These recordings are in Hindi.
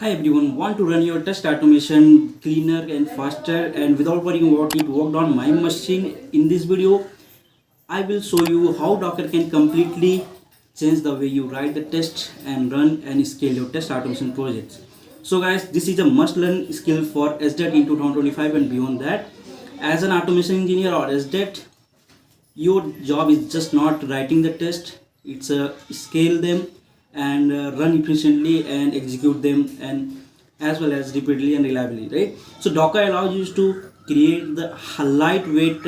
Hi everyone, want to run your test automation cleaner and faster and without worrying about it worked on my machine. In this video, I will show you how Docker can completely change the way you write the test and run and scale your test automation projects. So guys, this is a must learn skill for SDET in 2025 and beyond that. As an automation engineer or SDET, your job is just not writing the test, it's scale them and run efficiently and execute them and as well as repeatedly and reliably, right? So Docker allows you to create the lightweight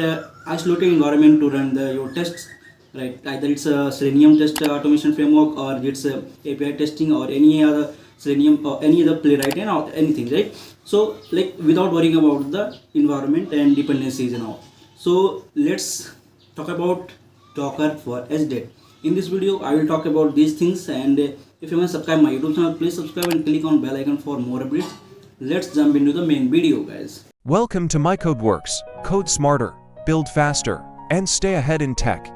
isolated environment to run your tests, right? Either it's a Selenium test automation framework or it's API testing or any other Selenium or any other playwright and anything, right? So like without worrying about the environment and dependencies and all. So let's talk about Docker for SDET. In this video, I will talk about these things, and if you want to subscribe my YouTube channel, please subscribe and click on bell icon for more updates. Let's jump into the main video, guys. Welcome to MyCodeWorks. Code smarter, build faster, and stay ahead in tech.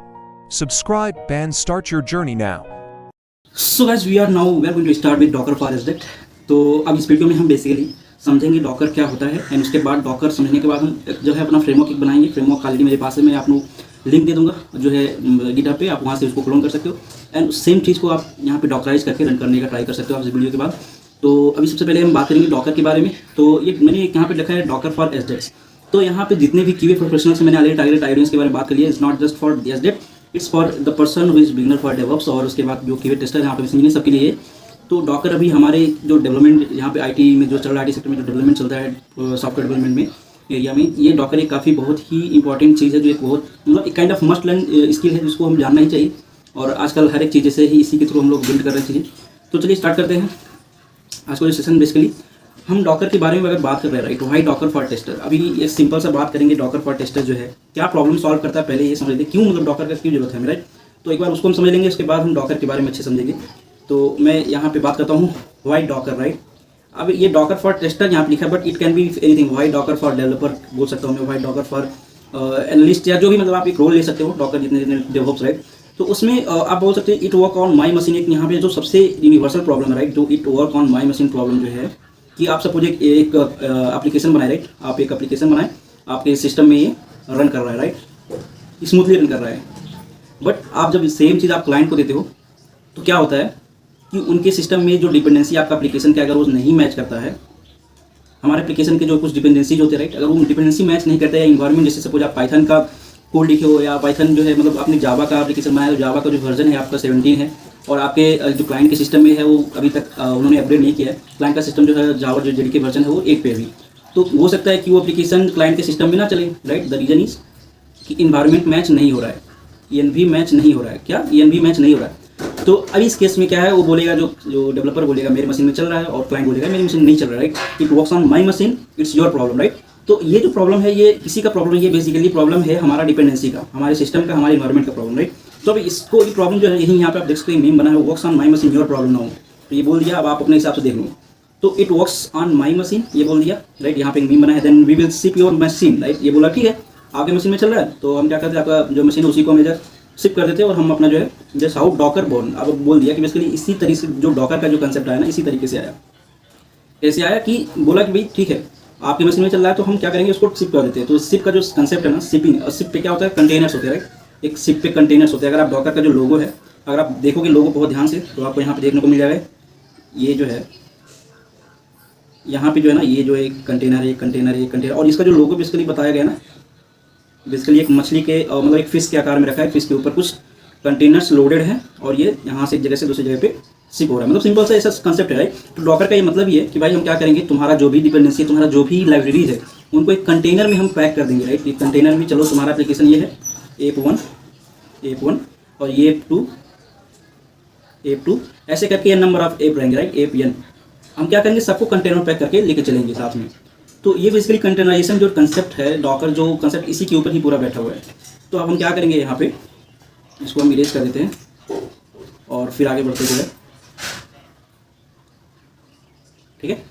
Subscribe and start your journey now. So guys, we are going to start with Docker for SDET. तो अब इस वीडियो में हम बेसिकली समझेंगे डॉकर क्या होता है एंड उसके बाद डॉकर समझने के बाद हम जो है अपना फ्रेमवर्क एक बनाएंगे। फ्रेमवर्क ऑलरेडी मेरे पास है, मैं आपको लिंक दे दूंगा जो है गिटहब पे, आप वहाँ से उसको क्लोन कर सकते हो एंड सेम चीज़ को आप यहाँ पे डॉकराइज करके रन करने का ट्राई कर सकते हो आप इस वीडियो के बाद। तो अभी सबसे पहले हम बात करेंगे डॉकर के बारे में। तो ये मैंने यहाँ पे लिखा है डॉकर फॉर एसडेट्स। तो यहाँ पे जितने भी क्यूए प्रोफेशनल्स मैंने ऑलरेडी टारगेट ऑडियंस के बारे में बात कर लिया। It's not just for SDET, it's for the person who is beginner for DevOps और उसके बाद जो क्यूए टेस्टर यहाँ पे इंजीनियर सबके लिए। तो डॉकर अभी हमारे जो डेवलपमेंट यहाँ पे आईटी में जो चल रहा है, आईटी सेक्टर में जो डेवलपमेंट चलता है सॉफ्टवेयर डेवलपमेंट में एरिया में, ये डॉकर एक काफ़ी बहुत ही इंपॉर्टेंट चीज़ है, जो एक बहुत मतलब एक kind of must learn skill है जिसको हम जानना ही चाहिए। और आजकल हर एक चीज़ से ही इसी के थ्रू हम लोग बिल्ड कर रहे हैं। तो चलिए स्टार्ट करते हैं आज का जो सेशन। बेसिकली हम डॉकर के बारे में अगर बात कर रहे हैं, right, why docker for tester. अभी एक सिंपल सा बात करेंगे, डॉकर फॉर टेस्टर जो है क्या प्रॉब्लम सॉल्व करता है, पहले ये समझ लेते क्यों मतलब डॉकर का क्यों जरूरत है, राइट। तो एक बार उसको हम समझ लेंगे, उसके बाद हम डॉकर के बारे में अच्छे समझेंगे। तो मैं यहाँ पे बात करता हूँ वाई डॉकर, राइट। अब ये डॉकर फॉर टेस्टर यहाँ पे लिखा है, but it can be anything. Why docker for developer बोल सकता हूँ मैं, वाई डॉकर फॉर एनालिस्ट या जो भी मतलब आप एक रोल ले सकते हो डॉकर जितने डेवलप्स, राइट। तो उसमें आप बोल सकते हैं it work on my machine. एक यहाँ पे जो सबसे यूनिवर्सल प्रॉब्लम है, राइट, जो it work on my machine problem जो है कि आप सपोज एक एप्लीकेशन बनाए, राइट, आप एक एप्लीकेशन बनाए, आपके सिस्टम में ये रन कर रहा है, राइट, स्मूथली रन कर रहा है। बट आप जब सेम चीज़ आप क्लाइंट को देते हो तो क्या होता है कि उनके सिस्टम में जो डिपेंडेंसी आपका एप्लीकेशन के अगर वो नहीं मैच करता है, हमारे एप्लीकेशन के जो कुछ डिपेंडेंसीज होते हैं, राइट, अगर वो डिपेंडेंसी मैच नहीं करता है, इन्वायरमेंट जैसे सपोज आप पाइथन का कोड लिखे हो या पाइथन जो है मतलब आपने जावा का एप्लीकेशन बनाया, तो जावा का जो वर्जन है आपका 17 है और आपके जो क्लाइंट के सिस्टम में है वो अभी तक उन्होंने अपडेट नहीं किया है। क्लाइंट का सिस्टम जो है जावा जो जेडीके वर्जन है वो 8 पे अभी। तो हो सकता है कि वो एप्लीकेशन क्लाइंट के सिस्टम में ना चले, राइट। द रीजन इज कि इन्वायरमेंट मैच नहीं हो रहा है, ENV मैच नहीं हो रहा है। क्या ENV मैच नहीं हो रहा है? तो अब इस केस में क्या है, वो बोलेगा जो डेवलपर बोलेगा मेरी मशीन में चल रहा है और क्लाइंट बोलेगा मेरी मशीन नहीं चल रहा है, right. It works on my machine, it's your problem, right. तो ये जो प्रॉब्लम है ये किसी का प्रॉब्लम, ये बेसिकली प्रॉब्लम है हमारा डिपेंडेंसी का, हमारे सिस्टम का, हमारे इन्वायरमेंट का प्रॉब्लम, राइट। तो अब इसको ये प्रॉब्लम जो है यही यहाँ पे आप देख सकते हैं मीम बना है, works on my machine your problem ना हो। तो ये बोल दिया, अब आप अपने हिसाब से देख लो। तो it works on my machine ये बोल दिया, राइट, यहाँ पे मीम बना है। Then we will ship your machine, right, ये बोला ठीक है आपके मशीन में चल रहा है, तो हम क्या करते हैं आपका जो मशीन है उसी को हम इधर शिप कर देते हैं और हम अपना जो है जस्ट हाउ डॉकर बोर्न। अब बोल दिया कि बेसिकली इसी तरीके से जो डॉकर का जो कंसेप्ट आया ना, इसी तरीके से आया। ऐसे आया कि बोला कि भाई ठीक है आपकी मशीन में चल रहा है तो हम क्या करेंगे उसको शिप कर देते हैं। तो शिप का जो कंसेप्ट है ना, शिपिंग, और शिप पे क्या होता है, कंटेनर्स होते हैं, राइट। एक शिप पे कंटेनर्स होते हैं। अगर आप डॉकर का जो लोगो है, अगर आप देखोगे लोगो बहुत ध्यान से, तो आपको यहाँ पे देखने को मिल जाएगा ये जो है यहाँ पे जो है ना, ये जो एक कंटेनर है, कंटेनर, ये कंटेनर, और इसका जो लोगो बेसिकली बताया गया ना, बेसिकली एक मछली के मतलब एक फिश के आकार में रखा है। फिश के ऊपर कुछ कंटेनर्स लोडेड हैं और ये यहाँ से एक जगह से दूसरी जगह पे शिप हो रहा है। मतलब सिंपल सा ऐसा कंसेप्ट है, राइट। तो डॉकर का ये मतलब ये है कि भाई हम क्या करेंगे, तुम्हारा जो भी डिपेंडेंसी है, तुम्हारा जो भी लाइब्रेरीज है, उनको एक कंटेनर में हम पैक कर देंगे, राइट। एक कंटेनर में चलो तुम्हारा एप्लीकेशन ये है एप1 और ये एप2 ऐसे करके n नंबर ऑफ एप रहेंगे, राइट, APN। हम क्या करेंगे, सबको कंटेनर में पैक करके लेके चलेंगे साथ में। तो ये बेसिकली कंटेनराइजेशन जो कंसेप्ट है, डॉकर जो कंसेप्ट इसी के ऊपर ही पूरा बैठा हुआ है। तो अब हम क्या करेंगे, यहाँ पे इसको हम इरेज कर देते हैं और फिर आगे बढ़ते हुए, ठीक है।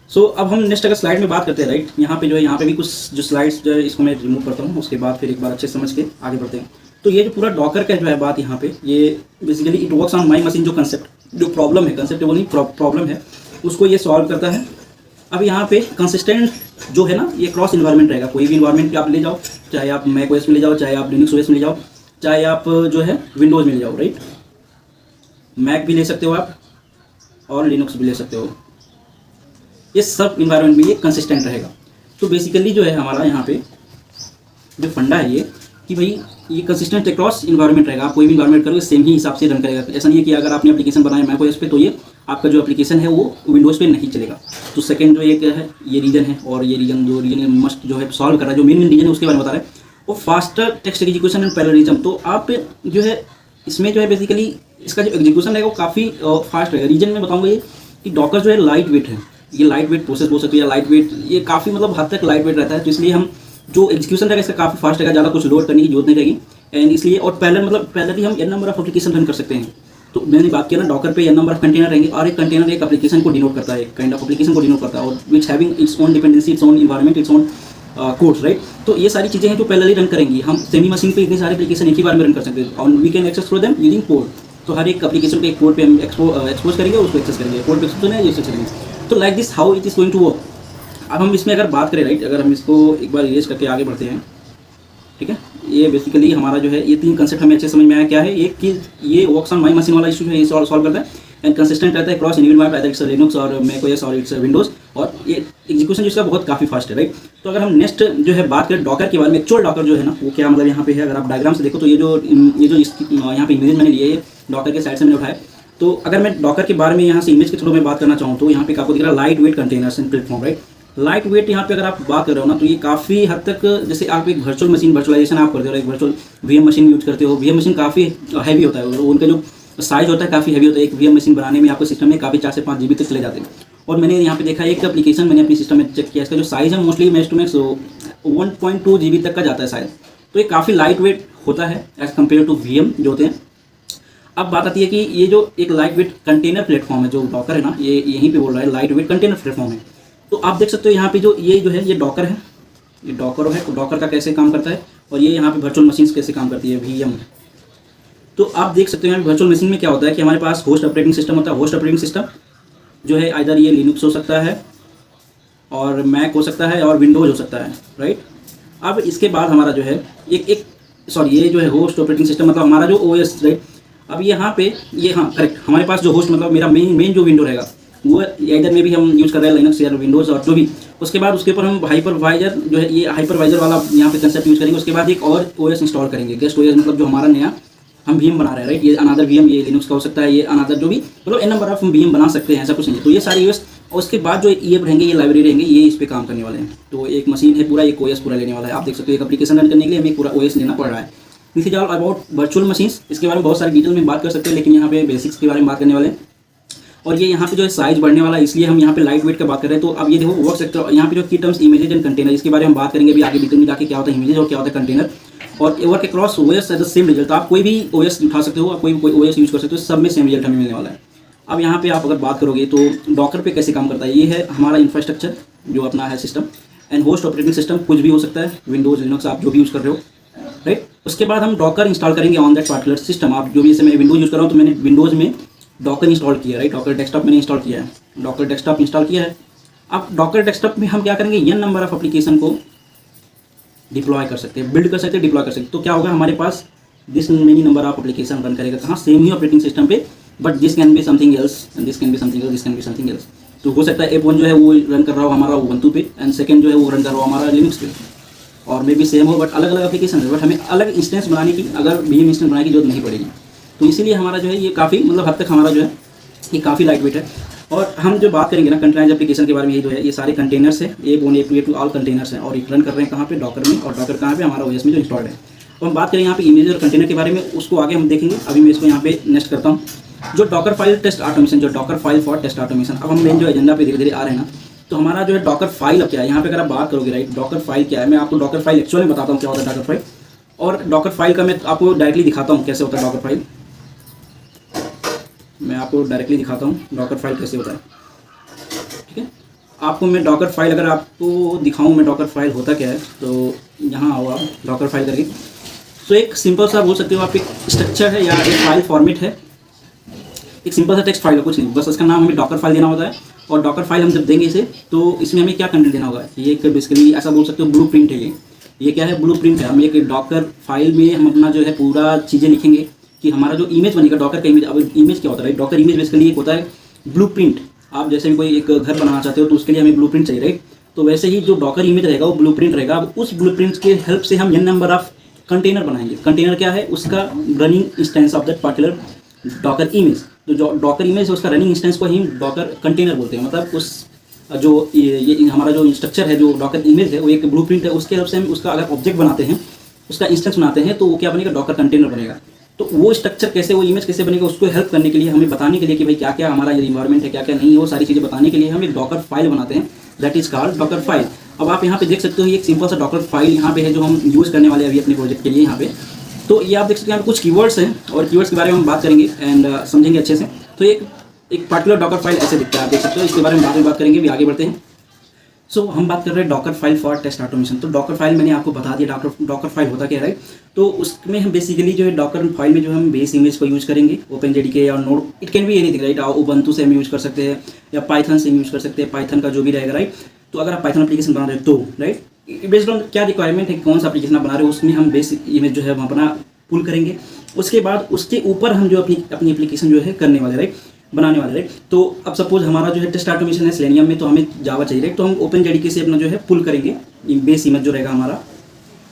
सो अब हम नेक्स्ट अगर स्लाइड में बात करते हैं, राइट, यहाँ पे जो है, यहाँ पे भी कुछ जो स्लाइड्स जो है इसको मैं रिमूव करता हूँ, उसके बाद फिर एक बार अच्छे समझ के आगे बढ़ते हैं। तो ये जो पूरा डॉकर का जो है बात यहाँ पे, ये basically it works on my machine जो कंसेप्ट, जो प्रॉब्लम है, कंसेप्ट वो नहीं प्रॉब्लम है, उसको ये सॉल्व करता है। अब यहाँ पे कंसिस्टेंट जो है ना, ये क्रॉस इन्वायरमेंट रहेगा। कोई भी इन्वायरमेंट पे आप ले जाओ, चाहे आप मैक ओएस में ले जाओ, चाहे आप लिनक्स ओएस में ले जाओ, चाहे आप जो है विंडोज़ में ले जाओ, राइट। मैक भी ले सकते हो आप और लिनक्स भी ले सकते हो। ये सब इन्वायरमेंट में ये कंसिस्टेंट रहेगा। तो बेसिकली जो है हमारा यहाँ पे जो फंडा है ये कि भाई ये कंसिस्टेंट अक्रॉस इन्वायरमेंट रहेगा। आप कोई भी इन्वायरमेंट करोगे सेम ही हिसाब से रन करेगा। ऐसा नहीं है कि अगर आपने एप्लीकेशन बनाया मैक ओएस पे तो ये आपका जो एप्लीकेशन है वो विंडोज़ पे नहीं चलेगा। तो सेकंड जो ये क्या है, ये रीजन है, और ये रीजन मस्ट जो है सॉल्व कर रहा है, जो मेन रीजन है उसके बारे में बता रहा है, वो faster text execution and parallelism. तो आप जो है इसमें जो है बेसिकली इसका जो एग्जीक्यूशन है वो काफ़ी फास्ट रहेगा। रीजन में बताऊँगा ये कि डॉकर जो है लाइट वेट है, ये लाइट वेट प्रोसेस बोल सकते हो या लाइट वेट, ये काफ़ी मतलब हद तक लाइट वेट रहता है। तो इसलिए हम जो एग्जीक्यूशन रहेगा इसका काफ़ी फास्ट रहेगा, ज़्यादा कुछ लोड करने की जरूरत नहीं रहेगी। एंड इसलिए और पैरेलली हम n number of application run कर सकते हैं। तो मैंने बात किया ना, डॉकर पे n नंबर ऑफ कंटेनर रहेंगे, और एक कंटेनर एक एप्लीकेशन को डिनोट करता है, एक काइंड ऑफ एप्लीकेशन को डिनोट करता है, और which having its own dependency, its own environment, its own codes, right. तो ये सारी चीज़ें हैं जो पैरेलली रन करेंगी। हम सेमी मशीन पे इतनी सारी एप्लीकेशन एक ही बार में रन कर सकते हैं, और we can access through them using code. तो हर एक एप्लीकेशन पे एक कोड पे हम एक्सपोज करेंगे, उसको एक्सेस करेंगे, कोड पे एक्सेस करेंगे, एक्सेस करेंगे। तो like this how it is going to work. अब हम इसमें अगर बात करें, राइट, अगर हम इसको एक बार इरेज करके आगे बढ़ते हैं, ठीक है। ये बेसिकली हमारा जो है ये तीन कंसेप्ट हमें अच्छे समझ में आया। क्या है एक कि ये वर्क्स ऑन माई मशीन वाला इशू है, ये सॉल्व करता है एंड कंसिस्टेंट रहता है cross environment, either it's Linux और मैक ओएस और इट्स विंडोज़, और ये एग्जीक्यूशन जिसका बहुत काफ़ी फास्ट है, राइट। तो अगर हम नेक्स्ट जो है बात करें डॉकर के बारे में, एक्चुअल डॉकर जो है ना वो क्या मतलब यहाँ पे है, अगर आप डायग्राम से देखो तो ये जो यहाँ पे इमेज मैंने लिए ये डॉकर के साइड से मैंने उठाया। तो अगर मैं डॉकर के बारे में यहाँ से इमेज के थ्रू में बात करना चाहूँ तो यहाँ पे आपको दिख रहा है light weight containers and platform, right. Light weight यहाँ पे अगर आप बात कर रहे हो ना तो ये काफ़ी हद तक, जैसे आप एक वर्चुअल मशीन वर्चुअलाइजेशन आप करते हो, एक वर्चुअल वीएम मशीन यूज करते हो। वीएम मशीन काफ़ी हैवी होता है, और उनका जो साइज होता है काफ़ी हैवी होता है। एक वीएम मशीन बनाने में आपको सिस्टम में काफ़ी 4 से 5 GB तक चले जाते हैं। और मैंने यहाँ पे देखा एक एप्लीकेशन मैंने अपनी सिस्टम में चेक किया, इसका जो साइज़ है mostly max to max 1.2 GB तक का जाता है शायद। तो ये काफ़ी लाइट वेट होता है एज़ कम्पेयर टू वीएम जो होते हैं। अब बात आती है कि ये जो एक लाइट वेट कंटेनर प्लेटफॉर्म है जो डॉकर है ना, ये यहीं पे बोल रहा है लाइट वेट कंटेनर प्लेटफॉर्म है। तो आप देख सकते हो यहाँ पे जो है ये डॉकर है, ये डॉकर है। तो डॉकर का कैसे काम करता है, और ये यहाँ पे वर्चुअल मशीन्स कैसे काम करती है, वीएम। तो आप देख सकते हो यहाँ वर्चुअल मशीन में क्या होता है कि हमारे पास होस्ट ऑपरेटिंग सिस्टम होता है। होस्ट ऑपरेटिंग सिस्टम जो है आइदर ये लिनक्स हो सकता है, और मैक हो सकता है, और विंडोज हो सकता है, राइट। अब इसके बाद हमारा जो है ये जो है होस्ट ऑपरेटिंग सिस्टम मतलब हमारा जो ओएस, राइट। अब यहाँ पे ये हाँ करेक्ट, हमारे पास जो होस्ट मतलब मेरा मेन जो विंडो रहेगा वो इधर में भी हम यूज़ कर रहे हैं लिनक्स या विंडोज़ और जो भी। उसके बाद उसके ऊपर हम हाइपरवाइजर जो है ये हाइपरवाइजर वाला यहाँ पे कंसेप्ट यूज़ करेंगे। उसके बाद एक और ओएस इंस्टॉल करेंगे, गेस्ट ओएस मतलब जो हमारा नया हम वीएम बना रहे हैं, राइट। ये अनदर वीएम, ये लिनक्स का हो सकता है, ये अनदर जो भी मतलब एन नंबर ऑफ वीएम बना सकते हैं, ऐसा कुछ नहीं है। तो ये सारे यूएस, और उसके बाद जो ये रहेंगे, ये लाइब्रेरी रहेंगे, ये इस पर काम करने वाले हैं। तो एक मशीन है पूरा, एक ओएस पूरा लेने वाला है। आप देख सकते हो एक एप्लीकेशन रन करने के लिए हमें पूरा ओएस लेना पड़ रहा है। This is all about virtual machines. इसके बारे में बहुत सारे डिटेल में बात कर सकते हैं, लेकिन यहाँ पे बेसिक्स के बारे में बात करने वाले हैं। और ये यहाँ पे जो है साइज बढ़ने वाला है, इसलिए हम यहाँ पे लाइट वेट का बात कर रहे हैं। तो अब ये देखो वर्क सेक्टर, यहाँ पे जो की टर्म्स इमेजेज एंड कंटेनर, इसके बारे में हम बात करेंगे अभी आगे डिटेल में जाके, क्या होता है इमेजेज और क्या होता है कंटेनर। और work across OS as the same result. आप कोई भी ओएस उठा सकते हो, आप कोई ओएस यूज कर सकते हो, सब में सेम रिजल्ट हमें मिलने वाला है। अब यहाँ पे आप अगर बात करोगे तो डॉकर पे कैसे काम करता है, ये है हमारा इंफ्रास्ट्रक्चर जो अपना है system, and host operating system कुछ भी हो सकता है, विंडोज लिनक्स आप जो भी यूज़ कर रहे हो, राइट। उसके बाद हम डॉकर इंस्टॉल करेंगे ऑन दैट पार्टिकुलर सिस्टम। आप जो भी, जैसे मैं विंडोज यूज़ कर रहा हूँ तो मैंने विंडोज़ में डॉकर इंस्टॉल किया, राइट। डॉकर डेस्कटॉप मैंने इंस्टॉल किया है, डॉकर डेस्कटॉप इंस्टॉल किया है। अब डॉकर डेस्कटॉप में हम क्या करेंगे, n नंबर ऑफ एप्लीकेशन को डिप्लॉय कर सकते हैं, बिल्ड कर सकते हैं, डिप्लॉय कर सकते हैं। तो क्या होगा, हमारे पास this many number of application run करेगा, कहाँ, सेम ही ऑपरेटिंग सिस्टम पे, but this can be something else and this can be something else, this can be something else. तो हो सकता है F1 जो है वो रन कर रहा हो हमारा ubuntu पे, एंड सेकंड जो है वो रन कर रहा हो हमारा लिनक्स पे, और मे बी सेम हो बट अलग अलग एप्लीकेशन है। बट हमें अलग इंस्टेंस बनाने की, अगर वीएम इंस्टेंस बनाने की जरूरत नहीं पड़ेगी। तो इसीलिए हमारा जो है ये काफ़ी मतलब हद तक हमारा जो है ये काफ़ी लाइट वेट है। और हम जो बात करेंगे ना कंटेनर एप्लीकेशन के बारे में, ये जो है ये सारे कंटेनर्स है, A1 A2 A2 all containers हैं, और ये रन कर रहे हैं कहाँ पे, डॉकर में। और डॉकर कहाँ पे, हमारा ओएस में जो इंस्टॉल्ड है। तो हम बात करें यहाँ पे इमेज और कंटेनर के बारे में, उसको आगे हम देखेंगे। अभी मैं इसको यहाँ पे नेक्स्ट करता हूँ, जो डॉकर फाइल टेस्ट ऑटोमेशन, जो docker file for test automation. अब हम मेन जो एजेंडा पे धीरे धीरे आ रहे हैं ना, तो हमारा जो है डॉकर फाइल अब क्या है, यहाँ पे अगर आप बात करोगे, राइट, डॉकर फाइल क्या है, मैं आपको डॉकर फाइल एक्चुअली बताता हूँ क्या होता है डॉकर फाइल। और डॉकर फाइल का मैं आपको डायरेक्टली दिखाता हूँ कैसे होता है डॉकर फाइल। मैं आपको डायरेक्टली दिखाता हूँ डॉकर फाइल कैसे होता है, ठीक है। आपको मैं डॉकर फाइल अगर आपको दिखाऊँ मैं डॉकर फाइल होता क्या है, तो यहाँ आओ आप डॉकर फाइल करके। तो एक सिंपल सा बोल सकते हो आप, एक स्ट्रक्चर है या एक फाइल फॉर्मेट है, एक सिंपल सा टेक्स्ट फाइल है, कुछ नहीं, बस उसका नाम हमें डॉकर फाइल देना होता है। और डॉकर फाइल हम जब देंगे इसे तो इसमें हमें क्या कंटेंट देना होगा, ये एक बेसिकली ऐसा बोल सकते हो ब्लू प्रिंट है ये क्या है, ब्लू प्रिंट है। हम एक डॉकर फाइल में हम अपना जो है पूरा चीज़ें लिखेंगे कि हमारा जो इमेज बनेगा डॉकर का इमेज। अब इमेज क्या होता है, डॉकर इमेज बेसिकली एक होता है ब्लू प्रिंट। आप जैसे भी कोई एक घर बनाना चाहते हो तो उसके लिए हमें ब्लू प्रिंट चाहिए, राइट। तो वैसे ही जो डॉकर इमेज रहेगा वो ब्लू प्रिंट रहेगा। अब उस ब्लू प्रिंट के हेल्प से हम n नंबर ऑफ कंटेनर बनाएंगे। कंटेनर क्या है, उसका running instance of that particular Docker image. तो जो डॉकर इमेज है उसका रनिंग इंस्टेंस को ही डॉकर कंटेनर बोलते हैं। मतलब उस जो ये हमारा जो स्ट्रक्चर है, जो डॉकर इमेज है वो एक ब्लूप्रिंट है, उसके हेल्प से हम उसका अगर ऑब्जेक्ट बनाते हैं, उसका इंस्टेंस बनाते हैं तो वो क्या बनेगा, डॉकर कंटेनर बनेगा। तो वो स्ट्रक्चर कैसे, वो इमेज कैसे बनेगा, उसको हेल्प करने के लिए, हमें बताने के लिए कि भाई क्या क्या हमारा ये इन्वायरमेंट है, क्या क्या नहीं है, वो सारी चीज़ें बताने के लिए हम एक डॉकर फाइल बनाते हैं, that is called Docker file. अब आप यहाँ पे देख सकते हो ये एक सिंपल सा डॉकर फाइल यहाँ पे है जो हम यूज़ करने वाले हैं अभी अपने प्रोजेक्ट के लिए यहाँ पे। तो ये आप देख सकते हैं यहाँ पे कुछ कीवर्ड्स हैं और कीवर्ड्स के बारे में हम बात करेंगे एंड समझेंगे अच्छे से। तो एक पार्टिकुलर डॉकर फाइल ऐसे दिखता है, आप देख सकते हो। इसके बारे में बाद में बात करेंगे, भी आगे बढ़ते हैं। सो हम बात कर रहे हैं docker file for test automation. तो डॉकर फाइल मैंने आपको बता दिया डॉकर फाइल होता क्या है। तो उसमें हम बेसिकली जो है डॉकर फाइल में जो हम बेस इमेज को यूज़ करेंगे, ओपनजेडीके और node, it can be anything, right. Ubuntu से हम यूज़ कर सकते हैं या पाइथन से यूज़ कर सकते हैं, पाइथन का जो भी रहेगा, राइट। तो अगर आप पाइथन एप्लीकेशन बना रहे हो तो राइट, बेस्ड ऑन क्या रिक्वायरमेंट है, कौन सा एप्लीकेशन आप बना रहे हो, उसमें हम बेस इमेज जो है वहाँ अपना पुल करेंगे। उसके बाद उसके ऊपर हम जो अपनी एप्लीकेशन जो है करने वाले, राइट, बनाने वाले, राइट। तो अब सपोज हमारा जो है टेस्ट ऑटोमेशन है सेलेनियम में, तो हमें जावा चाहिए, राइट। तो हम ओपनजेडीके से अपना जो है पुल करेंगे, बेस इमेज जो रहेगा हमारा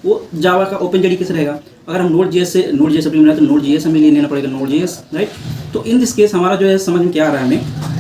वो जावा का ओपनजेडीके से रहेगा। अगर हम नोड.js से नोड.js अपनी बनाए तो नोड.js हमें लेना पड़ेगा, नोड.js, राइट। तो इन दिस केस हमारा जो है समझ में क्या आ रहा है हमें,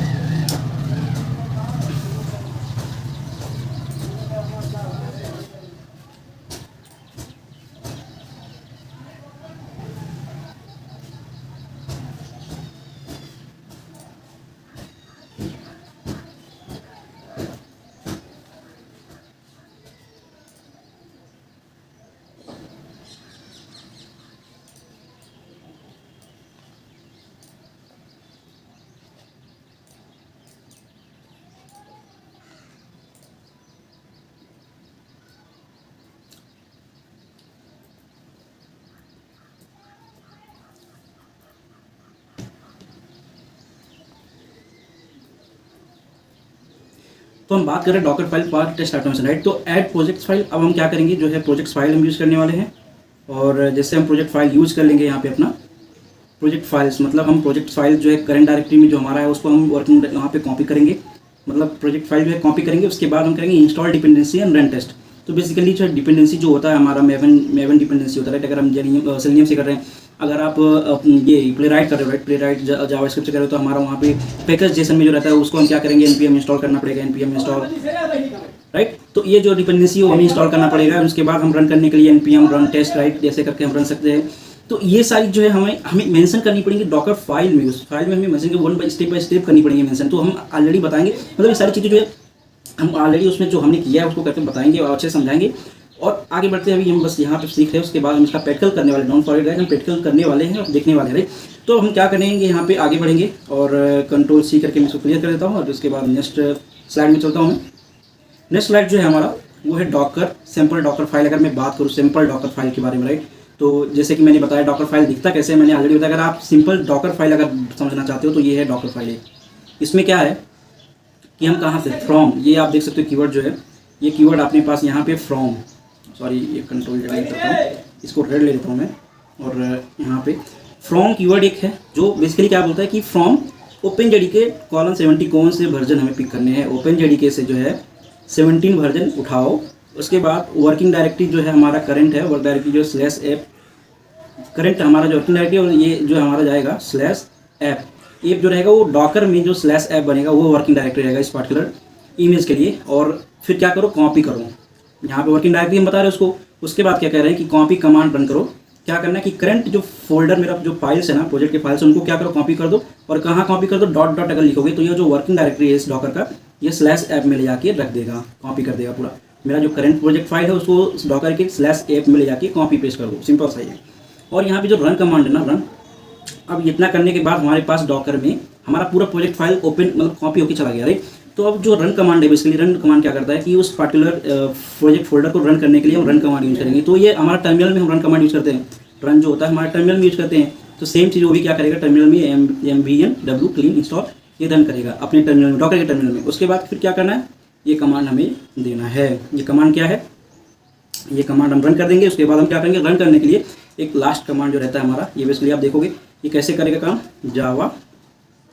तो हम बात करें docker file for test automation, right. तो ऐड प्रोजेक्ट फाइल, अब हम क्या करेंगे, जो है प्रोजेक्ट फाइल हम यूज़ करने वाले हैं। और जैसे हम प्रोजेक्ट फाइल यूज़ कर लेंगे यहाँ पे अपना प्रोजेक्ट फाइल्स, मतलब हम प्रोजेक्ट फाइल जो है करंट डायरेक्टरी में जो हमारा है उसको हम वर्किंग यहाँ पे कॉपी करेंगे। मतलब प्रोजेक्ट फाइल जो है कॉपी करेंगे, उसके बाद हम करेंगे install dependency and run test. तो बेसिकली जो है डिपेंडेंसी जो होता है हमारा मेवन डिपेंडेंसी होता है, राइट। अगर हम सेलेनियम से कर रहे हैं, अगर आप ये प्ले राइट कर रहे हो, राइट, प्ले राइट जावास्क्रिप्ट से कर रहे हो, तो हमारा वहाँ पे पैकेज जेसन में जो रहता है उसको हम क्या करेंगे, npm इंस्टॉल करना पड़ेगा, npm इंस्टॉल, राइट। तो ये जो डिपेंडेंसी है वो हमें इंस्टॉल करना पड़ेगा। उसके बाद हम रन करने के लिए npm रन टेस्ट, राइट, जैसे करके हम रन सकते हैं। तो ये सारी जो है हमें मेंशन करनी पड़ेंगे डॉकर फाइल में। उस फाइल में हमें मेंशन वन बाय स्टेप करनी पड़ेंगे मेंशन। तो हम ऑलरेडी बताएंगे, मतलब ये सारी चीज़ें जो है हम ऑलरेडी उसमें जो हमने किया है उसको करके बताएंगे और अच्छे समझाएंगे। और आगे बढ़ते हैं, अभी हम बस यहाँ पे सीख रहे हैं, उसके बाद हम इसका प्रैक्टिकल करने वाले, डोंट फॉरगेट, हम प्रैक्टिकल करने वाले हैं और देखने वाले हैं, राइट। तो हम क्या करेंगे, यहाँ पे आगे बढ़ेंगे और कंट्रोल सी करके मैं इसको क्लियर कर देता हूँ और उसके बाद नेक्स्ट स्लाइड में चलता हूँ। नेक्स्ट स्लाइड जो है हमारा वो है डॉकर सिंपल डॉकर फाइल। अगर मैं बात करूँ सिंपल डॉकर फाइल के बारे में, राइट, तो जैसे कि मैंने बताया डॉकर फाइल दिखता कैसे, मैंने ऑलरेडी बताया। अगर आप सिंपल डॉकर फाइल अगर समझना चाहते हो तो ये है डॉकर फाइल। इसमें क्या है कि हम कहाँ से, फ्रॉम, ये आप देख सकते हो कीवर्ड जो है, ये कीवर्ड अपने पास यहाँ पे फ्रॉम, सॉरी ये कंट्रोल डिलीट करता हूँ, इसको रेड ले लेता हूँ मैं। और यहाँ पे फ्रॉम कीवर्ड एक है जो बेसिकली क्या बोलता है कि फ्रॉम ओपनजेडीके कॉलन 70 कौन से वर्जन हमें पिक करने हैं। ओपनजेडीके से जो है 17 वर्जन उठाओ। उसके बाद वर्किंग डायरेक्टरी जो है हमारा करंट है, वर्क डायरेक्टरी जो स्लैश ऐप, करंट हमारा जो वर्किंग डायरेक्टरी, और ये जो हमारा जाएगा स्लैश ऐप जो रहेगा वो डॉकर में जो स्लैश ऐप बनेगा वो वर्किंग डायरेक्टरी रहेगा इस पार्टिकुलर इमेज के लिए। और फिर क्या करो, कॉपी करो, यहाँ पे वर्किंग डायरेक्टरी हम बता रहे हैं उसको। उसके बाद क्या कह रहे हैं कि कॉपी कमांड रन करो। क्या करना है कि करंट जो फोल्डर मेरा जो फाइल्स है ना, प्रोजेक्ट के फाइल्स, उनको क्या करो, कॉपी कर दो। और कहाँ कॉपी कर दो, डॉट डॉट अगर लिखोगे तो ये जो वर्किंग डायरेक्टरी है इस डॉकर का, ये स्लैश ऐप में ले जाके रख देगा, कॉपी कर देगा पूरा। मेरा जो करंट प्रोजेक्ट फाइल है उसको डॉकर के स्लैश ऐप में ले जाके कॉपी पेस्ट कर दो, सिंपल सा है। और यहाँ पे जो रन कमांड है ना, रन, अब इतना करने के बाद हमारे पास डॉकर में हमारा पूरा प्रोजेक्ट फाइल ओपन, मतलब कॉपी होकर चला गया, राइट। तो अब जो रन कमांड है, बेसिकली रन कमांड क्या करता है कि उस पार्टिकुलर प्रोजेक्ट फोल्डर को रन करने के लिए हम रन कमांड यूज़ करेंगे। तो ये हमारा टर्मिनल में हम रन कमांड यूज़ करते हैं, रन जो होता है हमारा टर्मिनल में यूज़ करते हैं। तो सेम चीज़ वो भी क्या करेगा, टर्मिनल में mvn w clean install ये रन करेगा अपने टर्मिनल में, डॉकर के टर्मिनल में। उसके बाद फिर क्या करना है, ये कमांड हमें देना है। ये कमांड क्या है, ये कमांड हम रन कर देंगे। उसके बाद हम क्या करेंगे, रन करने के लिए एक लास्ट कमांड जो रहता है हमारा, ये बेसिकली आप देखोगे ये कैसे करेगा काम, जावा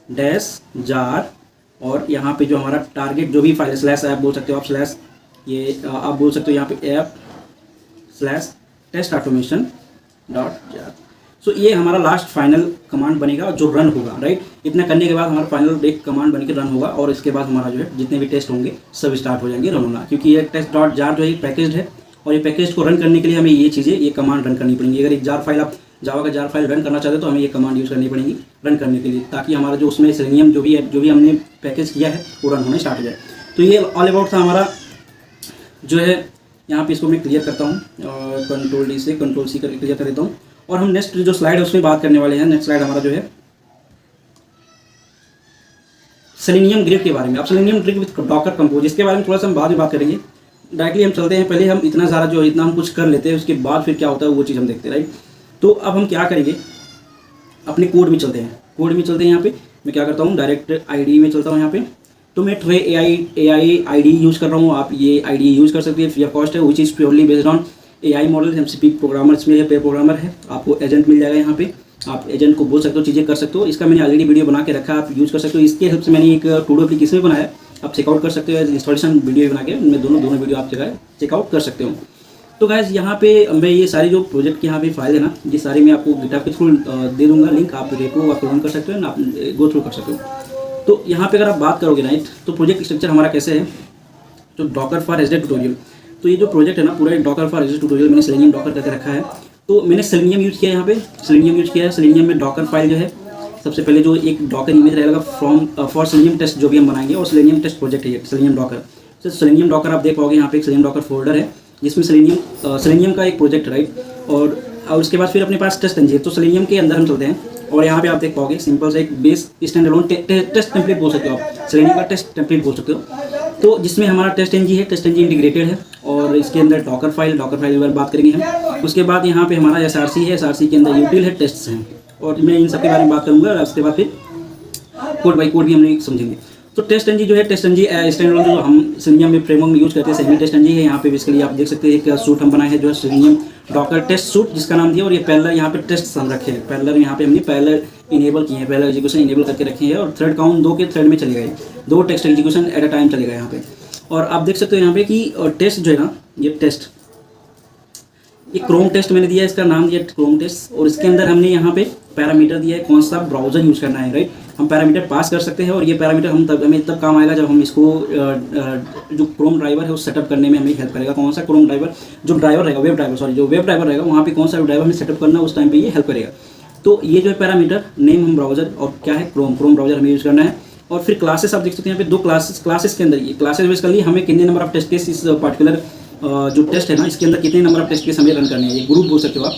डैश जार, और यहाँ पे जो हमारा टारगेट जो भी फाइल स्लैश ऐप बोल सकते हो आप, स्लैश ये आप बोल सकते हो यहाँ पे app slash test automation dot jar. So ये हमारा लास्ट फाइनल कमांड बनेगा जो रन होगा, राइट। इतना करने के बाद हमारा फाइनल एक कमांड बन के रन होगा, और इसके बाद हमारा जो है जितने भी टेस्ट होंगे सब स्टार्ट हो जाएंगे, रन होना। क्योंकि ये टेस्ट डॉट जार जो है पैकेज है, और ये पैकेज को रन करने के लिए हमें ये चीज़ें, ये कमांड रन करनी पड़ेंगी। अगर एक जार फाइल आप जावा का जार फाइल रन करना चाहते हो तो हमें ये कमांड यूज़ करनी पड़ेगी रन करने के लिए, ताकि हमारा जो उसमें सेलेनियम जो भी हमने पैकेज किया है वो रन होने स्टार्ट हो जाए। तो ये ऑल अबाउट था हमारा जो है। यहाँ पे इसको मैं क्लियर करता हूँ, कंट्रोल डी से कंट्रोल सी करके क्लियर कर देता हूँ। और हम नेक्स्ट जो स्लाइड है उसमें बात करने वाले हैं। नेक्स्ट स्लाइड हमारा जो है सेलेनियम ग्रिड के बारे में। अब selenium grid with Docker compose, इसके बारे में थोड़ा सा हम बाद में बात करेंगे। डायरेक्टली हम चलते हैं, पहले हम इतना सारा जो इतना हम कुछ कर लेते हैं, उसके बाद फिर क्या होता है वो चीज़ हम देखते हैं, राइट। तो अब हम क्या करेंगे, अपने कोड में चलते हैं। कोड में चलते हैं, यहाँ पे मैं क्या करता हूँ, डायरेक्ट आईडी में चलता हूँ। यहाँ पे तो मैं ट्रे AI आईडी यूज़ कर रहा हूँ, आप ये आईडी यूज़ कर सकते हैं, फ्री ऑफ कॉस्ट है, which is purely based on AI model. MCP programmers में है, पे प्रोग्रामर है, आपको एजेंट मिल जाएगा। यहाँ पे आप एजेंट को बोल सकते हो, चीज़ें कर सकते हो। इसका मैंने ऑलरेडी वीडियो बना के रखा है, आप यूज़ कर सकते हो। इसके हेल्प से मैंने एक टूडो एप्लीकेशन भी बनाया, आप चेकआउट कर सकते हो। इंस्टॉलेशन वीडियो बना के उनमें दोनों वीडियो आप चेकआउट कर सकते हो। तो गाइस यहाँ पे मैं ये सारी जो प्रोजेक्ट की यहाँ पे फाइल है ना, ये सारी मैं आपको गिटहब के थ्रू दे दूंगा लिंक, आप रेपो आप रन कर सकते हो ना, आप गो थ्रू कर सकते हो। तो यहाँ पे अगर आप बात करोगे राइट, तो प्रोजेक्ट स्ट्रक्चर हमारा कैसे है, तो डॉकर फॉर एसडे ट्यूटोरियल। तो ये जो प्रोजेक्ट है ना पूरा डॉकर फॉर एसडे ट्यूटोरियल मैंने सेलेनियम डॉकर करके रखा है। तो मैंने सेलेनियम यूज़ किया है, यहाँ पे सेलेनियम यूज़ किया है। सेलेनियम में डॉकर फाइल जो है, सबसे पहले जो एक डॉकर इमेज रहेगा फ्रॉम फॉर सेलेनियम टेस्ट जो भी हम बनाएंगे, और सेलेनियम टेस्ट प्रोजेक्ट है ये सेलेनियम डॉकर। तो सेलेनियम डॉकर आप देख पाओगे यहाँ पे एक सेलेनियम डॉकर फोल्डर है जिसमें सेलेनियम का एक प्रोजेक्ट, राइट। और उसके बाद फिर अपने पास टेस्ट एनजी है, तो सेलेनियम के अंदर हम चलते हैं, और यहाँ पे आप देख पाओगे सिंपल से एक base standalone test template बोल सकते हो आप, सेलेनियम का टेस्ट टेम्पलेट बोल सकते हो। तो जिसमें हमारा टेस्ट एनजी है, टेस्ट एनजी इंटीग्रेटेड है, और इसके अंदर डॉकर फाइल के बारे में बात करेंगे हम। उसके बाद यहाँ पे हमारा SRC है, SRC के अंदर यूटिल है, टेस्ट हैं, और मैं इन सब के बारे में बात करूँगा। और उसके बाद फिर कोड बाई कोड भी हम समझेंगे। तो टेस्ट एनजी जो है, टेस्ट एनजी स्टैंड अलोन जो हम सेलेनियम में फ्रेमवर्क में यूज़ करते हैं, सेमी टेस्ट एनजी है। यहाँ पे बेसिकली आप देख सकते हैं एक सूट हम बनाए हैं जो है सेलेनियम डॉकर टेस्ट सूट जिसका नाम दिया, और ये पैरेलल यहाँ पे टेस्ट हम रखे हैं। पैरेलल यहाँ पे हमने पैरेलल इनेबल किए हैं, पैरेलल एग्जीक्यूशन इनेबल करके रखे हैं, और थ्रेड काउंट 2 के थ्रेड में चले गए, 2 test execution at a time चलेगा यहाँ पे। और आप देख सकते हो यहाँ पे कि टेस्ट जो है ना, ये टेस्ट, ये क्रोम टेस्ट मैंने दिया है, इसका नाम दिया क्रोम टेस्ट। और इसके अंदर हमने यहाँ पे पैरामीटर दिया है कौन सा ब्राउजर यूज़ करना है, राइट। हम पैरामीटर पास कर सकते हैं, और ये पैरामीटर हमें तब काम आएगा जब हम इसको जो क्रोम ड्राइवर है उस सेटअप करने में हमें हेल्प करेगा। कौन सा क्रोम ड्राइवर, जो ड्राइवर रहेगा वेब ड्राइवर रहेगा, वहाँ पे कौन सा ड्राइवर हमें सेटअप करना है उस टाइम पे ये हेल्प करेगा। तो ये जो है पैरामीटर नेम हम ब्राउजर, और क्या है क्रोम ब्राउजर हमें यूज़ करना है। और फिर क्लासेस आप देख सकते हैं यहाँ पे 2 क्लासेस के अंदर, ये क्लासेस बेसिकली हमें कितने नंबर ऑफ टेस्ट केस इस पर्टिकुलर जो टेस्ट है ना इसके अंदर कितने नंबर ऑफ टेस्ट केस हमें रन करने हैं, ये ग्रुप बोल सकते हो आप।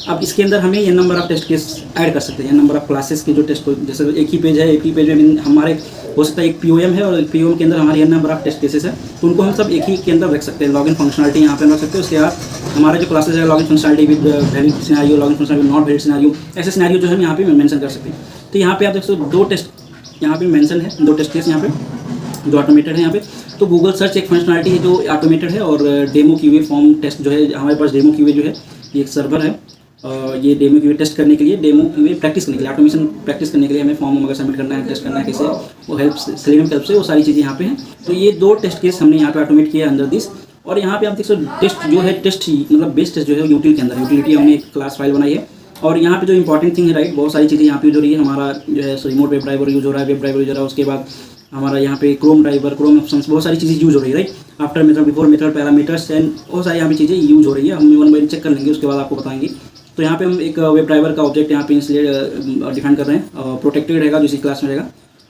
अब इसके अंदर हमें ये number of test case add कर सकते हैं, नंबर ऑफ क्लासेस के जो टेस्ट, जैसे एक ही पेज है, एक ही पेज में हमारे हो सकता है एक POM है, और POM के अंदर हमारे ये नंबर ऑफ टेस्ट केसेस है, तो उनको हम सब एक ही के अंदर रख सकते हैं। लॉगिन फंक्शनलिटी यहाँ पे रख सकते हैं। उसके बाद हमारे जो क्लासेस है, login functionality with valid scenario, login functionality with not valid scenario, ऐसे सिनेरियो जो हम यहाँ पे मेंशन कर सकते हैं। तो यहाँ पे आप देख सकते हो 2 टेस्ट यहाँ पे मेंशन है, 2 टेस्ट केस यहाँ पे जो ऑटोमेटेड है यहाँ पे। तो गूगल सर्च एक फंक्शनलिटी है जो ऑटोमेटेड है, और डेमो QA फॉर्म टेस्ट जो है हमारे पास, डेमो QA जो है ये एक सर्वर है, ये डेमो QA टेस्ट करने के लिए, डेमो QA प्रैक्टिस करने के लिए, ऑटोमेशन प्रैक्टिस करने के लिए हमें फॉर्म अगर सबमिट करना है, टेस्ट करना है कैसे, वो हेल्प सेलेनियम हेल्प से वो सारी चीज़ें यहाँ पे हैं। तो ये 2 टेस्ट केस हमने यहाँ पे ऑटोमेट किया अंदर दिस। और यहाँ पे आप देख सकते हो टेस्ट जो है, टेस्ट मतलब बेस टेस्ट जो है यूटिल के अंदर, यूटिलिटी हमने एक क्लास फाइल बनाई है। और यहाँ पे जो इंपॉर्टेंट थिंग है, राइट, बहुत सारी चीज़ें यहाँ पे यूज हो रही है। हमारा जो है रिमोट वेब ड्राइवर यूज हो रहा है, वेब ड्राइवर यूज हो रहा है। उसके बाद हमारा यहाँ पे क्रोम ड्राइवर, क्रोम ऑप्शंस, बहुत सारी चीज़ें यूज हो रही है, right. After method, before method, parameters and बहुत सारी यहाँ पे चीज़ें यूज हो रही है। हम वन बाय चेक कर लेंगे, उसके बाद आपको बताएंगे। तो यहाँ पे हम एक वेब ड्राइवर का ऑब्जेक्ट यहाँ पे इसलिए डिफाइन कर रहे हैं, प्रोटेक्टेड रहेगा जो इसी क्लास में रहेगा।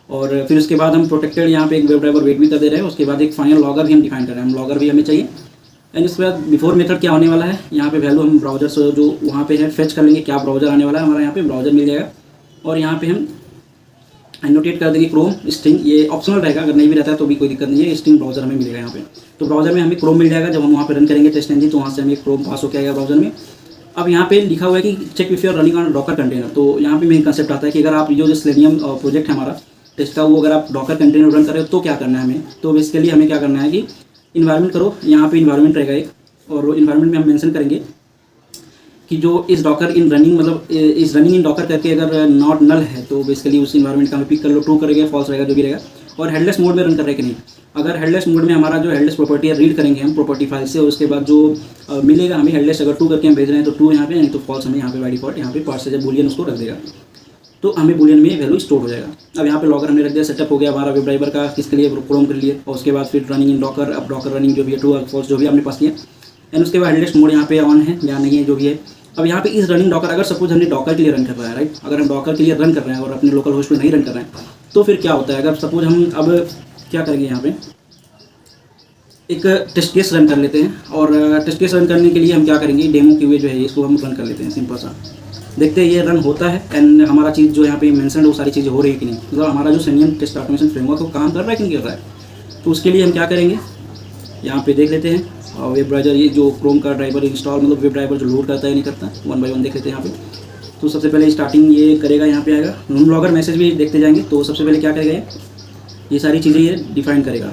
और फिर उसके बाद हम प्रोटेक्टेड यहाँ पे एक वेब ड्राइवर वेट भी कर दे रहे हैं। उसके बाद एक फाइनल लॉगर भी हम डिफाइन कर रहे हैं, हम लॉगर भी हमें चाहिए। एंड उसके बाद बिफोर मेथड क्या होने वाला है, यहाँ पे वैल्यू हम ब्राउजर से जो वहाँ पे है फेच कर लेंगे, क्या ब्राउजर आने वाला है हमारा, यहाँ पे ब्राउजर मिल जाएगा। और यहाँ पे हम एनोटेट कर देंगे क्रोम स्ट्रिंग, ये ऑप्शनल रहेगा, अगर नहीं भी रहता है तो भी कोई दिक्कत नहीं है, स्ट्रिंग ब्राउजर हमें मिलेगा यहाँ पे। तो ब्राउजर में हमें क्रोम मिल जाएगा, जब हम वहाँ पे रन करेंगे टेस्ट एनजी तो वहाँ से हमें क्रोम पास हो के आएगा ब्राउजर में। अब यहाँ पे लिखा हुआ है कि check if you are running on docker container. तो यहाँ पे मेन कंसेप्ट आता है कि अगर आप जो सेलेनियम प्रोजेक्ट है हमारा, टेस्ट का, वो अगर आप डॉकर कंटेनर रन कर रहे हो तो क्या करना है हमें। तो बेसिकली हमें क्या करना है कि इन्वायरमेंट करो, यहाँ पे इन्वायरमेंट रहेगा एक, और इन्वायरमेंट में हम मेंशन करेंगे कि जो इस डॉकर इन रनिंग, मतलब इस रनिंग इन डॉकर करके अगर नॉट नल है तो बेसिकली उस इन्वायरमेंट का हमें पिक कर लो, ट्रू करेंगे, फॉल्स रहेगा, जो भी रहेगा। और हेडलेस मोड में रन कर रहे हैं कि नहीं, अगर हेडलेस मोड में हमारा जो हेडलेस प्रॉपर्टी है रीड करेंगे हम प्रॉपर्टी फाइल से, और उसके बाद जो मिलेगा हमें हेडलेस, अगर ट्रू करके हम भेज रहे हैं तो ट्रू यहाँ पे, नहीं तो फॉल्स हमें यहाँ पे बाय डिफॉल्ट यहाँ पे पार्सेज बूलियन उसको रख देगा, तो हमें बूलियन में वैल्यू स्टोर हो जाएगा। अब यहाँ पे लॉगर हमने रख दिया, सेटअप हो गया हमारा वेब ड्राइवर का, किसके लिए, क्रोम के लिए। और उसके बाद फिर रनिंग इन डॉकर, अब डॉकर रनिंग जो भी है, ट्रू और फॉल्स जो भी आपने पास किया, एंड उसके बाद हेडलेस मोड यहाँ पे ऑन है या नहीं है, जो भी है। अब यहाँ पे इस रनिंग डॉकर, अगर सपोज हमने डॉकर के लिए रन कर रहा है, राइट, अगर हम डॉकर के लिए रन कर रहे हैं और अपने लोकल होस्ट पे नहीं रन कर रहे हैं, तो फिर क्या होता है, अगर सपोज हम अब क्या करेंगे, यहाँ पे एक टेस्ट केस रन कर लेते हैं, और टेस्ट केस रन करने के लिए हम क्या करेंगे, डेमो क्यूए जो है इसको हम रन कर लेते हैं, सिंपल सा। देखते हैं ये रन होता है एंड हमारा चीज़ जो यहाँ पे मेंशन है वो सारी चीज़ें हो रही है कि नहीं, मतलब हमारा जो सेनियन टेस्ट ऑटोमेशन फ्रेमवर्क वो काम कर रहा है कि नहीं कर रहा है। तो उसके लिए हम क्या करेंगे, यहाँ पे देख लेते हैं, और वेब ब्राउज़र, ये जो क्रोम का ड्राइवर इंस्टॉल, मतलब वेब ड्राइवर जो लोड करता है नहीं करता, वन बाय वन देख लेते हैं यहाँ पे। तो सबसे पहले स्टार्टिंग ये करेगा, यहाँ पे आएगा रूम लॉगर मैसेज भी देखते जाएंगे। तो सबसे पहले क्या करेगा, ये सारी चीज़ें ये डिफाइन करेगा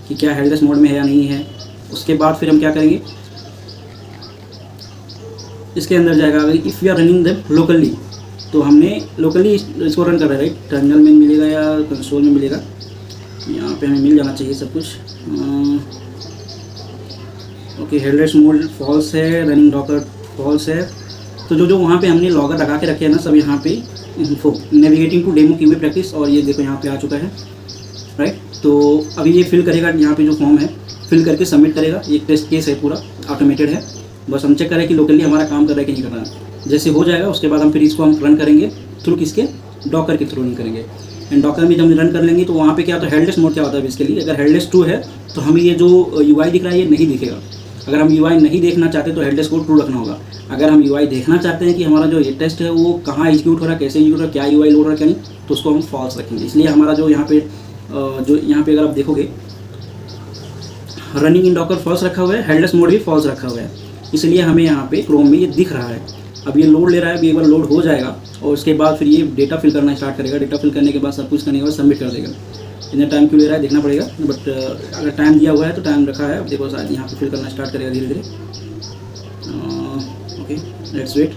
कि क्या हेडलेस मोड में है या नहीं है। उसके बाद फिर हम क्या करेंगे, इसके अंदर जाएगा, if you are running them locally, तो हमने लोकली इसको रन कर रहा है, राइट, टर्मिनल में मिलेगा या कंसोल में मिलेगा, यहाँ पे हमें मिल जाना चाहिए सब कुछ। ओके, हेडलेस मोड फॉल्स है, रनिंग डॉकर फॉल्स है। तो जो वहाँ पे हमने लॉगर लगा के रखे हैं ना सब, यहाँ पे info navigating to demo QA practice, और ये देखो यहाँ पे आ चुका है, राइट। तो अभी ये फिल करेगा, यहाँ पे जो फॉर्म है फिल करके सबमिट करेगा। ये टेस्ट केस है, पूरा ऑटोमेटेड है, बस हम चेक करें कि लोकली हमारा काम कर रहा है कि नहीं कर रहा है। जैसे हो जाएगा उसके बाद हम फिर इसको हम रन करेंगे थ्रू किसके, डॉकर के थ्रू रन करेंगे। एंड डॉकर में जब रन कर लेंगे तो वहाँ पे क्या होता है, हेडलेस मोड क्या होता है बेसिकली, अगर हेडलेस ट्रू है तो हमें ये जो यूआई दिख रहा है ये नहीं दिखेगा। अगर हम यूआई नहीं देखना चाहते तो हेडलेस को ट्रू रखना होगा। अगर हम यूआई देखना चाहते हैं कि हमारा जो ये टेस्ट है वो कहाँ एग्जीक्यूट हो रहा है, कैसे एग्जीक्यूट हो रहा है, क्या यूआई लोड हो रहा है क्या नहीं, तो उसको हम फॉल्स रखेंगे। इसलिए हमारा जो यहाँ पे अगर आप देखोगे रनिंग इन डॉकर फॉल्स रखा हुआ है, हेडलेस मोड भी फॉल्स रखा हुआ है, इसलिए हमें यहाँ पे क्रोम में ये दिख रहा है। अब ये लोड ले रहा है, अभी एक बार लोड हो जाएगा और उसके बाद फिर ये डेटा फिल करना स्टार्ट करेगा। डेटा फिल करने के बाद सब कुछ करने के बाद सबमिट कर देगा। इतना टाइम क्यों ले रहा है देखना पड़ेगा, बट अगर टाइम दिया हुआ है तो टाइम रखा है। देखो शायद यहाँ पे फिल करना स्टार्ट करेगा धीरे धीरे। Okay, let's wait.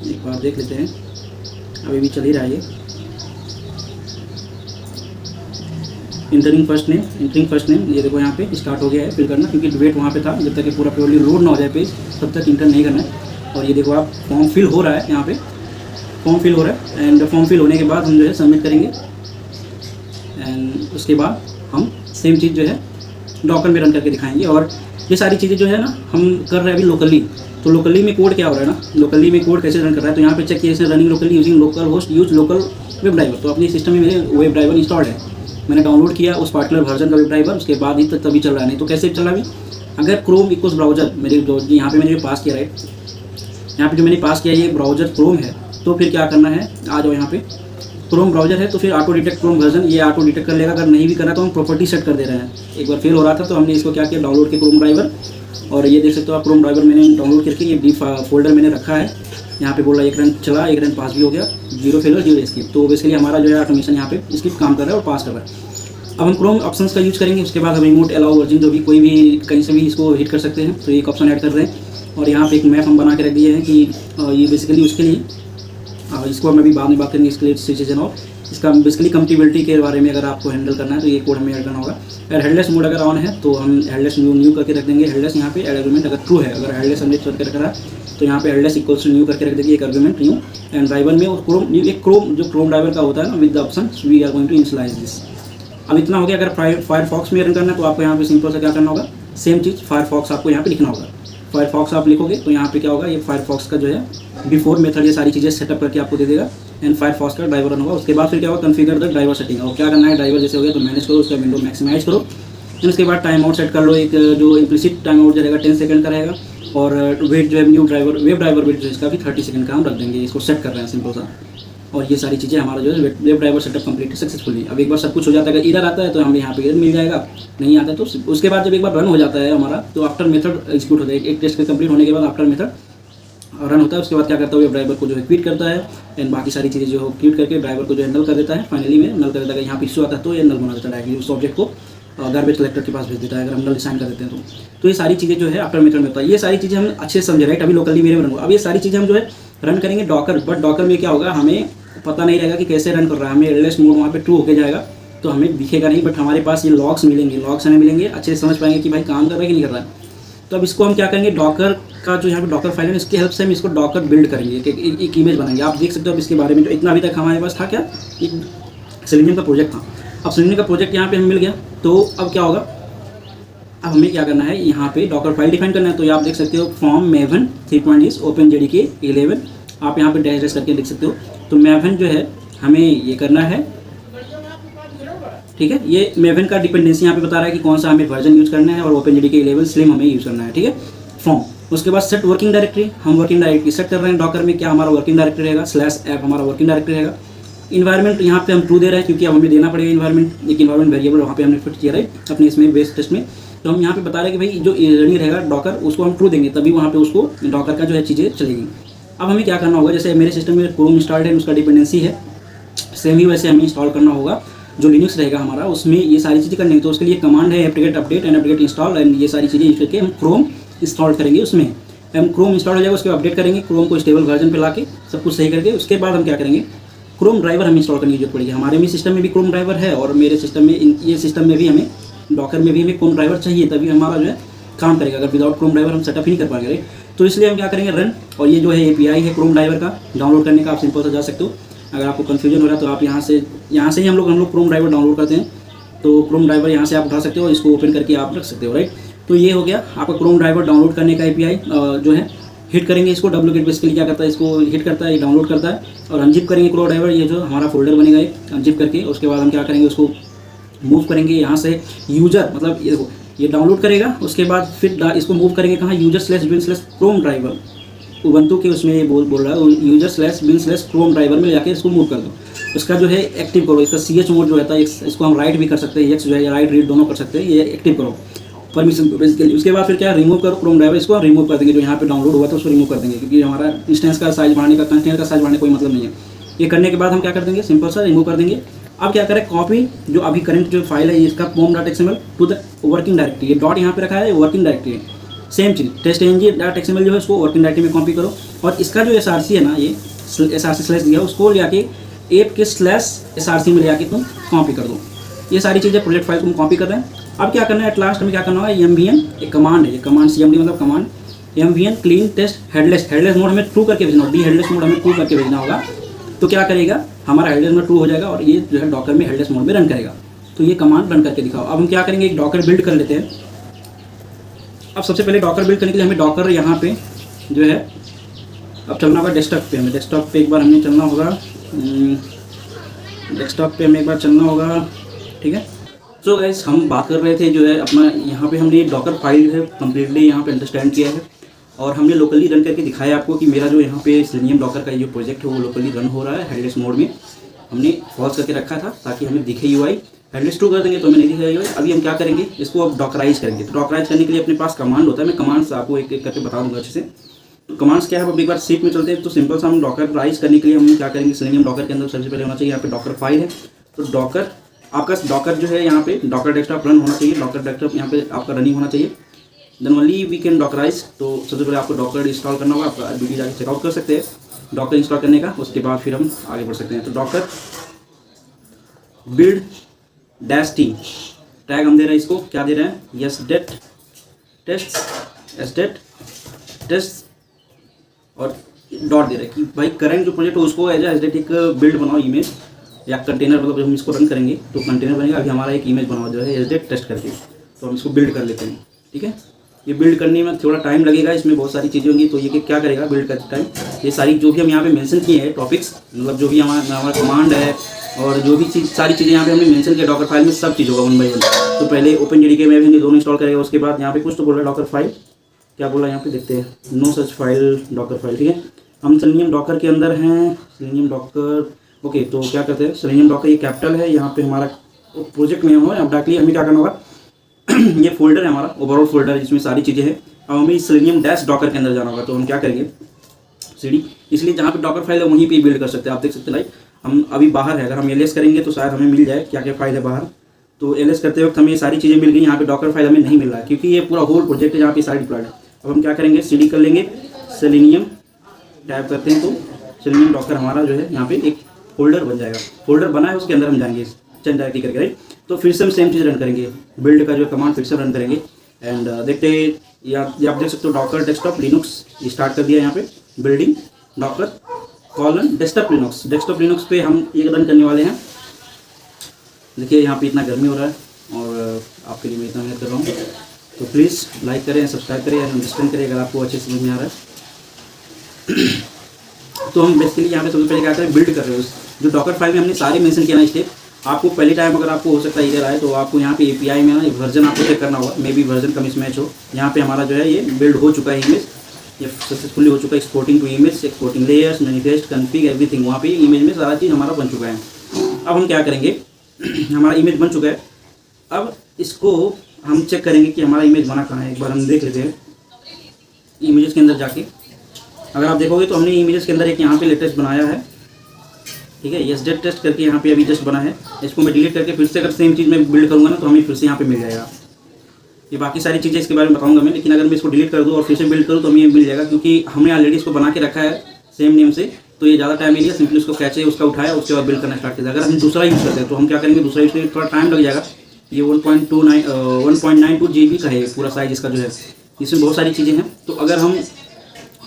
एक बार देख लेते हैं, अभी भी चल ही रहा है ये। इंटरिंग फर्स्ट नेम, ये देखो यहाँ पे स्टार्ट हो गया है फिल करना, क्योंकि वेट वहाँ पे था। जब तक कि पूरा प्योरली लोड ना हो जाए पेज तब तक इंटर नहीं करना है। और ये देखो आप फॉर्म फिल हो रहा है, यहाँ पे फॉर्म फिल हो रहा है। एंड फॉर्म फिल होने के बाद हम जो है सबमिट करेंगे। एंड उसके बाद हम सेम चीज़ जो है डॉकर में रन करके दिखाएंगे। और ये सारी चीज़ें जो है ना हम कर रहे हैं अभी लोकली। तो लोकली में कोड क्या हो रहा है ना, लोकली में कोड कैसे रन कर रहा है, तो यहाँ पे चेक किया running locally using local host use local web driver. तो अपने सिस्टम में मेरे वेब ड्राइवर इंस्टॉल्ड है, मैंने डाउनलोड किया उस पार्टिकुलर वर्जन का वेब ड्राइवर, उसके बाद ही तभी चल रहा है। नहीं तो कैसे चल रहा है अभी, अगर क्रोम इक्वल्स ब्राउजर मेरे जो यहाँ पे मैंने पास किया, राइट, यहाँ पे जो मैंने पास किया ये ब्राउजर क्रोम है, तो फिर क्या करना है, आ जाओ यहाँ पे क्रोम ब्राउजर है तो फिर ऑटो डिटेक्ट क्रोम वर्जन, ये ऑटो डिटेक्ट कर लेगा। अगर नहीं भी करना तो हम प्रॉपर्टी सेट कर दे रहे हैं। एक बार फेल हो रहा था तो हमने इसको क्या किया, डाउनलोड किया क्रोम ड्राइवर। और ये देख सकते हो आप क्रोम ड्राइवर मैंने डाउनलोड करके ये डी फोल्डर मैंने रखा है। यहाँ पे बोल रहा है 1 रन चला, 1 रन पास भी हो गया, 0 फेलर 0 स्किप। तो बेसिकली हमारा जो है ऑटोमेशन यहाँ पे स्किप काम कर रहा है और पास कर रहा है। अब हम क्रोम ऑप्शंस का यूज़ करेंगे। उसके बाद हम रिमोट अलाउ वर्जन जो भी कोई भी कहीं से भी इसको हिट कर सकते हैं, तो एक ऑप्शन ऐड कर रहे हैं। और यहाँ पे एक मैप हम बना के रख दिए हैं कि ये बेसिकली उसके लिए, इसको हम अभी बाद में बात करेंगे इसके लिए सिचुएशन। और इसका बेसिकली कंपेटिबिलिटी के बारे में अगर आपको हैंडल करना है तो ये कोड हमें ऐड करना होगा। अगर हेडलेस मोड अगर ऑन है तो हम हेडलेस न्यू करके रख देंगे। हेडलेस यहाँ पे एड आर्गुमेंट अगर ट्रू है, अगर हेडलेस हमने करके रख रहा है तो यहाँ पे हेडलेस इक्वल्स टू न्यू करके रख देंगे एक आर्गुमेंट न्यू। एंड ड्राइवर में और क्रोम एक क्रोम जो क्रोम ड्राइवर का होता है ना with the option we are going to initialize this. अब इतना हो गया। अगर फायरफॉक्स में रन करना है तो आपको यहाँ पे सिंपल सा क्या करना होगा, सेम चीज़ फायरफॉक्स आपको यहाँ पे लिखना होगा। फायरफॉक्स आप लिखोगे तो यहाँ पे क्या होगा, ये फायरफॉक्स का जो है बिफोर मेथड ये सारी चीज़ें सेटअप करके आपको दे देगा। एंड फायरफॉक्स का ड्राइवर रन होगा। उसके बाद फिर क्या होगा, कॉन्फ़िगर द ड्राइवर सेटिंग। और क्या करना है, ड्राइवर जैसे हो गया तो मैनेज करो, उसका विंडो मैक्सिमाइज करो। एंड उसके बाद टाइम आउट सेट कर लो, एक जो इम्प्लिसिट टाइम आउट रहेगा 10 सेकंड का रहेगा। और वेट जो है new driver web driver wait जो इसका भी 30 सेकंड का हम रख देंगे। इसको सेट कर रहे हैं सिंपल सा। और ये सारी चीज़ें हमारा जो है web driver setup complete successfully. अब एक बार सब कुछ हो जाता है, अगर इधर आता है तो हमें यहाँ पे इधर मिल जाएगा, नहीं आता तो उसके बाद जब एक बार रन हो जाता है हमारा तो आफ्टर मेथड एग्जीक्यूट होता है। एक टेस्ट के कंप्लीट होने के बाद आफ्टर मेथड रन होता है। उसके बाद क्या करता है, वेब ड्राइवर को जो है क्विट करता है एंड बाकी सारी चीज़ें जो क्विट करके ड्राइवर को जो है नल कर देता है। फाइनली में नल कर देता है, यहाँ पे इशू आता है तो ये नल बना देता है, उस ऑब्जेक्ट को गार्बेज कलेक्टर के पास भेज देता है अगर हम नल डिसाइन कर देते हैं तो ये सारी चीज़ें जो है आफ्टर मेथड में होता है। ये सारी चीज़ें हम अच्छे से समझे, राइट। अभी लोकली मेरे में रन हुआ, अब ये सारी चीज़ें हम जो है रन करेंगे डॉकर, बट डॉकर में क्या होगा, हमें पता नहीं रहेगा कि कैसे रन कर रहा है। हमें एलएस मोड वहाँ पे ट्रू होके जाएगा तो हमें दिखेगा नहीं, बट हमारे पास ये लॉग्स मिलेंगे, लॉग्स हमें मिलेंगे, अच्छे से समझ पाएंगे कि भाई काम कर रहा है कि नहीं कर रहा है। तो अब इसको हम क्या करेंगे, डॉकर का जो यहाँ पे डॉकर फाइल है इसकी हेल्प से हम इसको डॉकर बिल्ड करेंगे, एक इमेज बनाएंगे। आप देख सकते हो अब इसके बारे में, जो इतना अभी तक हमारे पास था क्या, एक सेलेनियम का प्रोजेक्ट था। अब सेलेनियम का प्रोजेक्ट यहाँ पे हमें मिल गया, तो अब क्या होगा, अब हमें क्या करना है, यहाँ पे डॉकर फाइल डिफाइन करना है। तो ये आप देख सकते हो फॉर्म मेवन 3.0 OpenJDK 11, आप यहाँ पे डैश करके लिख सकते हो। तो मेवन जो है हमें ये करना है, ठीक है। ये मेवन का डिपेंडेंसी यहाँ पे बता रहा है कि कौन सा हमें वर्जन यूज़ करना है, और OpenJDK 11 स्लिम हमें यूज़ करना है, ठीक है। फॉर्म, उसके बाद सेट वर्किंग डायरेक्टरी, हम वर्किंग डायरेक्टरी सेट कर रहे हैं डॉकर में, क्या हमारा वर्किंग डायरेक्टरी रहेगा, /app हमारा वर्किंग डायरेक्टरी रहेगा। इन्वायरमेंट यहाँ पे हम ट्रू दे रहे हैं क्योंकि अब हमें देना पड़ेगा इन्वायरमेंट, एक इन्वायरमेंट वेरिएबल वहाँ पे हमने फिट किया है अपने इसमें बेस टेस्ट में। तो हम यहाँ पे बता रहे हैं कि भाई जो रनिंग रहेगा डॉकर उसको हम ट्रू देंगे, तभी वहाँ पे उसको डॉकर का जो है चीज़ें चलेगी। अब हमें क्या करना होगा, जैसे मेरे सिस्टम में क्रोम इंस्टॉल्ड है, उसका डिपेंडेंसी है, सेम ही वैसे हमें इंस्टॉल करना होगा जो लिनक्स रहेगा हमारा, उसमें ये सारी चीज़ें करनी है। तो उसके लिए कमांड है apt-get update and apt-get install, and ये सारी चीज़ें यूज करके हम क्रोम इंस्टॉल करेंगे। उसमें हम क्रोम इंस्टॉल हो जाएगा, उसके बाद अपडेट करेंगे क्रोम को स्टेबल वर्जन पे लाके सब कुछ सही करके, उसके बाद हम क्या करेंगे, क्रोम ड्राइवर हम इंस्टॉल करने की जरूरत पड़ेगी। हमारे भी सिस्टम में भी क्रोम ड्राइवर है, और मेरे सिस्टम में ये सिस्टम में भी हमें डॉकर में भी हमें क्रोम ड्राइवर चाहिए, तभी हमारा जो है काम करेगा। अगर विदाउट क्रोम ड्राइवर हम सेटअप ही नहीं कर पाएंगे, राइट। तो इसलिए हम क्या करेंगे, रन, और ये जो है API है क्रोम ड्राइवर का डाउनलोड करने का, आप सिंपल से जा सकते हो। अगर आपको कन्फ्यूजन हो रहा है तो आप यहाँ से ही हम लोग क्रोम ड्राइवर डाउनलोड करते हैं, तो क्रोम ड्राइवर यहाँ से आप उठा सकते हो, इसको ओपन करके आप रख सकते हो, राइट। तो ये हो गया आपका क्रोम ड्राइवर डाउनलोड करने का API जो है। हिट करेंगे इसको, wget बेसिकली क्या करता है, इसको हिट करता है, ये डाउनलोड करता है, और अनजिप करेंगे क्रोम ड्राइवर, ये जो हमारा फोल्डर बनेगा एक अनजिप करके। उसके बाद हम क्या करेंगे, उसको मूव करेंगे यहाँ से यूजर, मतलब ये देखो ये डाउनलोड करेगा, उसके बाद फिर इसको मूव करेंगे कहाँ, user/bin/chrome ड्राइवर, उबंटू के उसमें ये बोल रहा है user/bin/chrome ड्राइवर में जाके इसको मूव कर दो। उसका जो है एक्टिव करो, इसका CH मोड जो रहता है, इसको हम राइट भी कर सकते हैं, X जो है राइट रीड दोनों कर सकते हैं, ये एक्टिव करो परमिशन बेसिकली। उसके बाद फिर क्या, रिमूव करो क्रोम ड्राइवर, इसको रिमूव कर देंगे, जो यहाँ पे डाउनलोड हुआ था उसको रिमूव कर देंगे, क्योंकि हमारा इंस्टेंस का साइज बढ़ाने का, कंटेनर का साइज बढ़ाने कोई मतलब नहीं है। ये करने के बाद हम क्या कर देंगे, सिंपल सा रिमूव कर देंगे। अब क्या करें, कॉपी जो अभी करंट जो फाइल है इसका pom.xml to the working directory, ये डॉट यहाँ पे रखा है, वर्किंग डायरेक्टरी है, सेम चीज़ test.ng.xml जो है उसको वर्किंग डायरेक्टरी में कॉपी करो, और इसका जो src है ना, ये src/ दिया उसको ले आके ऐप के /src में ले आके तुम कॉपी कर दो। ये सारी चीज़ें प्रोजेक्ट फाइल तुम कॉपी कर रहे हैं। अब क्या करना है, एट लास्ट हमें क्या करना होगा, mvn एक कमांड है, ये कमांड cmd मतलब command, mvn clean test headless mode हमें ट्रू करके भेजना, हेडलेस मोड हमें ट्रू करके भेजना होगा। तो क्या करेगा, हमारा हेडलेस मोड ट्रू हो जाएगा, और ये जो है डॉकर में हेडलेस मोड में रन करेगा। तो ये कमांड रन करके दिखाओ। अब हम क्या करेंगे, एक डॉकर बिल्ड कर लेते हैं। अब सबसे पहले डॉकर बिल्ड करने के लिए हमें डॉकर यहाँ पे जो है अब चलना होगा डेस्कटॉप पे, हमें डेस्कटॉप पे एक बार हमें चलना होगा, डेस्कटॉप पे हमें एक बार चलना होगा, ठीक है। सो गाइस हम बात कर रहे थे जो है अपना, यहाँ पे हमने डॉकर फाइल है कम्प्लीटली यहाँ पे अंडरस्टैंड किया है, और हमने लोकली रन करके दिखाया आपको कि मेरा जो यहाँ पे सेलेनियम डॉकर का जो प्रोजेक्ट है वो लोकली रन हो रहा है हेडलेस मोड में। हमने फॉल्स करके रखा था ताकि हमें दिखे UI, हेडलेस ट्रू कर देंगे तो हमें नहीं दिखेगा UI। अभी हम क्या करेंगे, इसको अब डॉकराइज करेंगे। तो डॉकराइज करने के लिए अपने पास कमांड होता है, मैं कमांड्स आपको एक एक करके बता दूंगा अच्छे से। तो कमांड्स क्या है, अब एक बार सीट में चलते हैं। तो सिंपल सा हम डॉकराइज करने के लिए हम क्या करेंगे, सेलेनियम डॉकर के अंदर सबसे पहले होना चाहिए यहाँ पे डॉकर फाइल है। तो डॉकर आपका डॉकर जो है यहाँ पे डॉकर डेस्कटॉप रन होना चाहिए, डॉकर डेस्कटॉप यहाँ पे आपका रनिंग होना चाहिए, देन ओनली वी कैन डॉकराइज। तो सबसे पहले आपको डॉकर इंस्टॉल करना होगा, आप वीडियो जाके चेकआउट कर सकते हैं डॉकर इंस्टॉल करने का, उसके बाद फिर हम आगे बढ़ सकते हैं। तो डॉकर बिल्ड -t टैग हम दे रहे हैं, इसको क्या दे रहे हैं, sdet टेस्ट और डॉट दे रहे हैं कि भाई करंट जो प्रोजेक्ट है उसको एज sdet एक बिल्ड बनाओ इमेज या कंटेनर, मतलब जब हम इसको रन करेंगे तो कंटेनर बनेगा। अभी हमारा एक इमेज बनाओ जो है sdet टेस्ट करके, तो हम इसको बिल्ड कर लेते हैं, ठीक है। ये बिल्ड करने में थोड़ा टाइम लगेगा, इसमें बहुत सारी चीज़ें होंगी। तो ये क्या करेगा बिल्ड करते टाइम, ये सारी जो भी हम यहाँ पे मेंशन किए हैं टॉपिक्स, मतलब जो भी हमारा कमांड है और जो भी सारी चीज़ें यहाँ पे हमने मेंशन किया डॉकर फाइल में, सब चीज़ होगा 1 बाय 1। तो पहले OpenJDK में भी दोनों इंस्टॉल करेगा, उसके बाद यहाँ पे कुछ तो बोल रहा है डॉकर फाइल, क्या बोला यहाँ पे देखते हैं, no such file docker file, ठीक है। हम सेलेनियम डॉकर के अंदर हैं, सेलेनियम डॉकर, ओके। तो क्या करते हैं, सेलेनियम डॉकर ये कैपिटल है, यहाँ पे हमारा प्रोजेक्ट में हो। अब डायरेक्टली हमें क्या करना होगा, ये फोल्डर है हमारा ओवरऑल फोल्डर जिसमें सारी चीज़ें हैं। अब हमें सेलेनियम डैश डॉकर के अंदर जाना होगा। तो हम क्या करेंगे, सीडी, इसलिए जहाँ पे डॉकर फाइल है वहीं पे बिल्ड कर सकते हैं। आप देख सकते हैं लाइक हम अभी बाहर है, अगर हम एलएस करेंगे तो शायद हमें मिल जाए क्या क्या फाइल है बाहर। तो एलएस करते वक्त हमें ये सारी चीज़ें मिल गई, यहाँ पे डॉकर फाइल हमें नहीं मिल रहा है क्योंकि ये पूरा होल प्रोजेक्ट है जहाँ पे सारी डिप्लॉयड है। अब हम क्या करेंगे, सीडी कर लेंगे, सेलेनियम टाइप करते हैं तो सेलेनियम डॉकर हमारा जो है यहाँ पे एक फोल्डर बन जाएगा। फोल्डर बना है उसके अंदर हम जाएंगे चेंज डायरेक्टली करके, राइट। तो फिर से हम सेम चीज़ रन करेंगे, बिल्ड का जो कमांड फिर से रन करेंगे एंड देखते हैं ये आप देख सकते हो डॉकर डेस्कटॉप लिनक्स स्टार्ट कर दिया यहाँ पे, building Docker colon desktop Linux पे हम ये रन करने वाले हैं। देखिए यहाँ पे इतना गर्मी हो रहा है और आपके लिए मैं इतना मेहनत कर रहा हूँ, तो प्लीज़ लाइक करें, सब्सक्राइब करें, अंडरस्टैंड करें अगर आपको अच्छे समझ में आ रहा है। तो हम बेसिकली यहाँ पे सबसे पहले क्या करें, बिल्ड कर रहे हो जो डॉकर फाइल में हमने सारे मेंशन किया ना स्टेप। आपको पहली टाइम अगर आपको हो सकता है इधर आए तो आपको यहाँ पे एपीआई में ना वर्जन आपको चेक करना होगा, मे बी वर्जन का मिसमैच हो। यहाँ पे हमारा जो है ये बिल्ड हो चुका है इमेज, ये सक्सेसफुली हो चुका है, exporting to image, exporting layers, manifest, config, everything. वहाँ पे इमेज में सारा चीज़ हमारा बन चुका है। अब हम क्या करेंगे, हमारा इमेज बन चुका है, अब इसको हम चेक करेंगे कि हमारा इमेज बना कहाँ है। एक बार हम देख लेते हैं इमेजेस के अंदर जाके। अगर आप देखोगे तो हमने इमेजेस के अंदर एक यहाँ पे लेटेस्ट बनाया है, ठीक है, यस डेट टेस्ट करके यहाँ पे अभी जस्ट बना है। इसको मैं डिलीट करके फिर से अगर सेम चीज़ में बिल्ड करूँगा ना तो हमें फिर से यहाँ पे मिल जाएगा। ये बाकी सारी चीज़ें इसके बारे में बताऊँगा मैं, लेकिन अगर मैं इसको डिलीट कर दूँ और फिर से बिल्ड करूँ तो हमें ये मिल जाएगा क्योंकि हमने ऑलरेडी इसको बना के रखा है सेम नेम से। तो ये ज़्यादा टाइम नहीं लिया, सिंपली उसको कैचे उसका उठाया, उसके बाद बिल्ड करना स्टार्ट किया। अगर हम दूसरा यूज़ करते हैं तो हम क्या करेंगे, दूसरा यूज़ थोड़ा टाइम लग जाएगा। ये 1.92 GB का है पूरा साइज इसका जो है, इसमें बहुत सारी चीज़ें हैं। तो अगर हम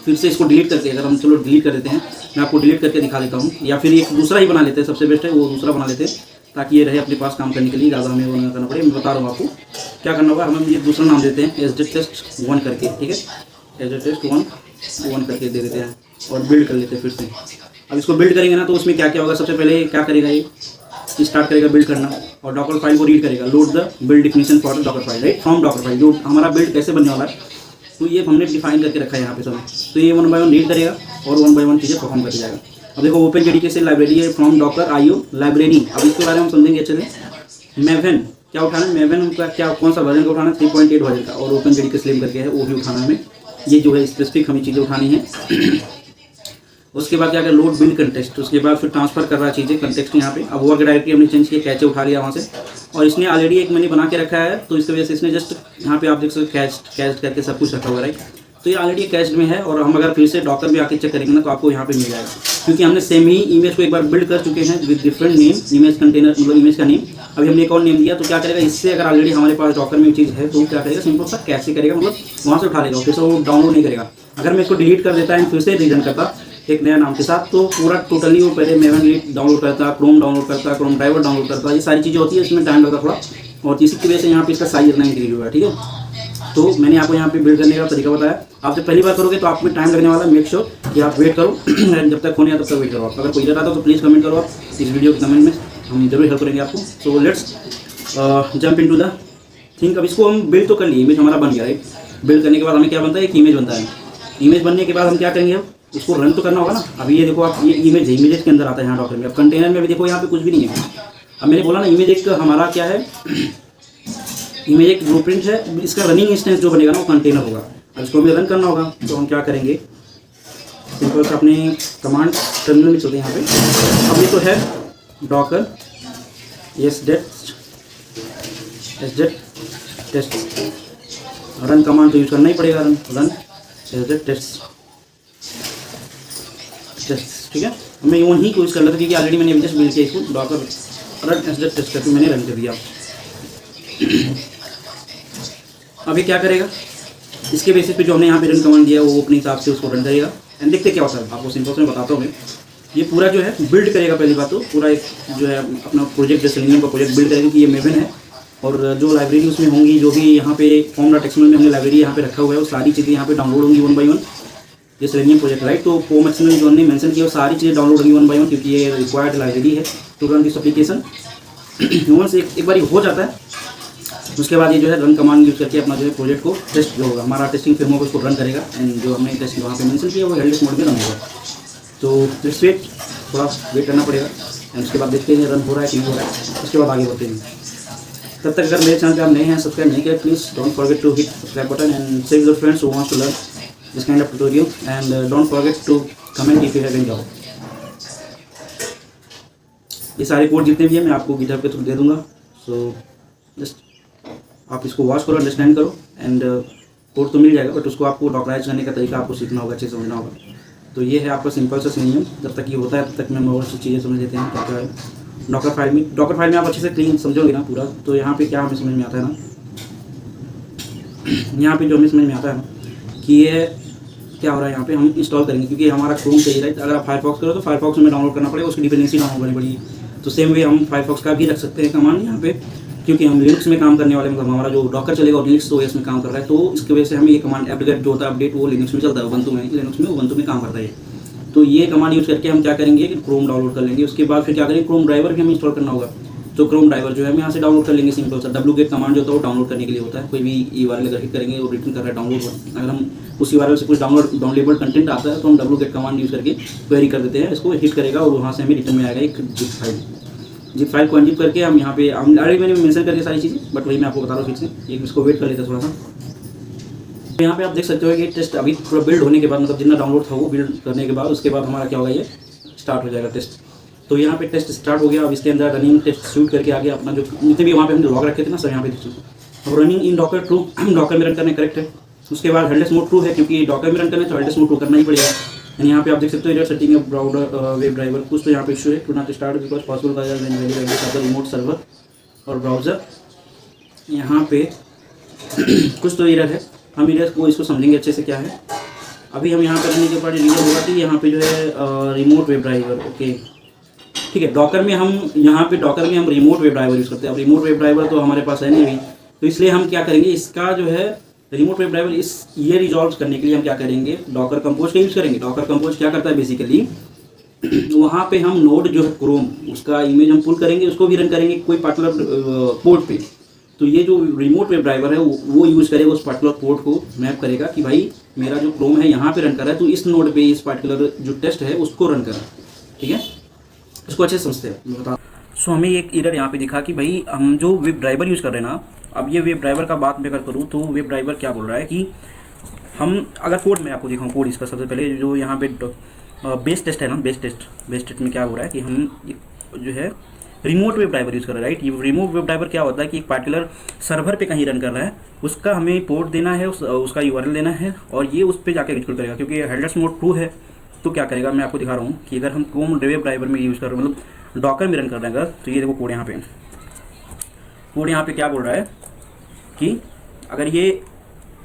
फिर से इसको डिलीट करके, अगर हम चलो डिलीट कर देते हैं, मैं आपको डिलीट करके दिखा देता हूँ, या फिर एक दूसरा ही बना लेते हैं, सबसे बेस्ट है वो दूसरा बना लेते हैं ताकि ये रहे अपने पास काम करने के लिए, ज़्यादा हमें वो नहीं करना पड़े। मैं बता रहा हूँ आपको क्या करना होगा। हम ये दूसरा नाम देते हैं एसडेट टेस्ट 1 करके, ठीक है, एसडेट टेस्ट 1 करके दे देते हैं और बिल्ड कर लेते हैं फिर से। अब इसको बिल्ड करेंगे ना तो उसमें क्या क्या होगा, सबसे पहले क्या करेगा, ये स्टार्ट करेगा बिल्ड करना और डॉकर फाइल को रीड करेगा, load the build definition for Docker file, right, from Docker file. जो हमारा बिल्ड कैसे बनने वाला है तो ये हमने डिफाइन करके रखा है यहाँ पे सब। तो ये 1 बाय 1 रीड करेगा और 1 बाय 1 चीज़ें परफॉर्म करके जाएगा। अब देखो ओपन जेडीके से लाइब्रेरी है फ्रॉम डॉकर आईओ लाइब्रेरी। अब इसके बारे में हम समझेंगे अच्छे से। मेवन क्या उठाना है, मेवन हमको क्या कौन सा वर्जन का उठाना है, 3.8 वर्जन का, और ओपन जेडीके स्लेम करके है वो भी उठाना है हमें। ये जो है स्पेसिफिक हमें चीज़ें उठानी है। उसके बाद क्या कर लोड बिल्ड कंटेक्स्ट, उसके बाद फिर ट्रांसफर कर रहा है चीज़ें कंटेक्स्ट यहाँ पे। अब वर्क डायरेक्टरी हमने चेंज किया, कैचे उठा लिया वहाँ से, और इसने ऑलरेडी एक मैंने बना के रखा है तो इसकी वजह से इसने जस्ट यहाँ पे आप देख सकते हो कैस्ट करके सब कुछ रखा हुआ है, राइट। तो ये ऑलरेडी कैश्ड में है और हम अगर फिर से डॉकर भी आके चेक करेंगे ना तो आपको यहाँ पे मिल जाएगा, क्योंकि हमने सेम ही इमेज को एक बार बिल्ड कर चुके हैं with different name, image container मतलब इमेज का नेम। अभी हमने एक और नेम दिया तो क्या करेगा, इससे अगर ऑलरेडी हमारे पास डॉकर में चीज़ है तो क्या करेगा, सिंपल सा कैसे करेगा, मतलब वहाँ से उठा लेगा, फिर से वो डाउनलोड नहीं करेगा। अगर मैं इसको डिलीट कर देता है फिर से रीजन करता एक नया नाम के साथ तो पूरा टोटली वो पहले मेवन डाउनलोड करता, क्रोम डाउनलोड करता, क्रोम ड्राइवर डाउनलोड करता, ये सारी चीज़ें होती है, इसमें टाइम लगता थोड़ा, और इसी की वजह से यहाँ पे इसका साइज इतना इंक्रीज हुआ है, ठीक है। तो मैंने आपको यहाँ पे बिल्ड करने का तरीका बताया। आप जब पहली बार करोगे तो आपको टाइम लगने वाला है, मेक श्योर कि आप वेट करो जब तक होने तब तक वेट करो आप। अगर कोई इधर आता तो प्लीज़ कमेंट करो आप इस वीडियो के कमेंट में, हम जरूर हेल्प करेंगे आपको। So let's jump into the think. अब इसको हम बिल्ड तो कर लिए, इमेज हमारा बन गया, राइट। बिल्ड करने के बाद हमें क्या बनता है, एक इमेज बनता है। इमेज बनने के बाद हम क्या करेंगे, अब इसको रन तो करना होगा ना। अभी ये देखो आप, ये इमेज है, इमेजेस के अंदर आता है यहाँ डॉक्यूमेंट में। अब कंटेनर में भी देखो यहाँ पे कुछ भी नहीं है। अब मैंने बोला ना इमेज एक हमारा क्या है, इमेज एक ब्लूप्रिंट है, इसका रनिंग इंस्टेंस जो बनेगा ना वो कंटेनर होगा। अब इसको हमें रन करना होगा तो हम क्या करेंगे, सिंपल से अपने कमांड टर्मिनल में चलते हैं यहाँ पे। अब ये तो है docker SDET test, run command तो यूज करना ही पड़ेगा, रन एसडेट टेस्ट, ठीक है। मैं यूँ ही यूज कर लेता था क्योंकि ऑलरेडी मैंने जस्ट बिल्ड किया इसको, डॉकर रन एसडेट टेस्ट करके मैंने रन कर दिया। अभी क्या करेगा, इसके बेसिस पे जो हमने यहाँ पे रन कमांड दिया वो अपने हिसाब से उसको रन करेगा एंड देखते क्या होता है। आपको सिंपल से मैं बताता हूँ मैं, ये पूरा जो है बिल्ड करेगा। पहली बात तो पूरा एक जो है अपना प्रोजेक्ट जैसे सेलेनियम का प्रोजेक्ट बिल्ड करेगा, क्योंकि ये मेवन है और जो लाइब्रेरी उसमें होंगी, जो भी यहाँ पे form.xml में हमने लाइब्रेरी यहाँ पे रखा हुआ है वो सारी चीज़ें यहाँ पे डाउनलोड होंगी 1 बाय 1। ये सेलेनियम प्रोजेक्ट, राइट। तो form.xml जो हमने मेंशन किया वो सारी चीज़ें डाउनलोड होंगी 1 बाय 1, क्योंकि ये रिक्वायर्ड लाइब्रेरी है to run this application. Once एक बार हो जाता है उसके बाद ये जो है रन कमांड यूज करके अपना जो है प्रोजेक्ट को टेस्ट जो होगा हमारा टेस्टिंग फ्रेमवर्क उसको रन करेगा एंड जो हमने टेस्ट वहाँ पे मेंशन किया वो हेल्डलेस मोड में रन होगा। तो लेट्स वेट, थोड़ा वेट करना पड़ेगा एंड उसके बाद देखते हैं रन हो रहा है कि नहीं हो रहा है, उसके बाद आगे बढ़ते हैं। तब तक अगर मेरे चैनल पे आप नए हैं, सब्सक्राइब नहीं किया, please don't forget to hit subscribe button and share with your friends who wants to learn this kind of tutorial, and don't forget to comment if you have any doubt. ये सारे कोड जितने भी हैं मैं आपको गिटहब के थ्रू दे दूंगा, सो जस्ट आप इसको वॉच करो, अंडरस्टैंड करो, एंड कोड तो मिल जाएगा, बट उसको आपको डॉकराइज करने का तरीका आपको सीखना होगा, अच्छे से समझना होगा। तो ये है आपका सिंपल सा नियम, जब तक ये होता है तब तक मैं और सी चीज़ें समझ लेते हैं क्या क्या है। डॉकर फाइल में आप अच्छे से क्लीन समझोगे ना पूरा, तो यहाँ पे क्या हमें समझ में आता है ना, यहाँ पे जो हमें समझ में आता है ना कि ये क्या हो रहा है, यहाँ पे हम इंस्टॉल करेंगे, क्योंकि हमारा क्रोम चाहिए, राइट। अगर आप फायरफॉक्स करो तो फायरफॉक्स में डाउनलोड करना पड़ेगा, उसकी डिपेंडेंसी डाउनलोड करनी पड़ेगी। तो सेम वे हम फायरफॉक्स का भी रख सकते हैं कमांड यहाँ पे, क्योंकि हम लिनक्स में काम करने वाले, मतलब हमारा जो डॉकर चलेगा और लिनक्स ओएस में काम कर रहा है, तो इसकी वजह से हमें ये कमांड एपगेट जो होता है अपडेट, वो लिनक्स में चलता है, उबंटू में, लिनक्स में उबंटू में काम करता है। तो ये कमांड यूज़ करके हम क्या करेंगे कि क्रोम डाउनलोड कर लेंगे। उसके बाद फिर क्या करेंगे, क्रोम ड्राइवर भी हमें इंस्टॉल करना होगा। तो क्रोम ड्राइवर जो है हम यहाँ से डाउनलोड कर लेंगे, सिंपल सा wget कमांड जो होता है वो डाउनलोड करने के लिए होता है। कोई भी URL अगर हिट करेंगे और रिटर्न कर रहा है डाउनलोड, अगर हम उस URL से कुछ डाउनलोडेबल कंटेंट आता है तो हम wget कमांड यूज़ करके क्वेरी कर देते हैं, इसको हिट करेगा और वहाँ से हमें रिटर्न में आएगा एक जिप फाइल को अनजिप करके हम यहाँ पे ऑलरेडी मैंने मेंशन करके सारी चीज़ें, बट वही मैं आपको बता रहा हूँ फिर से, एक इसको वेट कर लेते हैं थोड़ा सा। तो यहाँ पे आप देख सकते हो कि टेस्ट अभी पूरा बिल्ड होने के बाद, मतलब जितना डाउनलोड था वो बिल्ड करने के बाद उसके बाद हमारा क्या होगा, ये स्टार्ट हो जाएगा टेस्ट। तो यहाँ पे टेस्ट स्टार्ट हो गया। अब इसके अंदर रनिंग टेस्ट शूट करके आगे अपना जो जितने भी वहाँ पे हमने लॉग रखे थे ना, सब यहाँ पे देखिए। अब running in Docker true, Docker में रन करने करेक्ट है। उसके बाद हेडलेस मोड ट्रू है, क्योंकि डॉकर में रन करने तो हेडलेस मोड ट्रू करना ही पड़ेगा। यानी यहाँ पे आप देख सकते हो, सेटिंग ब्राउजर वेब ड्राइवर कुछ तो यहाँ पे इशू है, to not start because possible remote server और ब्राउजर। यहाँ पे कुछ तो एरर है, हम एरर को इसको समझेंगे अच्छे से क्या है। अभी हम यहाँ करने के बाद रीजन होगा कि यहाँ पे जो है रिमोट वेब ड्राइवर, ओके ठीक है। डॉकर में हम यहाँ पे डॉकर में हम रिमोट वेब ड्राइवर यूज़ करते हैं। अब रिमोट वेब ड्राइवर तो हमारे पास है नहीं अभी, तो इसलिए हम क्या करेंगे, इसका जो है रिमोट वेब ड्राइवर ये रिजॉल्व करने के लिए हम क्या करेंगे, डॉकर कंपोज का यूज़ करेंगे। डॉकर कंपोज क्या करता है बेसिकली, वहाँ पे हम नोड जो है क्रोम, उसका इमेज हम पुल करेंगे, उसको भी रन करेंगे कोई पर्टिकुलर पोर्ट पे। तो ये जो रिमोट वेब ड्राइवर है वो यूज़ करेगा, उस पर्टिकुलर पोर्ट को मैप करेगा कि भाई मेरा जो क्रोम है यहाँ पे रन कर रहा है, तो इस नोड पे इस पर्टिकुलर जो टेस्ट है उसको रन करा, ठीक है। इसको अच्छे से समझते हैं, बता। सो हमें एक एरर यहाँ पे दिखा कि भाई हम जो वेब ड्राइवर यूज़ कर रहे हैं ना, अब ये वेब ड्राइवर का बात मैं अगर करूँ तो वेब ड्राइवर क्या बोल रहा है कि हम अगर कोड में आपको दिखाऊँ, कोड इसका सबसे पहले जो यहाँ पे बेस टेस्ट है ना, बेस टेस्ट में क्या हो रहा है कि हम जो है रिमोट वेब ड्राइवर यूज़ कर रहे हैं, राइट। ये रिमोट वेब ड्राइवर क्या होता है कि एक पार्टिकुलर सर्वर पे कहीं रन कर रहा है, उसका हमें पोर्ट देना है, उसका URL देना है, और ये उस पर जाकर एग्जीक्यूट करेगा। क्योंकि हेडलेस मोड ट्रू है तो क्या करेगा, मैं आपको दिखा रहा हूँ कि अगर हम क्रोम वेब ड्राइवर में यूज़ कर रहे हैं, मतलब डॉकर में रन कर रहे हैं अगर, तो ये देखो कोड यहाँ पे क्या बोल रहा है कि अगर ये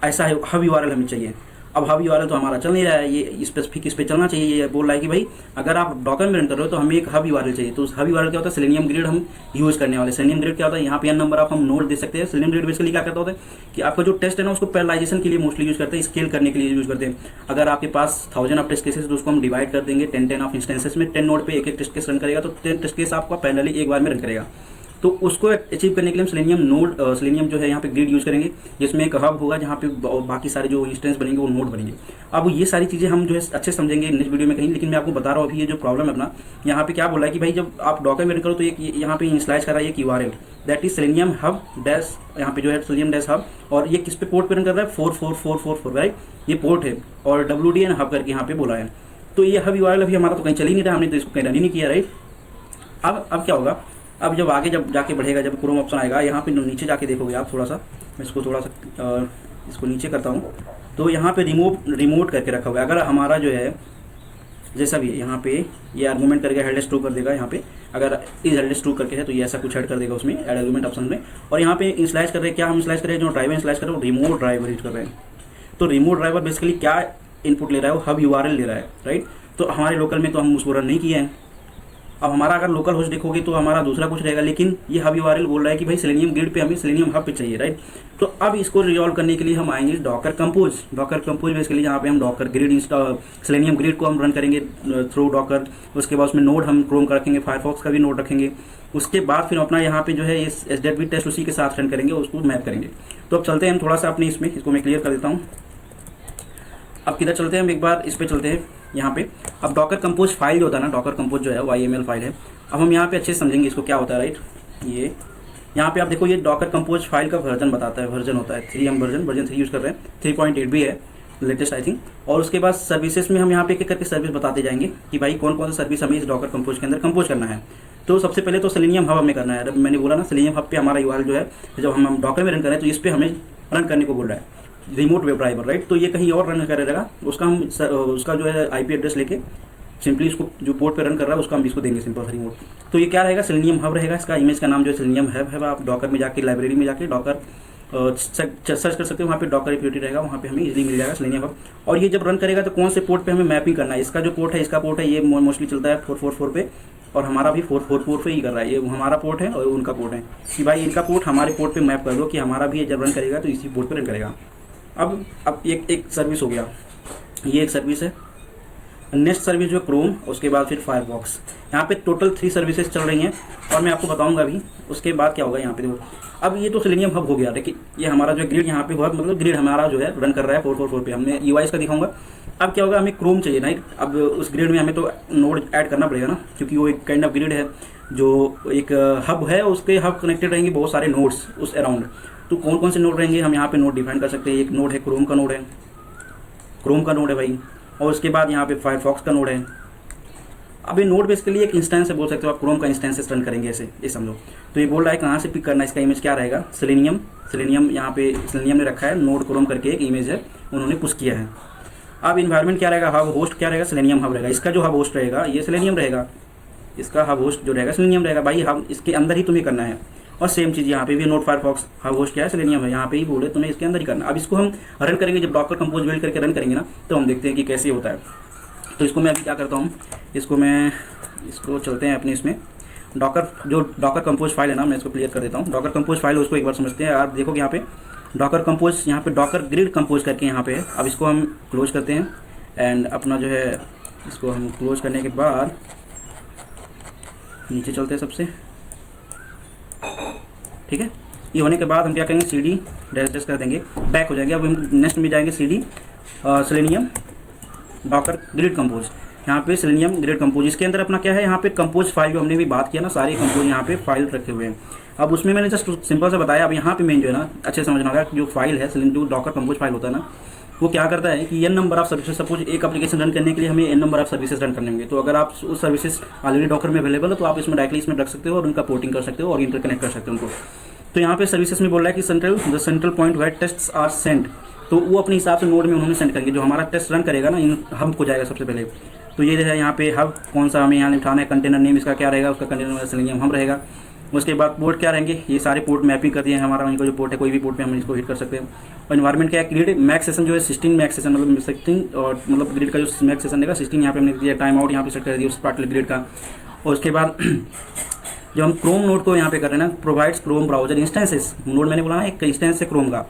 ऐसा है, हब URL हमें चाहिए। अब हब URL तो हमारा चल नहीं रहा है, ये स्पेसिफिक इस पर चलना चाहिए। ये बोल रहा है कि भाई अगर आप डॉकर में रन कर रहे हो तो हमें एक हब URL चाहिए। तो हब URL क्या होता है, सेलेनियम ग्रिड हम यूज़ करने वाले। सेलेनियम ग्रिड क्या होता है, यहाँ पे नंबर ऑफ हम नोड दे सकते हैं। सेलेनियम ग्रिड बेसिकली क्या करता होता है कि आपका जो टेस्ट है ना, उसको पैरेलाइजेशन के लिए मोस्टली यूज़ करते हैं, स्केल करने के लिए यूज़ करते हैं। अगर आपके पास 1000 ऑफ टेस्ट केसेस तो उसको हम डिवाइड कर देंगे 10 ऑफ इंस्टेंसेस में, 10 नोड पे एक टेस्ट केस रन करेगा, तो 10 टेस्ट केस आपका पैरेलली एक बार में रन करेगा। तो उसको अचीव करने के लिए हम सेलेनियम जो है यहाँ पे ग्रिड यूज़ करेंगे, जिसमें एक हब होगा जहाँ पे बाकी सारे जो इंस्टेंस बनेंगे वो नोड बनेंगे। अब ये सारी चीज़ें हम जो है अच्छे समझेंगे नेक्स्ट वीडियो में कहीं, लेकिन मैं आपको बता रहा हूँ अभी ये जो प्रॉब्लम है अपना, यहाँ पे क्या बोला है कि भाई जब आप डॉकर में रन करो तो एक यहाँ पे इंस्लाइज कर रहा है एक URL that is selenium hub dash, यहाँ पे जो है सेलेनियम डैश हब, और ये किस पे पोर्ट पे रन कर रहा है, 44444, राइट। ये पोर्ट है और WDN हब करके यहाँ पे बोला है। तो ये हब URL अभी हमारा तो कहीं चल ही नहीं रहा, हमने तो इसको कहीं रन ही नहीं किया, राइट। अब क्या होगा, अब जब आगे जब जाके बढ़ेगा, जब क्रोम ऑप्शन आएगा, यहाँ पे नीचे जाके देखोगे आप थोड़ा सा, मैं इसको थोड़ा सा इसको नीचे करता हूँ, तो यहाँ पे रिमोट करके रखा हुआ है। अगर हमारा जो है जैसा भी यहाँ पे ये आर्गूमेंट करके हेडलेस ट्रू कर देगा, यहाँ पे अगर इस हेडलेस ट्रू करके है तो ये ऐसा कुछ ऐड कर देगा उसमें ऐड आर्गूमेंट ऑप्शन में। और यहाँ पे इंस्लाइज कर रहे हैं, क्या हम इंस्लाइज कर रहे हैं, जो ड्राइवर इंस्लाइज कर रहे हैं वो रिमोट ड्राइवर यूज कर रहे हैं। तो रिमोट ड्राइवर बेसिकली क्या इनपुट ले रहा है, वो हब URL ले रहा है, राइट। तो हमारे लोकल में तो हम उसको रन नहीं किए हैं। अब हमारा अगर लोकल होस्ट देखोगे तो हमारा दूसरा कुछ रहेगा, लेकिन ये हब URL बोल रहा है कि भाई सेलेनियम ग्रिड पे हमें सेलेनियम हब पे चाहिए, राइट। तो अब इसको रिजॉल्व करने के लिए हम आएंगे डॉकर कंपोज बेसिकली, जहाँ पे हम Docker grid install selenium grid को हम रन करेंगे थ्रू डॉकर। उसके बाद उसमें नोड हम क्रोम का रखेंगे, फायरफॉक्स का भी नोड रखेंगे। उसके बाद फिर अपना यहाँ पे जो है इस SDB टेस्ट उसी के साथ रन करेंगे, उसको मैप करेंगे। तो अब चलते हैं हम थोड़ा सा अपने इसमें, इसको मैं क्लियर कर देता हूँ। अब किधर चलते हैं, हम एक बार इस पर चलते हैं यहाँ पे। अब डॉकर कंपोज फाइल जो होता है ना, डॉकर कंपोज जो है वो YML फाइल है। अब हम यहाँ पे अच्छे से समझेंगे इसको क्या होता है, राइट। ये यहाँ पे आप देखो, ये डॉकर कंपोज फाइल का वर्जन बताता है, वर्जन होता है 3 हम वर्जन 3 यूज़ कर रहे हैं, 3.8 भी है। Latest I think. और उसके बाद सर्विसेज में हम यहाँ पे एक एक करके सर्विस बताते जाएंगे कि भाई कौन कौन सा सर्विस हमें इस डॉकर कंपोज के अंदर कंपोज करना है। तो सबसे पहले तो सेलेनियम हब हमें करना है। मैंने बोला ना सेलेनियम हब पे हमारा यूआरएल जो है जब हम डॉकर में रन कर रहे हैं तो इस पर हमें रन करने को बोल रहा है रिमोट वेब ड्राइवर, राइट। तो ये कहीं और रन करेगा, उसका हम उसका जो है आईपी एड्रेस लेके सिंपली इसको जो पोर्ट पे रन कर रहा है उसका हम इसको देंगे सिंपल रिमोट। तो ये क्या रहेगा, सेलेनियम हब रहेगा। इसका इमेज का नाम जो है सेलेनियम हब है। आप डॉकर में जाके लाइब्रेरी में जाके डॉकर सर्च कर सकते हो, वहाँ पे डॉकर रिप्यूटी रहेगा, वहाँ पे हमें इजीली मिल जाएगा सेलेनियम हब। और ये जब रन करेगा तो कौन से पोर्ट पे हमें मैपिंग करना है, इसका जो पोर्ट है, इसका पोर्ट है, ये मोस्टली चलता है 444 पे, और हमारा भी 444 पे ही कर रहा है। ये हमारा पोर्ट है और उनका पोर्ट है कि भाई इनका पोर्ट हमारे पोर्ट पे मैप कर दो कि हमारा भी जब रन करेगा तो इसी पोर्ट पे रन करेगा। अब एक सर्विस हो गया, ये एक सर्विस है। नेक्स्ट सर्विस जो क्रोम, उसके बाद फिर फायरफॉक्स। यहाँ पे टोटल 3 सर्विसेज चल रही हैं और मैं आपको बताऊंगा अभी उसके बाद क्या होगा यहाँ पे। देखो अब ये तो सेलेनियम हब हो गया, लेकिन ये हमारा जो ग्रिड यहाँ पे हुआ, मतलब ग्रिड हमारा जो है रन कर रहा है 444 पे। हमने यूआई का दिखाऊंगा। अब क्या होगा, हमें क्रोम चाहिए, राइट। अब उस ग्रिड में हमें तो नोड ऐड करना पड़ेगा ना, क्योंकि वो एक काइंड ऑफ ग्रिड है जो एक हब है, उसके हब कनेक्टेड रहेंगे बहुत सारे नोड्स उस अराउंड। तो कौन कौन से नोड रहेंगे हम यहाँ पे नोड डिफाइन कर सकते हैं। एक नोड है क्रोम का नोड है, क्रोम का नोड है भाई, और उसके बाद यहाँ पे फायरफॉक्स का नोड है। अब ये नोड बेसिकली एक इंस्टेंस है, बोल सकते हो आप, क्रोम का इंस्टेंस रन करेंगे ऐसे, ये समझो। तो ये बोल रहा है कहाँ से पिक करना है, इसका इमेज क्या रहेगा, सेलेनियम यहाँ पे सेलेनियम ने रखा है, नोड क्रोम करके एक इमेज है, उन्होंने पुश किया है। अब इन्वायरमेंट क्या रहेगा, हब होस्ट क्या रहेगा, सेलेनियम हब रहेगा। इसका जो हब होस्ट रहेगा ये सेलेनियम रहेगा, इसका हब होस्ट जो रहेगा सेलेनियम रहेगा भाई। हम इसके अंदर ही तुम्हें करना है। और सेम चीज़ यहाँ पे भी नोड फायरफॉक्स हब होस्ट क्या है, सेलेनियम है, यहाँ पे ही बोले तुम्हें इसके अंदर ही करना। अब इसको हम रन करेंगे, जब डॉकर कंपोज बिल्ड करके रन करेंगे ना, तो हम देखते हैं कि कैसे होता है। तो इसको मैं अभी क्या करता हूँ, इसको चलते हैं अपने इसमें डॉकर कंपोज फाइल है ना, मैं इसको क्लियर कर देता हूँ। डॉकर कंपोज फाइल है, उसको एक बार समझते हैं। आप देखोगे यहाँ पे डॉकर कंपोज, यहाँ पे डॉकर ग्रिड कंपोज करके यहाँ पे है। अब इसको हम क्लोज करते हैं एंड अपना जो है इसको हम क्लोज करने के बाद नीचे चलते हैं सबसे, ठीक है। ये होने के बाद हम क्या करेंगे, CD डैश कर देंगे, बैक हो जाएंगे। अब हम नेक्स्ट में जाएंगे CD selenium Docker grid compose. यहाँ पे सेलेनियम ग्रिड कंपोज, इसके अंदर अपना क्या है, यहाँ पे कंपोज फाइल जो हमने भी बात किया ना, सारे कंपोज यहाँ पे फाइल रखे हुए हैं। अब उसमें मैंने जस्ट सिंपल से बताया। अब यहाँ पे मेन जो है ना, अच्छे समझना होगा, जो फाइल है जो डॉकर कंपोज फाइल होता है ना, वो क्या करता है कि n number of services, suppose एक एप्लीकेशन रन करने के लिए हमें n number of services run करने होंगे। तो अगर आप उस सर्विसेज ऑलरेडी डॉकर में अवेलेबल है तो आप इसमें डायरेक्टली इसमें रख सकते हो और उनका पोर्टिंग कर सकते हो और इंटरकनेक्ट कर सकते हो उनको। तो यहाँ पे सर्विसेज में बोल रहा है कि the central point where tests are sent. तो वो अपने हिसाब से नोड में उन्होंने सेंड करेंगे, जो हमारा टेस्ट रन करेगा ना, इन हब को जाएगा सबसे पहले। तो ये है यहाँ पे हब, कौन सा हमें यहाँ उठाना है, कंटेनर नेम इसका क्या रहेगा, उसका कंटेनर सेलेनियम हब रहेगा। उसके बाद पोर्ट क्या रहेंगे, ये सारे पोर्ट मैपिंग कर दिए हैं हमारा, इनका जो पोर्ट है कोई भी पोर्ट पे हम इसको हिट कर सकते हैं। और इन्वायरमेंट क्या है, ग्रिड मैक्स सेशन जो है 16 मैक्स सेशन, मतलब 16 और मतलब ग्रिड का जो मैक्स सेशन रहेगा 16 यहाँ पे हमने दिया। टाइम आउट यहाँ पे सेट कर दिया उस पार्टिकुलर ग्रिड का। और उसके बाद जब हम क्रोम नोड को यहाँ पे कर रहे हैं ना, provides Chrome browser instances, node मैंने बोला ना एक इंस्टेंस है क्रोम का,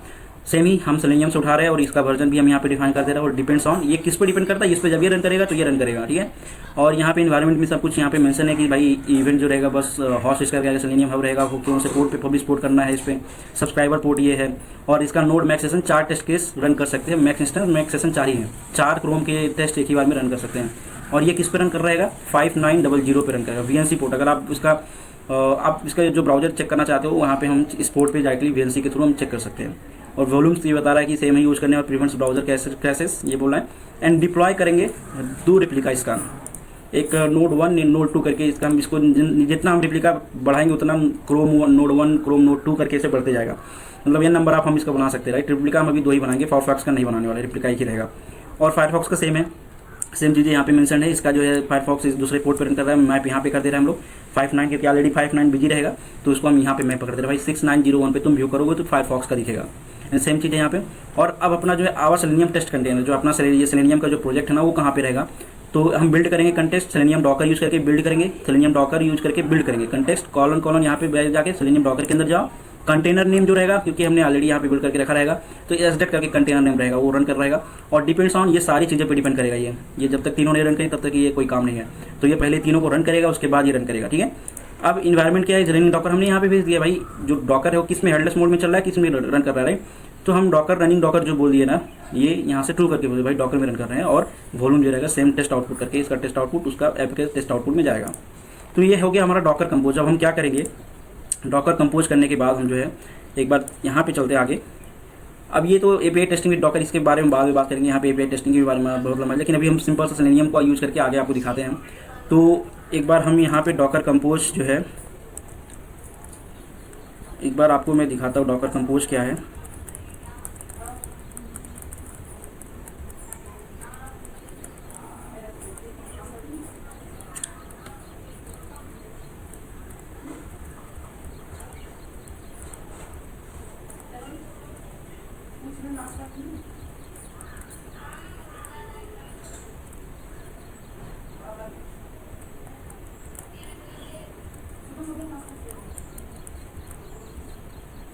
सेम ही हम सेलेनियम से उठा रहे हैं और इसका वर्जन भी हम यहाँ पे डिफाइन कर दे रहे हैं। और डिपेंड्स ऑन, ये किस पे डिपेंड करता है, इस पे जब ये रन करेगा तो ये रन करेगा, ठीक है। और यहाँ पे इन्वायरमेंट में सब कुछ यहाँ पे मेंशन है कि भाई इवेंट जो रहेगा बस हॉस्ट इसका क्या सेलेनियम हब रहेगा, वो कौन से पोर्ट पे पब्लिश पोर्ट करना है, इस पे सब्सक्राइबर पोर्ट ये है। और इसका node max session 4 test case run कर सकते हैं, मैक्स इंस्टेंस मैक्स सेशन 4 ही है, 4 क्रोम के टेस्ट एक ही बार में रन कर सकते हैं। और ये किस पे रन कर रहेगा, 5900 पे रन करेगा, VNC पोर्ट। अगर आप इसका जो ब्राउजर चेक करना चाहते हो वहाँ पे हम इस पोर्ट पे डायरेक्टली VNC के थ्रू हम चेक कर सकते हैं। और वॉल्यूम्स ये बता रहा है कि सेम ही यूज़ करने और प्रिवेंट्स ब्राउजर क्रैशेस, ये बोल रहा है। एंड डिप्लॉय करेंगे 2 रेप्लिका इसका, एक नोड 1 नोड 2 करके। इसका हम इसको जितना हम रेप्लिका बढ़ाएंगे उतना क्रोम नोड 1 क्रोम नोड 2 करके इसे बढ़ते जाएगा। मतलब ये नंबर आप हम इसका बना सकते हैं, राइट। रेप्लिका हम अभी 2 ही बनाएंगे, फायरफॉक्स का नहीं बनाने वाले, रेप्लिका एक ही रहेगा। और फायरफॉक्स का सेम है, सेम चीज़ें यहाँ पे मेंशन है। इसका जो है फायरफॉक्स इस दूसरे पोर्ट पर रन कर रहा है, मैप यहाँ पे कर दे रहे हैं हम लोग 59, क्योंकि ऑलरेडी 59 बिजी रहेगा तो उसको हम यहाँ पे मैप कर दे रहे हैं भाई। 6901 पे तुम व्यू करोगे तो फायरफॉक्स का दिखेगा, सेम चीज़ है यहाँ पे। और अब अपना जो है आवर सेलेनियम टेस्ट कंटेनर, जो अपना ये सेलेनियम का जो प्रोजेक्ट है ना, वो कहाँ पे रहेगा, तो हम बिल्ड करेंगे कंटेस्ट सेलेनियम डॉकर यूज़ करके बिल्ड करेंगे, सेलेनियम डॉकर यूज़ करके बिल्ड करेंगे कंटेस्ट कॉलन यहाँ पे जाके सेलेनियम डॉकर के अंदर जाओ। कंटेनर नेम जो रहेगा, क्योंकि हमने ऑलरेडी यहाँ पे बिल्ड करके रखा रहेगा, तो एसडेट करके कंटेनर नेम रहेगा, वो रन कर रहेगा। और डिपेंड्स ऑन, ये सारी चीज़ें पे डिपेंड करेगा। ये जब तक तीनों नहीं रन करें तब तक ये कोई काम नहीं है। तो ये पहले तीनों को रन करेगा, उसके बाद ये रन करेगा, ठीक है। अब इन्वायरमेंट क्या है, रनिंग डॉकर हमने यहाँ पे भेज दिया भाई। जो डॉकर है वो किस में, हेडलेस मोड में चल रहा है, किस में रन कर रहा है, तो हम डॉकर रनिंग डॉकर जो बोल दिए ना, ये यहाँ से ट्रू करके बोल भाई डॉकर में रन कर रहे हैं। और वॉल्यूम जो रहेगा सेम टेस्ट आउटपुट करके, इसका टेस्ट आउटपुट उसका ऐप के टेस्ट आउटपुट में जाएगा। तो ये हो गया हमारा डॉकर कंपोज। अब हम क्या करेंगे, डॉकर कंपोज करने के बाद हम जो है एक बार यहाँ पे चलते आगे। अब ये तो एपीआई टेस्टिंग विद डॉकर, इसके बारे में बाद में बात करेंगे। यहाँ पे एपीआई टेस्टिंग के बारे में बहुत लंबा है, लेकिन अभी हम सिंपल सा सेलेनियम को यूज़ करके आगे आपको दिखाते हैं। तो एक बार हम यहाँ पे डॉकर कंपोज जो है, एक बार आपको मैं दिखाता हूँ डॉकर कंपोज क्या है।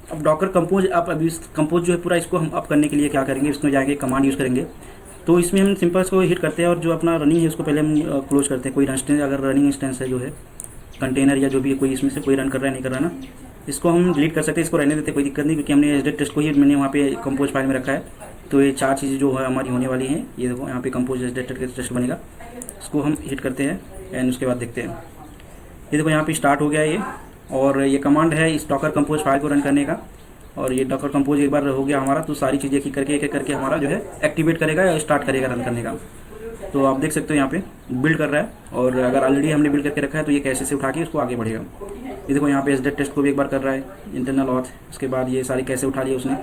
अब डॉकर कंपोज अभी इस कंपोज जो है पूरा, इसको हम अप करने के लिए क्या करेंगे, इसमें जाएंगे कमांड यूज़ करेंगे। तो इसमें हम सिंपल इसको हिट करते हैं और जो अपना रनिंग है उसको पहले हम क्लोज करते हैं। कोई इंस्टेंस अगर रनिंग इंस्टेंस है जो है कंटेनर या जो भी कोई इसमें से कोई रन कर रहा है नहीं कर रहा है ना, इसको हम डिलीट कर सकते हैं। इसको रहने देते कोई दिक्कत नहीं, क्योंकि हमने एसडेट टेस्ट को ही मैंने वहाँ पे कंपोज फाइल में रखा है। तो ये 4 चीज़ें जो है हमारी होने वाली हैं, ये देखो यहाँ पे कंपोज एसडेट टेस्ट बनेगा। इसको हम हिट करते हैं एंड उसके बाद देखते हैं। ये देखो यहाँ पे स्टार्ट हो गया ये, और ये कमांड है इस डॉकर कंपोज फाइल को रन करने का। और ये डॉकर कंपोज एक बार हो गया हमारा, तो सारी चीज़ें एक एक करके हमारा जो है एक्टिवेट करेगा या स्टार्ट करेगा रन करने का। तो आप देख सकते हो यहाँ पे बिल्ड कर रहा है, और अगर ऑलरेडी हमने बिल्ड करके रखा है तो ये कैसे से उठा के उसको आगे बढ़ेगा। ये देखो यहाँ पे एसडेट टेस्ट को भी एक बार कर रहा है इंटरनल ऑथ, उसके बाद ये सारी कैसे उठा लिया उसने,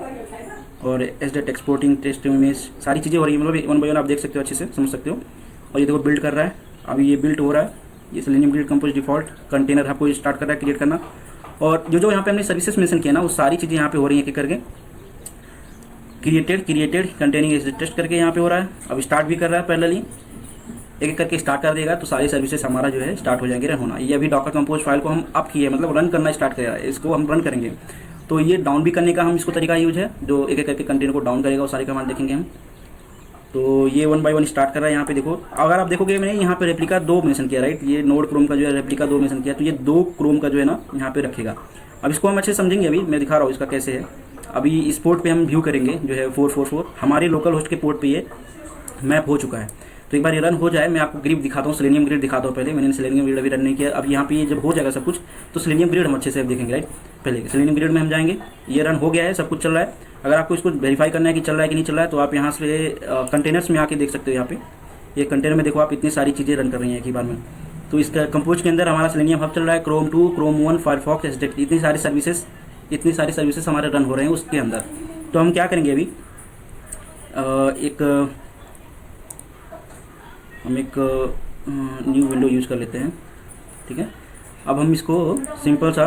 और एसडेट एक्सपोर्टिंग टेस्ट इमेज सारी चीज़ें हो रही है, मतलब 1 बाय 1 आप देख सकते हो, अच्छे से समझ सकते हो। और ये देखो बिल्ड कर रहा है, अभी ये बिल्ड हो रहा है। ये selenium grid compose default container आपको स्टार्ट कर रहा है क्रिएट करना, और जो यहाँ पे हमने सर्विसेज मेंशन किया ना वो सारी चीज़ें यहाँ पे हो रही हैं एक करके। क्रिएटेड कंटेनिंग एसडेट टेस्ट करके यहाँ पे हो रहा है। अब स्टार्ट भी कर रहा है पैरेलली, एक एक करके स्टार्ट कर देगा तो सारी सर्विसेज हमारा जो है स्टार्ट हो जाएंगे रन होना। ये अभी डॉकर कंपोज फाइल को हम अप किए, मतलब रन करना स्टार्ट करेगा, इसको हम रन करेंगे। तो ये डाउन भी करने का हम इसको तरीका यूज है, जो एक एक करके कंटेनर को डाउन करेगा, वो सारी कमांड देखेंगे हम। तो ये 1 बाय 1 स्टार्ट कर रहा है। यहाँ पे देखो, अगर आप देखोगे मैंने यहाँ पे रेप्लिका 2 मेंशन किया, राइट, ये नोड क्रोम का जो है रेप्लिका 2 मेंशन किया, तो ये 2 क्रोम का जो है ना यहाँ पे रखेगा। अब इसको हम अच्छे समझेंगे, अभी मैं दिखा रहा हूँ इसका कैसे है। अभी इस पोर्ट पे हम व्यू करेंगे जो है 444, हमारे लोकल होस्ट के पोर्ट पे ये मैप हो चुका है। तो एक बार ये रन हो जाए, मैं आपको ग्रिड दिखाता हूँ, सेलेनियम ग्रिड दिखाता हूँ। पहले मैंने सेलेनियम ग्रिड अभी रन नहीं किया। अब यहाँ पे जब हो जाएगा सब कुछ तो सेलेनियम ग्रिड हम अच्छे से देखेंगे, राइट। पहले सेलेनियम ग्रिड में हम जाएंगे, ये रन हो गया है, सब कुछ चल रहा है। अगर आपको इसको वेरीफाई करना है कि चल रहा है कि नहीं चल रहा है, तो आप यहाँ से कंटेनर्स में आके देख सकते हो। यहाँ पे ये कंटेनर में देखो आप इतनी सारी चीज़ें रन कर रही हैं एक ही बार में। तो इसका कंपोज के अंदर हमारा सेलेनियम हब चल रहा है, क्रोम 2, क्रोम 1, फायरफॉक्स, एसडेट, इतनी सारी सर्विसेज हमारे रन हो रहे हैं उसके अंदर। तो हम क्या करेंगे अभी, हम एक न्यू विंडो यूज़ कर लेते हैं, ठीक है। अब हम इसको सिंपल सा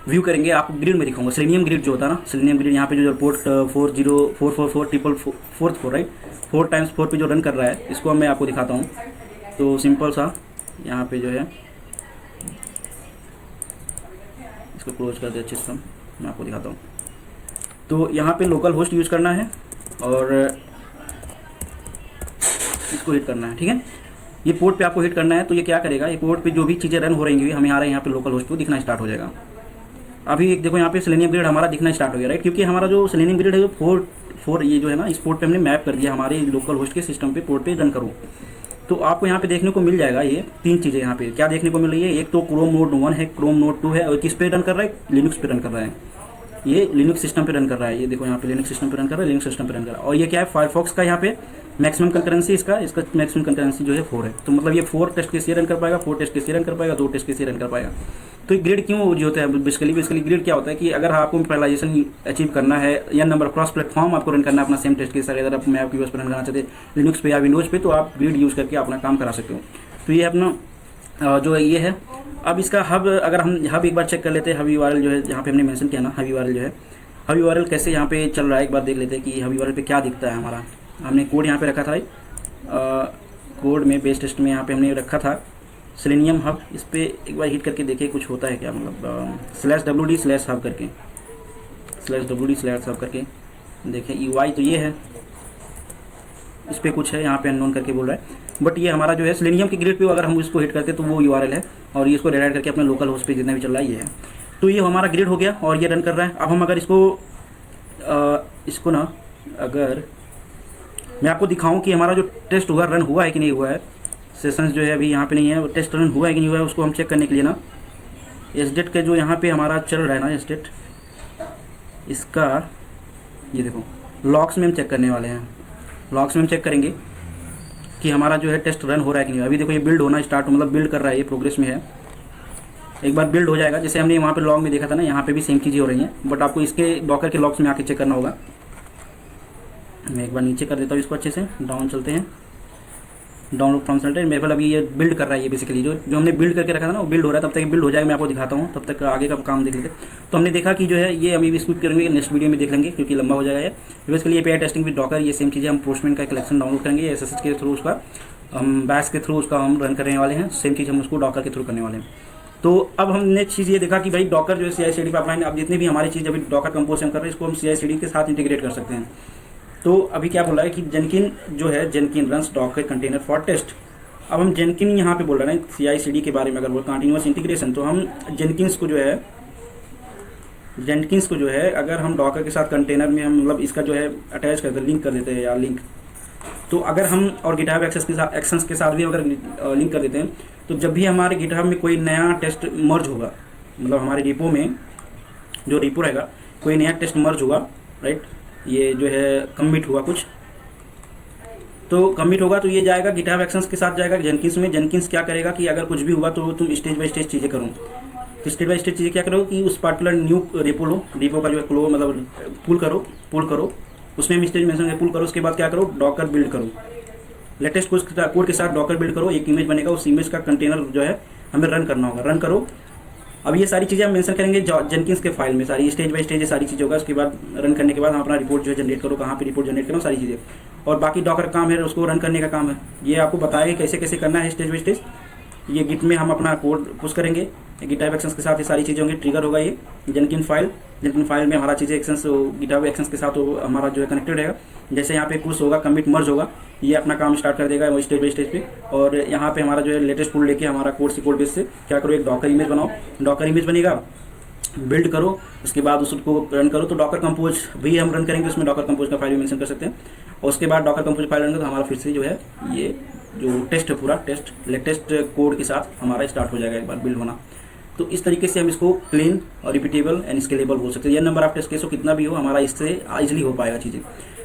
व्यू करेंगे, आपको ग्रिड में दिखाऊंगा। सेलेनियम ग्रिड जो होता है ना, सेलेनियम ग्रिड यहाँ पे जो पोर्ट 4044444 राइट, 4 टाइम्स 4 पे जो रन कर रहा है, इसको मैं आपको दिखाता हूँ। तो सिंपल सा यहाँ पे जो है इसको क्लोज कर दे अच्छे से, मैं आपको दिखाता हूँ। तो यहाँ पे लोकल होस्ट यूज़ करना है और इसको हिट करना है, ठीक है। ये पोर्ट पे आपको हिट करना है, तो ये क्या करेगा, ये पोर्ट पे जो भी चीज़ें रन हो रही हैं हमें आ रहा है यहाँ पे लोकल होस्ट को दिखना स्टार्ट हो जाएगा। अभी देखो यहाँ पे सेलेनियम ग्रिड हमारा दिखना स्टार्ट हो गया, राइट, क्योंकि हमारा जो सेलेनियम ग्रिड है जो 4 ये जो है ना, इस पोर्ट पे हमने मैप कर दिया हमारे लोकल होस्ट के सिस्टम पे, पोर्ट पे रन करूँ। तो आपको यहाँ पे देखने को मिल जाएगा ये 3 चीज़ें यहाँ पे क्या देखने को मिल रही है। एक तो क्रोम नोड 1 है, क्रोम नोड 2 है, और किस पे रन कर रहा है, लिनक्स पे रन कर रहा है। ये लिनक्स सिस्टम पे रन कर रहा है, ये देखो यहाँ पे लिनक्स सिस्टम पे रन कर रहा है, लिनक्स सिस्टम पे रन कर रहा है। और ये क्या है, फायरफॉक्स का यहाँ पे मैक्सिमम कंकरेंसी, इसका मैक्सिमम कंकरेंसी जो है 4 है। तो मतलब ये 4 टेस्ट केस रन कर पाएगा, 4 टेस्ट केस रन कर पाएगा, 2 टेस्ट केस रन कर पाएगा। तो ये ग्रिड क्यों जो होता है, बेसिकली ग्रिड क्या होता है कि अगर आपको पैरालाइजेशन अचीव करना है या नंबर क्रॉस प्लेटफॉर्म आपको रन करना है अपना सेम टेस्ट केस, अगर आप मैप यूएस पर रन करना चाहते हैं लिनक्स पे या विंडोज पे, तो आप ग्रिड यूज़ करके अपना काम करा सकते हो। तो ये अपना जो ये है। अब इसका हब, अगर हम हब एक बार चेक कर लेते हैं, हब यूआरएल जो है यहाँ पे हमने मेंशन किया ना, हब यूआरएल जो है, हब यूआरएल कैसे यहाँ पे चल रहा है, एक बार देख लेते हैं कि हब यूआरएल पे क्या दिखता है हमारा। हमने कोड यहाँ पे रखा था, कोड में बेस टेस्ट में यहाँ पे हमने रखा था सेलेनियम हब। इस पर एक बार हिट करके देखिए कुछ होता है क्या, मतलब /wd/hub करके /wd/hub करके देखें। UI तो ये है, इस पर कुछ है यहाँ पे अननोन करके बोल रहा है, बट ये हमारा जो है सेलेनियम की ग्रिड पे अगर हम इसको हिट करते तो वो URL है, और ये इसको रेडाइट करके अपने लोकल होस्ट पे जितना भी चल रहा है ये है। तो ये हमारा ग्रिड हो गया और ये रन कर रहा है। अब हम अगर इसको ना, अगर मैं आपको दिखाऊं कि हमारा जो टेस्ट हुआ रन हुआ है कि नहीं हुआ है, सेशंस जो है अभी यहाँ पे नहीं है, टेस्ट रन हुआ है कि नहीं हुआ है, उसको हम चेक करने के लिए ना एसडेट का जो यहाँ पे हमारा चल रहा है ना एसडेट, इसका ये देखो लॉक्स में हम चेक करने वाले हैं। लॉक्स में हम चेक करेंगे कि हमारा जो है टेस्ट रन हो रहा है कि नहीं। अभी देखो ये बिल्ड होना स्टार्ट, मतलब बिल्ड कर रहा है, ये प्रोग्रेस में है। एक बार बिल्ड हो जाएगा, जैसे हमने वहाँ पे लॉग में देखा था ना, यहाँ पे भी सेम चीज़ें हो रही हैं, बट आपको इसके डॉकर के लॉक्स में आके चेक करना होगा। मैं एक बार नीचे कर देता हूँ इसको, अच्छे से डाउन चलते हैं, डाउनलोड फ्रॉम सेंटर। मेरे पास अभी ये बिल्ड कर रहा है, ये बेसिकली जो हमने बिल्ड करके रखा था ना वो बिल्ड हो रहा है। तब तक बिल्ड हो जाएगा, मैं आपको दिखाता हूँ, तब तक आगे का काम देख लेते। तो हमने देखा कि जो है ये अभी भी स्किप करेंगे, नेक्स्ट वीडियो में देख लेंगे क्योंकि लंबा हो जाएगा। बेसिकली ये पेयर टेस्टिंग विद डॉकर, ये सेम चीज़ें हम पोस्टमैन का कलेक्शन डाउनलोड करेंगे एसएसएच के थ्रू, उसका हम बैश के थ्रू उसका हम रन करने वाले हैं। सेम चीज़ हम उसको डॉकर के थ्रू करने वाले हैं। तो अब हमने चीज़ ये देखा कि भाई डॉकर जो है CI/CD पाइपलाइन, अब जितनी भी हमारी चीज़ अभी डॉकर कंपोज हम कर रहे हैं, इसको हम CI/CD के साथ इंटीग्रेट कर सकते हैं। तो अभी क्या बोल रहा है कि जेनकिन जो है, Jenkin runs docker container for test. अब हम जेनकिन यहाँ पे बोल रहे हैं CI/CD के बारे में, अगर वो कंटिन्यूस इंटीग्रेशन, तो हम जेनकिंस को जो है अगर हम डॉकर के साथ कंटेनर में हम मतलब इसका जो है अटैच कर लिंक कर देते हैं या लिंक, तो अगर हम और गिटहब एक्शंस के साथ भी अगर लिंक कर देते हैं, तो जब भी हमारे गिटहब में कोई नया टेस्ट मर्ज होगा, मतलब हमारे रिपो में जो रिपो रहेगा कोई नया टेस्ट मर्ज होगा, राइट, ये जो है कमिट हुआ कुछ, तो कमिट होगा तो ये जाएगा गिटहब एक्शंस के साथ जाएगा जेनकिंस में। जेनकिंस क्या करेगा कि अगर कुछ भी हुआ तो तुम स्टेज बाय स्टेज चीज़ें करो। तो स्टेज बाय स्टेज चीज़ें क्या करो कि उस पार्टिकुलर न्यू रिपो का जो है क्लो मतलब पुल करो, उसमें स्टेज मेंशन पुल करो। उसके बाद क्या करो, डॉकर बिल्ड करो, लेटेस्ट कोड के साथ डॉकर बिल्ड करो। एक इमेज बनेगा, उस इमेज का कंटेनर जो है हमें रन करना होगा, रन करो। अब ये सारी चीज़ें हम मेंशन करेंगे जेनकिंस के फाइल में, सारी स्टेज बाय स्टेज ये सारी चीज़ होगा। उसके बाद रन करने के बाद हम अपना रिपोर्ट जो है जनरेट करो, कहाँ पे रिपोर्ट जनरेट करो, सारी चीज़ें। और बाकी डॉकर काम है उसको रन करने का काम है, ये आपको बताएगा कैसे कैसे करना है स्टेज बाय स्टेज। ये गिट में हम अपना कोड पुश करेंगे, गिटहब एक्शंस के साथ ये सारी चीज़ें होंगी, ट्रिगर होगा ये जेनकिन फाइल में हमारा चीज़ें एक्शंस गिटहब एक्शंस के साथ हमारा जो है कनेक्टेड रहेगा। जैसे यहाँ पे पुश होगा, कमिट मर्ज होगा, ये अपना काम स्टार्ट कर देगा स्टेज बाय स्टेज पे। और यहाँ पे हमारा जो है लेटेस्ट पुल लेके हमारा कोड बेस से क्या करो, एक डॉकर इमेज बनाओ, डॉकर इमेज बनेगा, बिल्ड करो, उसके बाद उसको रन करो। तो डॉकर कंपोज भी हम रन करेंगे, उसमें डॉकर कंपोज का फाइल भी मेंशन कर सकते हैं। और उसके बाद डॉकर कंपोज फाइल रन करो तो हमारा फिर से जो है ये जो टेस्ट है पूरा टेस्ट लेटेस्ट कोड के साथ हमारा स्टार्ट हो जाएगा एक बार बिल्ड होना। तो इस तरीके से हम इसको क्लीन और रिपीटेबल एंड स्केलेबल बोल सकते हैं। ये नंबर ऑफ टेस्ट केस हो कितना भी हो, हमारा इससे इजीली हो पाएगा चीज़ें।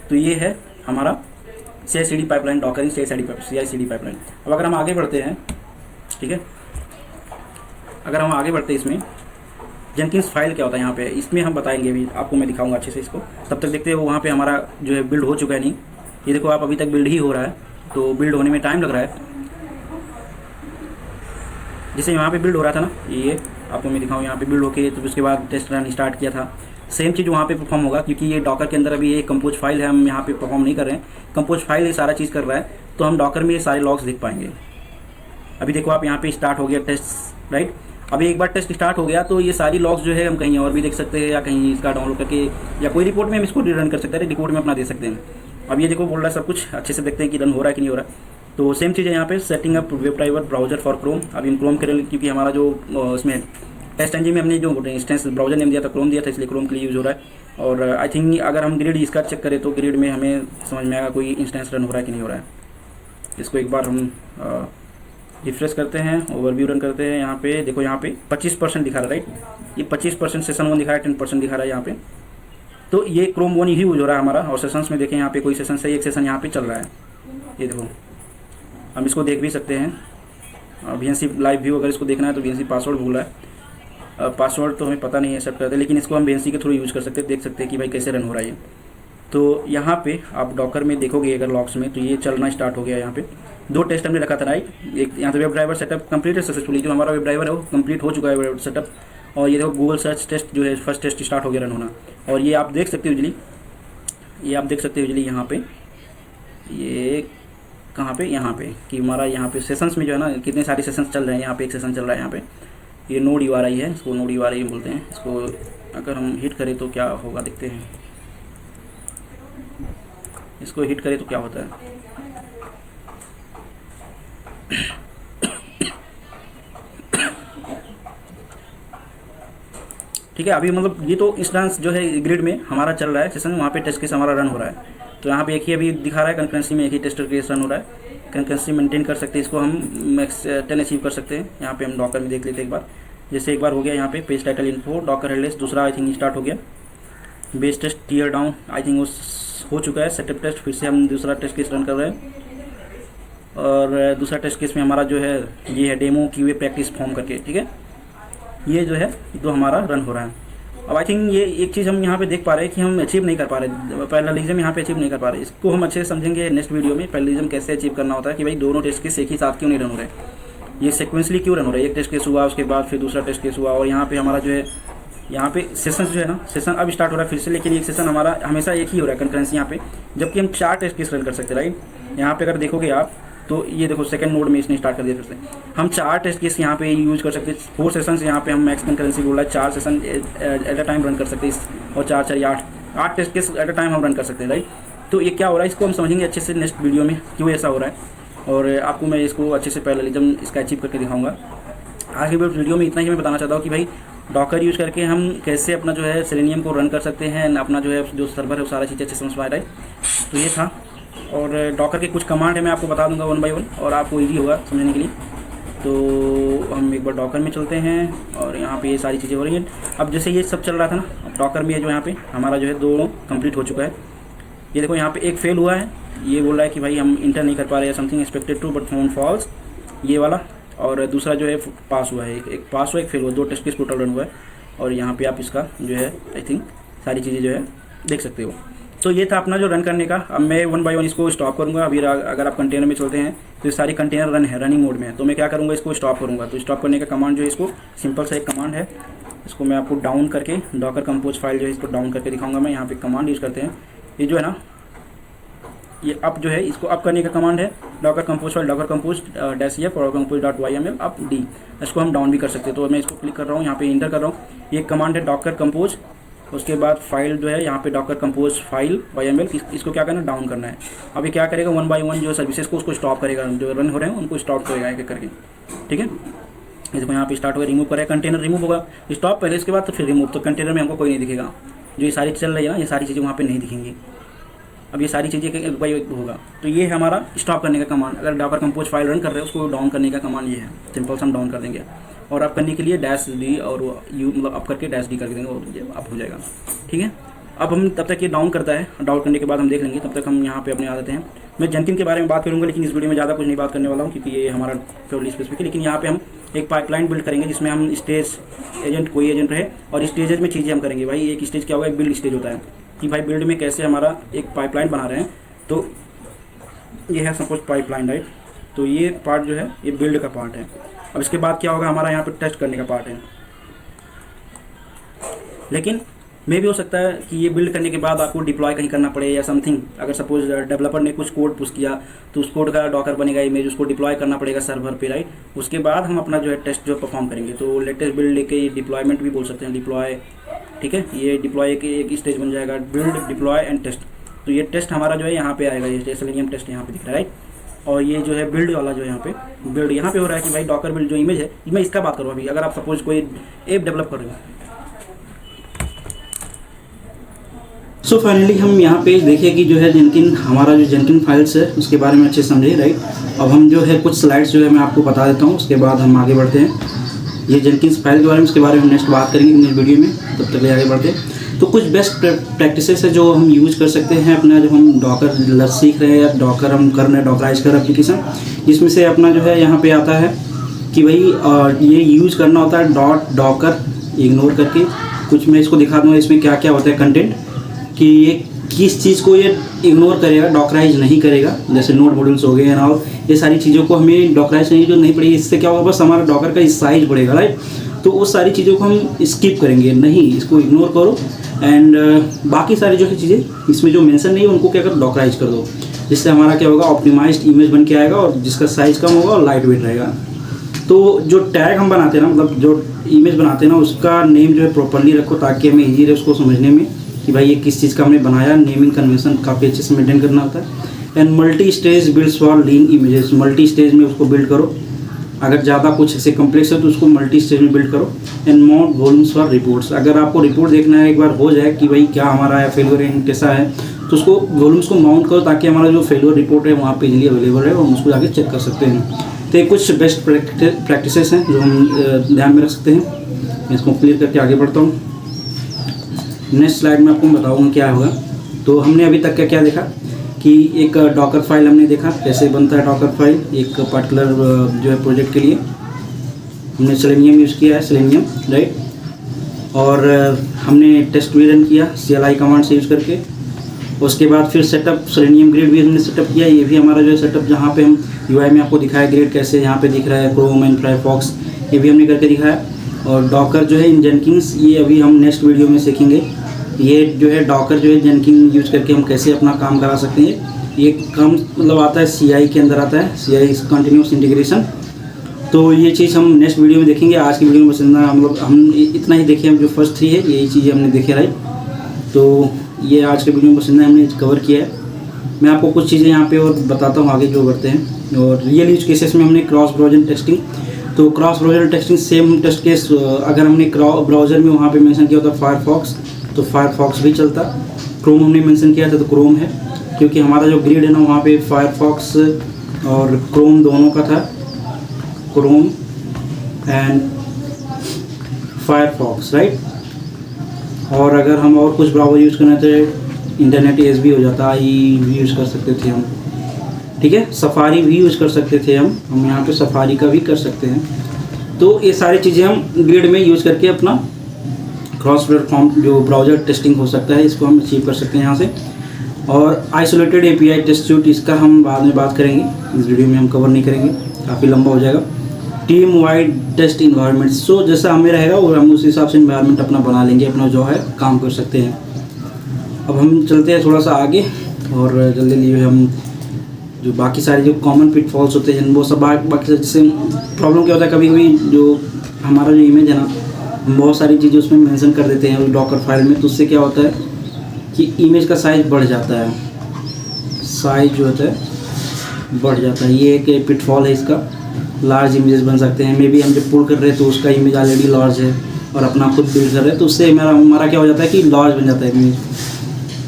तो ये है हमारा CI/CD pipeline, Docker CI/CD pipeline. अब अगर हम आगे बढ़ते हैं, ठीक है, अगर हम आगे बढ़ते हैं इसमें जेनकिंस फाइल क्या होता है यहाँ पे, इसमें हम बताएंगे, अभी आपको मैं दिखाऊंगा अच्छे से इसको। तब तक देखते हैं वो वहाँ पे हमारा जो है बिल्ड हो चुका है नहीं। ये देखो आप, अभी तक बिल्ड ही हो रहा है, तो बिल्ड होने में टाइम लग रहा है। जैसे यहाँ पे बिल्ड हो रहा था ना, ये आपको मैं दिखाऊँ, यहाँ पे बिल्ड होके तो उसके बाद टेस्ट रन स्टार्ट किया था, सेम चीज़ वहाँ पे परफॉर्म होगा। क्योंकि ये डॉकर के अंदर अभी ये कंपोज फाइल है, हम यहाँ पे परफॉर्म नहीं कर रहे हैं, कंपोज फाइल ये सारा चीज़ कर रहा है, तो हम डॉकर में ये सारे लॉग्स देख पाएंगे। अभी देखो आप, यहाँ पे स्टार्ट हो गया टेस्ट, राइट। अभी एक बार टेस्ट स्टार्ट हो गया तो ये सारी लॉग्स जो है हम कहीं और भी देख सकते हैं, या कहीं इसका डाउनलोड करके या कोई रिपोर्ट में हम इसको रन कर सकते हैं, रिपोर्ट में अपना दे सकते हैं। अब ये देखो बोल रहा है सब कुछ, अच्छे से देखते हैं कि रन हो रहा है कि नहीं हो रहा है। तो सेम चीज़ है यहाँ पे, setting up web driver browser for Chrome. अभी हम क्रोम करेंगे क्योंकि हमारा जो इसमें टेस्ट इंजन में हमने जो इंस्टेंस ब्राउजर नेम दिया था क्रोम दिया था, इसलिए क्रोम के लिए यूज़ हो रहा है। और आई थिंक अगर हम ग्रिड इसका चेक करें तो ग्रिड में हमें समझ में आएगा कोई इंस्टेंस रन हो रहा है कि नहीं हो रहा है। इसको एक बार हम रिफ्रेश करते हैं, ओवरव्यू रन करते हैं। यहाँ पे देखो, यहाँ पे 25% दिखा रहा है, राइट। ये 25% सेशन 1 दिखा रहा है, 10% दिखा रहा है यहाँ पे। तो ये क्रोम 1 ही यूज हो रहा है हमारा। और सेशंस में देखें, यहाँ पे कोई सेशन से एक सेशन यहाँ पे चल रहा है, ये देखो, हम इसको देख भी सकते हैं। VNC लाइव व्यू अगर इसको देखना है तो VNC पासवर्ड भूल रहा है, पासवर्ड तो हमें पता नहीं है सेट करते, लेकिन इसको हम VNC के थ्रू यूज़ कर सकते हैं, देख सकते हैं कि भाई कैसे रन हो रहा है। तो यहाँ पे आप डॉकर में देखोगे अगर लॉग्स में, तो ये चलना स्टार्ट हो गया। यहाँ पे 2 टेस्ट हमने रखा था, राइट। एक यहाँ पे वेब ड्राइवर सेटअप कंप्लीट है सक्सेसफुली, जो हमारा वेब ड्राइवर है वो कंप्लीट हो चुका है वेब सेटअप। और ये देखो गूगल सर्च टेस्ट जो है फर्स्ट टेस्ट स्टार्ट हो गया रन होना। और ये आप देख सकते हो यूजली, ये आप देख सकते हो यूजली यहाँ पे, ये कहाँ पे, यहाँ पे कि हमारा यहाँ पे सेशंस में जो है ना कितने सारे सेशंस चल रहे हैं। यहाँ पे एक सेशन चल रहा है, यहाँ पे ये नोड URI है, इसको नोड URI बोलते हैं। इसको अगर हम हिट करें तो क्या होगा देखते हैं, इसको हिट करें तो क्या होता है। ठीक है, अभी मतलब ये तो इंस्टेंस जो है ग्रिड में हमारा चल रहा है सेशन, वहाँ पे टेस्ट केस हमारा रन हो रहा है। तो यहाँ पे एक ही अभी दिखा रहा है, कंकरेंसी में एक ही टेस्टर केस रन हो रहा है। कंकरेंसी मेंटेन कर सकते हैं, इसको हम मैक्स 10 अचीव कर सकते हैं। यहाँ पे हम डॉकर में देख लेते हैं एक बार। जैसे एक बार हो गया यहाँ पे page title info docker headless, दूसरा आई थिंक स्टार्ट हो गया। Base test tear down I think वो हो चुका है। सेटअप टेस्ट, फिर से हम दूसरा टेस्ट केस रन कर रहे हैं और दूसरा टेस्ट केस में हमारा जो है ये है डेमो QA प्रैक्टिस फॉर्म करके, ठीक है। ये जो है तो हमारा रन हो रहा है। अब आई थिंक ये एक चीज़ हम यहाँ पे देख पा रहे हैं कि हम अचीव नहीं कर पा रहे, पैरेललिज्म यहाँ पे अचीव नहीं कर पा रहे। इसको हम अच्छे से समझेंगे नेक्स्ट वीडियो में, पैरेललिज्म कैसे अचीव करना होता है कि भाई दोनों टेस्ट केस एक ही साथ क्यों नहीं रन हो रहे, ये सिक्वेंसली क्यों रन हो रहा है। एक टेस्ट केस हुआ, उसके बाद फिर दूसरा टेस्ट केस हुआ और यहाँ पे हमारा जो है यहाँ पे सेशन जो है ना, सेशन अब स्टार्ट हो रहा है फिर से, लेकिन एक सेशन हमारा हमेशा एक ही हो रहा है कंकरेंसी यहाँ पे, जबकि हम 4 टेस्ट केस रन कर सकते हैं, राइट। यहाँ पे अगर देखोगे आप तो ये देखो सेकंड नोड में इसने स्टार्ट कर दिया फिर से। हम 4 टेस्ट केस यहाँ पे यूज कर सकते हैं। 4 सेशंस यहाँ पे हम मैक्स कंकरेंसी बोल रहा है, 4 session at a time run कर सकते हैं और 4 4 8 test case at a time हम रन कर सकते हैं, राइट। तो ये क्या हो रहा है इसको हम समझेंगे अच्छे से नेक्स्ट वीडियो में क्यों ऐसा हो रहा है, और आपको मैं इसको अच्छे से पैरेललिज्म इसका अचीव करके दिखाऊंगा। आज के वीडियो में इतना ही मैं बताना चाहता हूँ कि भाई डॉकर यूज़ करके हम कैसे अपना जो है सेलेनियम को रन कर सकते हैं, अपना जो है जो सर्वर है वो सारा चीज़ अच्छे समझ पा रहा है। तो ये था, और डॉकर के कुछ कमांड है मैं आपको बता दूंगा 1 बाय 1 और आपको इजी होगा समझने के लिए। तो हम एक बार डॉकर में चलते हैं और यहाँ पे ये सारी चीज़ें हो रही हैं। अब जैसे ये सब चल रहा था ना, अब डॉकर में जो यहाँ पे हमारा जो है दोनों कंप्लीट हो चुका है। ये देखो यहाँ पे एक फेल हुआ है, ये बोल रहा है कि भाई हम इंटर नहीं कर पा रहे हैं, something expected to but found false, ये वाला। और दूसरा जो है पास हुआ है, एक पास हुआ एक फेल हुआ, 2 टेस्ट केस टोटल रन हुआ है। और यहाँ पे आप इसका जो है आई थिंक सारी चीज़ें जो है देख सकते हो। तो ये था अपना जो रन करने का। अब मैं 1 बाय 1 इसको स्टॉप करूँगा। अभी अगर आप कंटेनर में चलते हैं तो ये सारी कंटेनर रन है, रनिंग मोड में है, तो मैं क्या करूँगा इसको स्टॉप करूँगा। तो स्टॉप करने का कमांड जो है इसको सिंपल सा एक कमांड है, इसको मैं आपको डाउन करके डॉकर कंपोज फाइल जो है इसको डाउन करके दिखाऊँगा मैं। यहाँ पे कमांड यूज़ करते हैं, ये जो है ना ये अप जो है इसको अप करने का कमांड है, Docker compose file Docker compose -f और compose.yml अप डी। इसको हम डाउन भी कर सकते हैं। तो मैं इसको क्लिक कर रहा हूँ, यहाँ पे इंटर कर रहा हूँ, ये कमांड है डॉकर कंपोज, उसके बाद फाइल जो है यहाँ पे डॉकर कंपोज फाइल YML, इसको क्या करना है डाउन करना है। अभी क्या करेगा 1 बाय 1 जो सर्विसेज को उसको स्टॉप करेगा, जो रन हो रहे हैं उनको स्टॉप करेगा एक एक करके, ठीक है। इसको यहाँ पे स्टार्ट होगा, रिमूव करेगा, कंटेनर रिमूव होगा, स्टॉप पहले इसके बाद तो फिर रिमूव। तो कंटेनर में हमको कोई नहीं दिखेगा, जो ये सारी चल रही है ना ये सारी चीज़ें वहाँ पे नहीं दिखेंगी। अब ये सारी चीज़ें एक बाई एक होगा। तो ये है हमारा स्टॉप करने का कमांड। अगर डॉकर कंपोज फाइल रन कर रहे हैं उसको डाउन करने का कमांड ये है, सिंपल से हम डाउन कर देंगे। और अप करने के लिए -d और यू मतलब अप करके -d कर देंगे और ये अप हो जाएगा, ठीक है। अब हम तब तक ये डाउन करता है, डाउन करने के बाद हम देख लेंगे, तब तक हम यहाँ पे अपने आ जाते हैं। मैं जेनकिन के बारे में बात करूँगा, लेकिन इस वीडियो में ज़्यादा कुछ नहीं बात करने वाला हूँ क्योंकि ये हमारा प्योरली स्पेसिफिक है। लेकिन यहाँ पे हम एक पाइपलाइन बिल्ड करेंगे जिसमें हम स्टेज एजेंट, कोई एजेंट रहे, और स्टेजेज में चीज़ें हम करेंगे। भाई एक स्टेज क्या होगा, एक बिल्ड स्टेज होता है कि भाई बिल्ड में कैसे हमारा एक पाइपलाइन बना रहे हैं। तो ये है सपोज पाइपलाइन, राइट। तो ये पार्ट जो है ये बिल्ड का पार्ट है। अब इसके बाद क्या होगा, हमारा यहाँ पे टेस्ट करने का पार्ट है। लेकिन मे भी हो सकता है कि ये बिल्ड करने के बाद आपको डिप्लॉय कहीं करना पड़े या समथिंग। अगर सपोज डेवलपर ने कुछ कोड पुश किया तो उस कोड का डॉकर बनेगा इमेज, उसको डिप्लॉय करना पड़ेगा सर्वर पे, राइट। उसके बाद हम अपना जो है टेस्ट जो परफॉर्म करेंगे। तो लेटेस्ट बिल्ड लेके ये डिप्लॉयमेंट भी बोल सकते हैं, डिप्लॉय, ठीक है। ये डिप्लॉय के एक स्टेज बन जाएगा, बिल्ड डिप्लॉय एंड टेस्ट। तो ये टेस्ट हमारा जो है यहाँ पे आएगा, ये सेलेनियम टेस्ट यहाँ पे दिख रहा है, राइट। और ये जो है बिल्ड वाला जो है यहाँ पे बिल्ड यहाँ पे हो रहा है कि भाई डॉकर बिल्ड जो इमेज है, मैं इसका बात करूँ अभी। अगर आप सपोज कोई ऐप डेवलप कर रहे हो, सो फाइनली हम यहाँ पे देखिए कि जो है जेनकिन, हमारा जो जेनकिन फाइल्स है उसके बारे में अच्छे समझे, राइट। अब हम जो है कुछ स्लाइड्स जो है मैं आपको बता देता हूँ, उसके बाद हम आगे बढ़ते हैं। ये जेनकिन फाइल के बारे में, उसके बारे में नेक्स्ट बात करेंगे नेक्स्ट वीडियो में, तब तक आगे बढ़ते हैं। तो कुछ बेस्ट प्रैक्टिसेस है जो हम यूज़ कर सकते हैं अपना, जो हम डॉकर सीख रहे हैं या डॉकर हम कर रहे हैं, डॉकराइज कर एप्लीकेशन, जिसमें से अपना जो है यहाँ पे आता है कि भाई ये यूज़ करना होता है डॉकर इग्नोर करके। कुछ मैं इसको दिखा दूँगा इसमें क्या क्या होता है कंटेंट, कि ये किस चीज़ को ये इग्नोर करेगा, डॉकराइज नहीं करेगा। जैसे नोड मॉड्यूल्स हो गए एंड ऑल, ये सारी चीज़ों को हमें डॉकराइज नहीं पड़ेगी। इससे क्या होगा, बस हमारा डॉकर का साइज बढ़ेगा, राइट। तो वो सारी चीज़ों को हम स्किप करेंगे, नहीं इसको इग्नोर करो। एंड बाकी सारी जो है चीज़ें इसमें जो मेंशन नहीं है उनको क्या करो, डॉकराइज कर दो। जिससे हमारा क्या होगा, ऑप्टिमाइज्ड इमेज बन के आएगा और जिसका साइज़ कम होगा और लाइट वेट रहेगा। तो जो टैग हम बनाते हैं ना, मतलब जो इमेज बनाते हैं ना, उसका नेम जो है प्रॉपरली रखो ताकि हमें ईजी रहे उसको समझने में कि भाई ये किस चीज़ का हमने बनाया। नेमिंग कन्वेंशन काफ़ी अच्छे से मेंटेन करना होता है। And multi stage builds for lean images, multi stage में उसको बिल्ड करो। अगर ज़्यादा कुछ ऐसे कम्प्लेक्स है तो उसको मल्टी स्टेज में बिल्ड करो। And mount volumes for reports, अगर आपको रिपोर्ट देखना है एक बार हो जाए कि भाई क्या हमारा है फेलियर कैसा है, तो उसको वॉल्यूम्स को माउंट करो ताकि हमारा जो फेलियर रिपोर्ट है वहाँ पे इजीली अवेलेबल है और हम उसको जाके चेक कर सकते हैं। तो ये कुछ बेस्ट प्रैक्टिसेस हैं जो हम ध्यान में रख सकते हैं। मैं इसको क्लियर करके आगे बढ़ता हूँ। नेक्स्ट स्लाइड में आपको बताऊँगा क्या होगा। तो हमने अभी तक क्या देखा कि एक डॉकर फाइल हमने देखा कैसे बनता है डॉकर फाइल एक पर्टिकुलर जो है प्रोजेक्ट के लिए। हमने सेलेनियम यूज़ किया है, सेलेनियम राइट। और हमने टेस्ट भी रन किया CLI कमांड से यूज़ करके। उसके बाद फिर सेटअप सेलेनियम ग्रिड भी हमने सेटअप किया। ये भी हमारा जो है सेटअप जहाँ पे हम UI में आपको दिखाया ग्रिड कैसे यहाँ पे दिख रहा है, क्रोम एंड फायरफॉक्स ये भी हमने करके दिखाया। और डॉकर जो है इन जेनकिंस ये अभी हम नेक्स्ट वीडियो में सीखेंगे। ये जो है डॉकर जो है जेनकिंस यूज़ करके हम कैसे अपना काम करा सकते हैं। ये काम मतलब आता है CI के अंदर आता है, CI कंटिन्यूस इंटीग्रेशन। तो ये चीज़ हम नेक्स्ट वीडियो में देखेंगे। आज की वीडियो में बस इतना हम इतना ही देखें। हम जो फर्स्ट 3 है यही चीज़ें हमने देखे राइट। तो ये आज के वीडियो में बस इतना हमने कवर किया है। मैं आपको कुछ चीज़ें यहाँ पे और बताता हूँ आगे जो करते हैं। और रियल यूज केसेस में हमने क्रॉस ब्राउज़र टेस्टिंग, तो cross browser testing same test case अगर हमने ब्राउज़र में वहाँ पे मेंशन किया होता फायरफॉक्स तो फायरफॉक्स भी चलता। क्रोम हमने मेंशन किया था तो क्रोम है, क्योंकि हमारा जो ग्रिड है ना वहाँ पे फायरफॉक्स और क्रोम दोनों का था, क्रोम एंड फायरफॉक्स राइट। और अगर हम और कुछ ब्राउज़र यूज़ करना तो इंटरनेट एज भी हो जाता, IE भी यूज़ कर सकते थे हम, ठीक है। सफारी भी यूज़ कर सकते थे हम यहाँ पे सफारी का भी कर सकते हैं। तो ये सारी चीज़ें हम ग्रिड में यूज़ करके अपना क्रॉस प्लेटफॉर्म जो ब्राउज़र टेस्टिंग हो सकता है इसको हम अचीव कर सकते हैं यहाँ से। और आइसोलेटेड API टेस्ट सूट इसका हम बाद में बात करेंगे, इस वीडियो में हम कवर नहीं करेंगे, काफ़ी लंबा हो जाएगा। टीम वाइड टेस्ट इन्वायरमेंट, सो जैसा हमें रहेगा और हम उस हिसाब से इन्वायरमेंट अपना बना लेंगे, अपना जो है काम कर सकते हैं। अब हम चलते हैं थोड़ा सा आगे और जल्दी लिए हम जो बाकी सारे जो कॉमन पिटफॉल्स होते हैं वो सब बाकी जैसे प्रॉब्लम क्या होता है कभी कभी जो हमारा जो इमेज है ना बहुत सारी चीज़ें उसमें मेंशन कर देते हैं डॉकर फाइल में। तो उससे क्या होता है कि इमेज का साइज़ बढ़ जाता है, साइज़ जो होता है बढ़ जाता है। ये एक पिटफॉल है इसका। लार्ज इमेजेस बन सकते हैं, मे बी हम जब पुल कर रहे हैं तो उसका इमेज ऑलरेडी लार्ज है और अपना खुद बिल्ड कर रहे हैं तो उससे हमारा क्या हो जाता है कि लार्ज बन जाता है इमेज।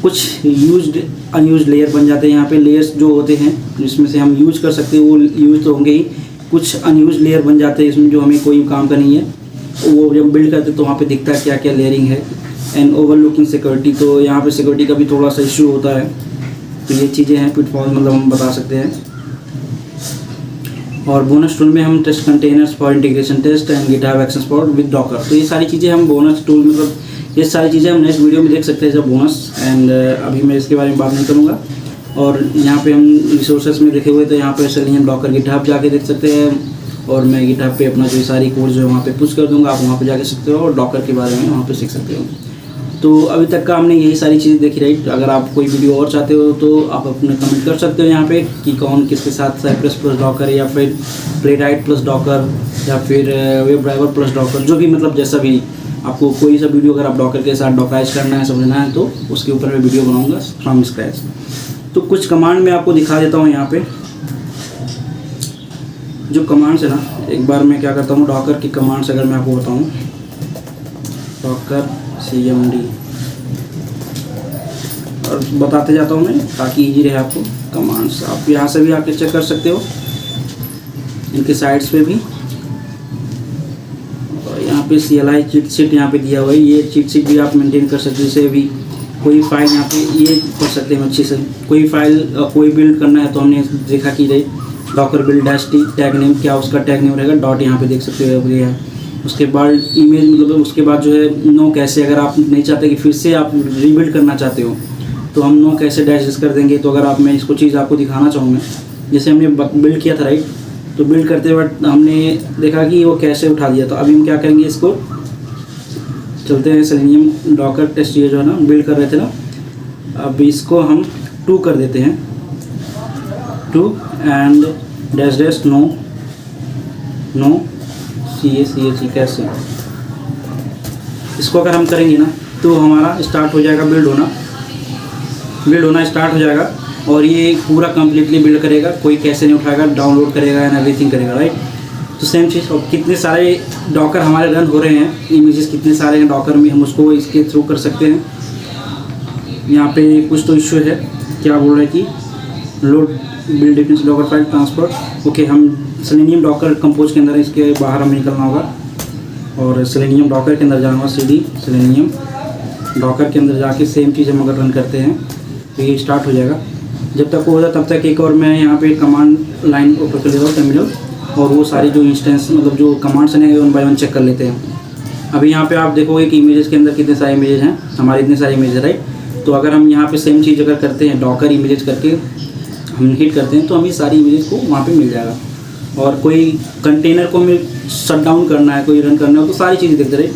कुछ यूज्ड अनयूज्ड लेयर बन जाते हैं। यहाँ पे लेयर्स जो होते हैं जिसमें से हम यूज कर सकते हैं वो यूज तो होंगे ही, कुछ अनयूज्ड लेयर बन जाते हैं इसमें जो हमें कोई काम का नहीं है। वो जब बिल्ड करते हैं तो वहाँ पे दिखता है क्या क्या लेयरिंग है। एंड ओवरलुकिंग सिक्योरिटी, तो यहाँ पे सिक्योरिटी का भी थोड़ा सा इशू होता है। तो ये चीज़ें हैं पिटफॉल मतलब हम बता सकते हैं। और बोनस टूल में हम test containers for integration test and GitHub action for with docker, तो ये सारी चीज़ें हम बोनस टूल मतलब ये सारी चीज़ें हम नेक्स्ट वीडियो में देख सकते हैं जब बोनस। एंड अभी मैं इसके बारे में बात नहीं करूँगा। और यहाँ पे हम रिसोर्सेज में देखे हुए तो यहाँ पे सेलेनियम डॉकर गिटहब जाके देख सकते हैं। और मैं गिटहब पे अपना जो सारी कोड जो है वहाँ पे पुश कर दूँगा, आप वहाँ पे जाके सीखते हो और डॉकर के बारे में वहाँ पे सीख सकते हो। तो अभी तक का हमने यही सारी चीज़ें देखी राइट। अगर आप कोई वीडियो और चाहते हो तो आप अपने कमेंट कर सकते हो यहाँ पे कि कौन किसके साथ साइप्रस प्लस डॉकर या फिर प्लेराइट प्लस डॉकर या फिर वेब ड्राइवर प्लस डॉकर, जो भी मतलब जैसा भी आपको कोई सा वीडियो अगर आप डॉकर के साथ डॉकराइज करना है समझना है तो उसके ऊपर मैं वीडियो बनाऊँगा फ्रॉम स्क्रैच। तो कुछ कमांड मैं आपको दिखा देता हूँ यहाँ पे। जो कमांड्स है ना एक बार मैं क्या करता हूँ डॉकर की कमांड्स अगर मैं आपको बताऊँ, डॉकर CMD और बताते जाता हूँ मैं ताकि इजी रहे आपको कमांड्स। आप यहाँ से भी आके चेक कर सकते हो इनके साइट्स पे भी। और यहाँ पे CLI चीट शीट यहाँ पे दिया हुआ है, ये चीट शीट भी आप मेंटेन कर सकते हो। जैसे अभी कोई फाइल यहाँ पे ये कर सकते हैं अच्छे से, कोई फाइल कोई बिल्ड करना है तो हमने देखा कि रही Docker build -t tag name क्या उसका टैग नेम रहेगा डॉट, यहाँ पे देख सकते हो ये है। उसके बाद इमेज मतलब उसके बाद जो है नो कैसे, अगर आप नहीं चाहते कि फिर से आप रीबिल्ड करना चाहते हो तो हम नो कैसे डैश कर देंगे। तो अगर आप मैं इसको चीज़ आपको दिखाना चाहूँगा, जैसे हमने बिल्ड किया था राइट, तो बिल्ड करते वक्त हमने देखा कि वो कैसे उठा दिया। तो अभी हम क्या करेंगे, इसको चलते हैं सेलेनियम डॉकर टेस्ट ये जो है ना बिल्ड कर रहे थे ना, अब इसको हम 2 कर देते हैं 2 and dash dash no no CA कैसे। इसको अगर हम करेंगे ना तो हमारा स्टार्ट हो जाएगा बिल्ड होना स्टार्ट हो जाएगा और ये पूरा कम्प्लीटली बिल्ड करेगा, कोई कैसे नहीं उठाएगा, डाउनलोड करेगा एंड एवरीथिंग करेगा राइट। तो सेम चीज़। और कितने सारे डॉकर हमारे रन हो रहे हैं, इमेजेस कितने सारे हैं डॉकर में, हम उसको इसके थ्रू कर सकते हैं। यहाँ पे कुछ तो इशू है, क्या बोल रहे हैं कि load build difference Docker file transfer. Okay, हम सेलेनियम डॉकर कंपोज के अंदर इसके बाहर हमें निकलना होगा और सेलेनियम डॉकर के अंदर जाना होगा, CD सेलेनियम डॉकर के अंदर जाके सेम चीज़ हम अगर रन करते हैं तो ये स्टार्ट हो जाएगा। जब तक वो हो जाए तब तक एक और मैं यहाँ पे कमांड लाइन ओपन कर लेता हूँ टर्मिनल, और वो सारी जो इंस्टेंस मतलब जो कमांड्स हैं वन बाय वन चेक कर लेते हैं। अभी यहाँ पे आप देखोगे कि इमेजेस के अंदर कितने सारे इमेजेस हैं, हमारे इतने सारे इमेजेस राइट। तो अगर हम यहाँ पे सेम चीज़ अगर करते हैं डॉकर इमेजेस करके हम हिट करते हैं तो हमें सारी इमेजेस को वहाँ पे मिल जाएगा। और कोई कंटेनर को हमें शट डाउन करना है, कोई रन करना है तो सारी चीज़ें देखते रहे।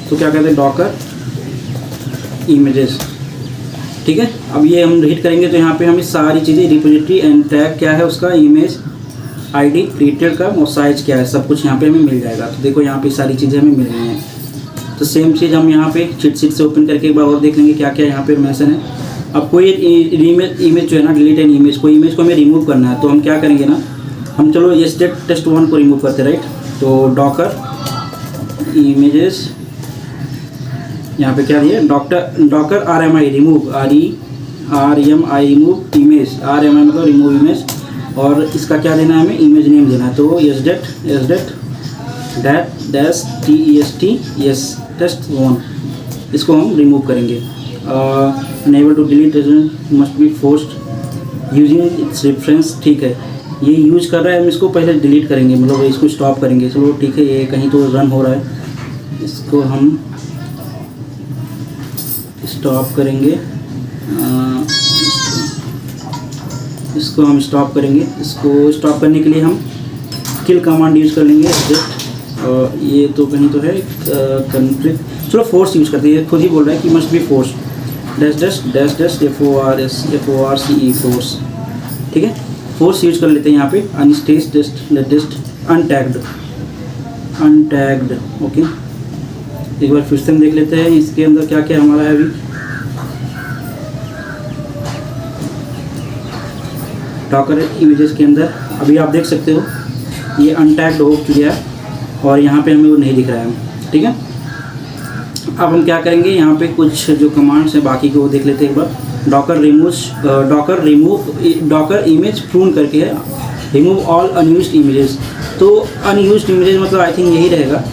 तो क्या कहते हैं डॉकर इमेजेस, ठीक है। अब ये हम हिट करेंगे तो यहाँ पे हमें सारी चीज़ें रिपोजिटरी एंड टैग क्या है उसका, इमेज आईडी क्रिएटेड का और साइज क्या है, सब कुछ यहाँ पे हमें मिल जाएगा। तो देखो यहाँ पे सारी चीज़ें हमें मिल रही हैं। तो सेम चीज़ हम यहाँ पे चीट शीट से ओपन करके एक बार और देख लेंगे क्या क्या यहाँ पे मेंशन है। अब कोई इमेज जो है ना, डिलीट एन इमेज, कोई इमेज को हमें रिमूव करना है तो हम क्या करेंगे ना, हम चलो ये test1 को रिमूव करते राइट। तो डॉकर इमेजेस यहाँ पे क्या दिया, Docker RMI remove, REMI remove image, RMI मतलब रिमूव इमेज, और इसका क्या देना है हमें, इमेज नेम देना है। तो test1 इसको हम रिमूव करेंगे। Unable to delete must be forced using its reference, ठीक है ये यूज कर रहा है, हम इसको पहले डिलीट करेंगे मतलब इसको स्टॉप करेंगे। चलो ठीक है, ये कहीं तो रन हो रहा है, इसको हम स्टॉप करेंगे, इसको हम स्टॉप करेंगे। इसको स्टॉप करने के लिए हम किल कमांड यूज़ कर लेंगे। ये तो कहीं तो है कंफ्लिक्ट, चलो फोर्स यूज़ करते हैं, खुद ही बोल रहा है कि must be force FORCE force, ठीक है फोर्स यूज कर लेते हैं यहाँ पे। अनटैग्ड ओके। एक बार फिर से हम देख लेते हैं इसके अंदर क्या क्या हमारा है। अभी डॉकर इमेजेस के अंदर अभी आप देख सकते हो ये अनटैग्ड हो चुका है और यहाँ पे हमें वो नहीं दिख रहा है, ठीक है। अब हम क्या करेंगे, यहाँ पे कुछ जो कमांड्स हैं बाकी को वो देख लेते हैं एक बार। डॉकर इमेज प्रून करके है, रिमूव ऑल अनयूज्ड इमेजेस। तो अनयूज्ड इमेजेस मतलब आई थिंक यही रहेगा।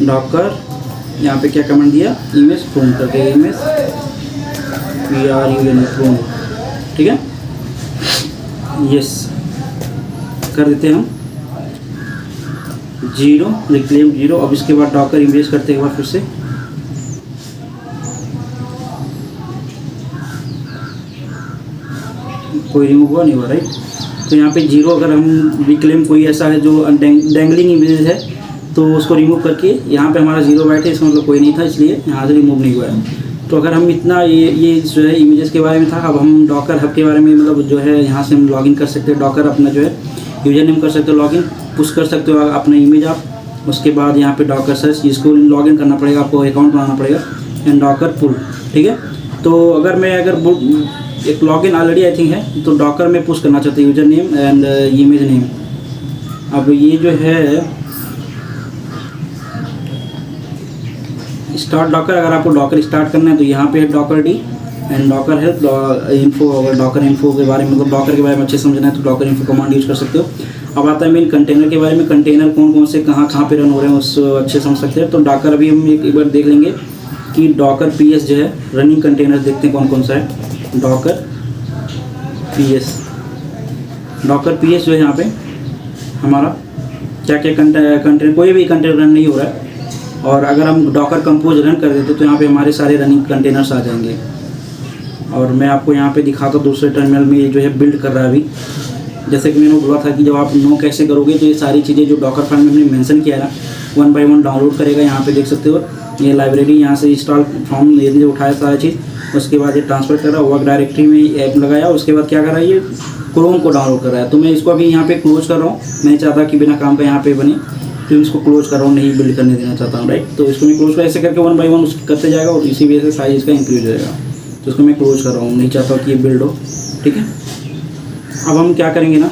डॉकर यहाँ पे क्या कमांड दिया, इमेज प्रून करके, इमेज प्रून, ठीक है यस कर देते हैं हम 0 रिक्लेम 0। अब इसके बाद डॉकर इमेज करते हैं एक बार फिर से। कोई रिमूव हुआ नहीं हुआ राइट। तो यहाँ पे 0 अगर हम रिक्लेम कोई ऐसा है जो डेंगलिंग इमेज है तो उसको रिमूव करके, यहाँ पे हमारा 0 बाइट है, इसका मतलब कोई नहीं था इसलिए यहाँ से रिमूव नहीं हुआ है। तो अगर हम इतना ये जो है इमेजेस के बारे में था। अब हम डॉकर हब के बारे में मतलब जो है यहाँ से हम लॉगिन कर सकते हैं। डॉकर अपना जो है यूजर नेम कर सकते हो, लॉगिन पुश कर सकते हो अपना इमेज आप। उसके बाद यहाँ पे डॉकर सर्च, इसको लॉगिन करना पड़ेगा, आपको अकाउंट बनाना पड़ेगा, एंड डॉकर पुल, ठीक है। तो अगर एक लॉगिन ऑलरेडी आई थिंक है तो डॉकर में पुश करना चाहते हैं user name and image name. अब ये जो है स्टार्ट डॉकर, अगर आपको डॉकर स्टार्ट करना है तो यहाँ पे है Docker D and Docker help info. अगर डॉकर इन्फो के बारे में मतलब डॉकर के बारे में अच्छे समझना है तो डॉकर इन्फो कमांड यूज कर सकते हो। अब आता है मेन कंटेनर के बारे में, कंटेनर कौन कौन से कहाँ पे रन हो रहे हैं उसको अच्छे समझ सकते हैं। तो डॉकर अभी हम एक बार देख लेंगे कि डॉकर PS जो है रनिंग कंटेनर देखते हैं कौन कौन सा है। डॉकर PS जो है यहाँ पे हमारा क्या क्या कंटेनर, कोई भी कंटेनर रन नहीं हो रहा है। और अगर हम डॉकर कंपोज रन कर देते तो यहाँ पे हमारे सारे रनिंग कंटेनर्स आ जाएंगे। और मैं आपको यहाँ पे दिखाता हूँ दूसरे टर्मिनल में ये जो है बिल्ड कर रहा है अभी। जैसे कि मैंने बोला था कि जब आप नो कैसे करोगे तो ये सारी चीज़ें जो डॉकर फाइल में हमने मेंशन किया है ना 1 by 1 डाउनलोड करेगा। यहाँ पे देख सकते हो ये लाइब्रेरी यहाँ से इंस्टॉल फ्रॉम ये उठाया सारा चीज़। उसके बाद ये ट्रांसफर कर रहा है, वर्क डायरेक्टरी में ऐप लगाया। उसके बाद क्या कर रहा है, ये क्रोम को डाउनलोड कर रहा है। तो मैं इसको अभी यहाँ पे क्लोज कर रहा हूँ, मैं चाहता कि बिना काम का यहाँ पे बने, तो इसको क्लोज कर रहा हूँ, नहीं बिल्ड करने देना चाहता हूँ राइट। तो इसको मैं क्लोज कर ऐसे करके 1 by 1 करते जाएगा और इसी वजह से साइज इसका इंक्रीज हो जाएगा। तो इसको मैं क्लोज कर रहा हूँ, नहीं चाहता कि ये बिल्ड हो, ठीक है। अब हम क्या करेंगे ना,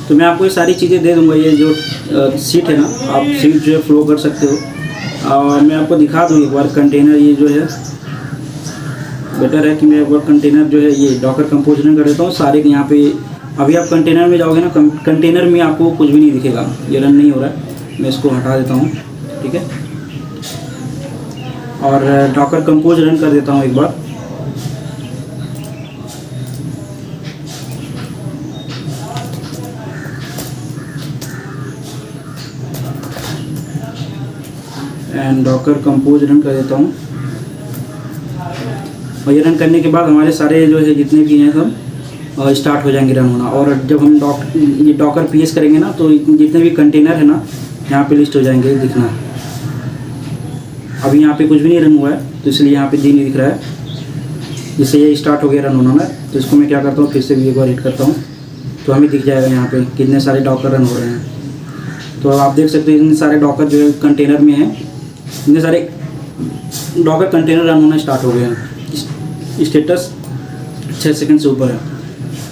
तो मैं आपको ये सारी चीज़ें दे दूँगा। ये जो सीट है ना, आप सीट जो है फ्लो कर सकते हो। मैं आपको दिखा दूँ एक बार कंटेनर, ये जो है बेटर है कि मैं एक बार कंटेनर जो है ये डॉकर कंपोज रन कर देता हूँ। सारे यहाँ पे अभी आप कंटेनर में जाओगे ना, कंटेनर में आपको कुछ भी नहीं दिखेगा, ये रन नहीं हो रहा है। मैं इसको हटा देता हूँ, ठीक है। और डॉकर कंपोज रन कर देता हूँ एक बार। एंड डॉकर कंपोज रन कर देता हूँ। और ये रन करने के बाद हमारे सारे जो है जितने भी हैं सब स्टार्ट हो जाएंगे रन होना। और जब हम ये डॉकर पीएस करेंगे ना, तो जितने भी कंटेनर है ना यहाँ पे लिस्ट हो जाएंगे दिखना। अभी यहाँ पे कुछ भी नहीं रन हुआ है, तो इसलिए यहाँ पे दी नहीं दिख रहा है। जिससे ये स्टार्ट हो गया रन होना ना, तो इसको मैं क्या करता हूँ, फिर से भी एक बार हिट करता हूँ, तो हमें दिख जाएगा यहाँ पे कितने सारे डॉकर रन हो रहे हैं। तो अब आप देख सकते हैं इतने सारे डॉकर जो है कंटेनर में हैं, इतने सारे डॉकर कंटेनर रन होना स्टार्ट हो गए हैं। स्टेटस 6 सेकंड से ऊपर है।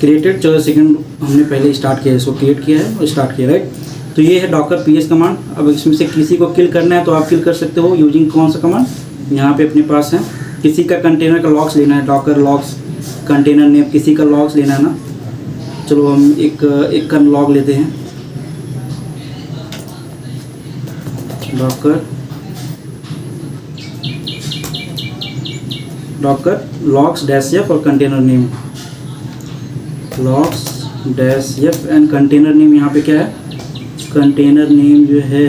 क्रिएटेड 14 सेकंड हमने पहले स्टार्ट किया है, इसको क्रिएट किया है और स्टार्ट किया, राइट। तो ये है डॉकर पीएस कमांड। अब इसमें से किसी को किल करना है तो आप किल कर सकते हो यूजिंग कौन सा कमांड, यहाँ पे अपने पास है। किसी का कंटेनर का लॉग्स लेना है, डॉकर लॉग्स कंटेनर नेम, किसी का लॉग्स लेना है ना। चलो हम एक का लॉग लेते हैं, डॉकर लॉग्स डैश एफ और container name, logs dash F and container name. यहाँ पे क्या है, कंटेनर नेम जो है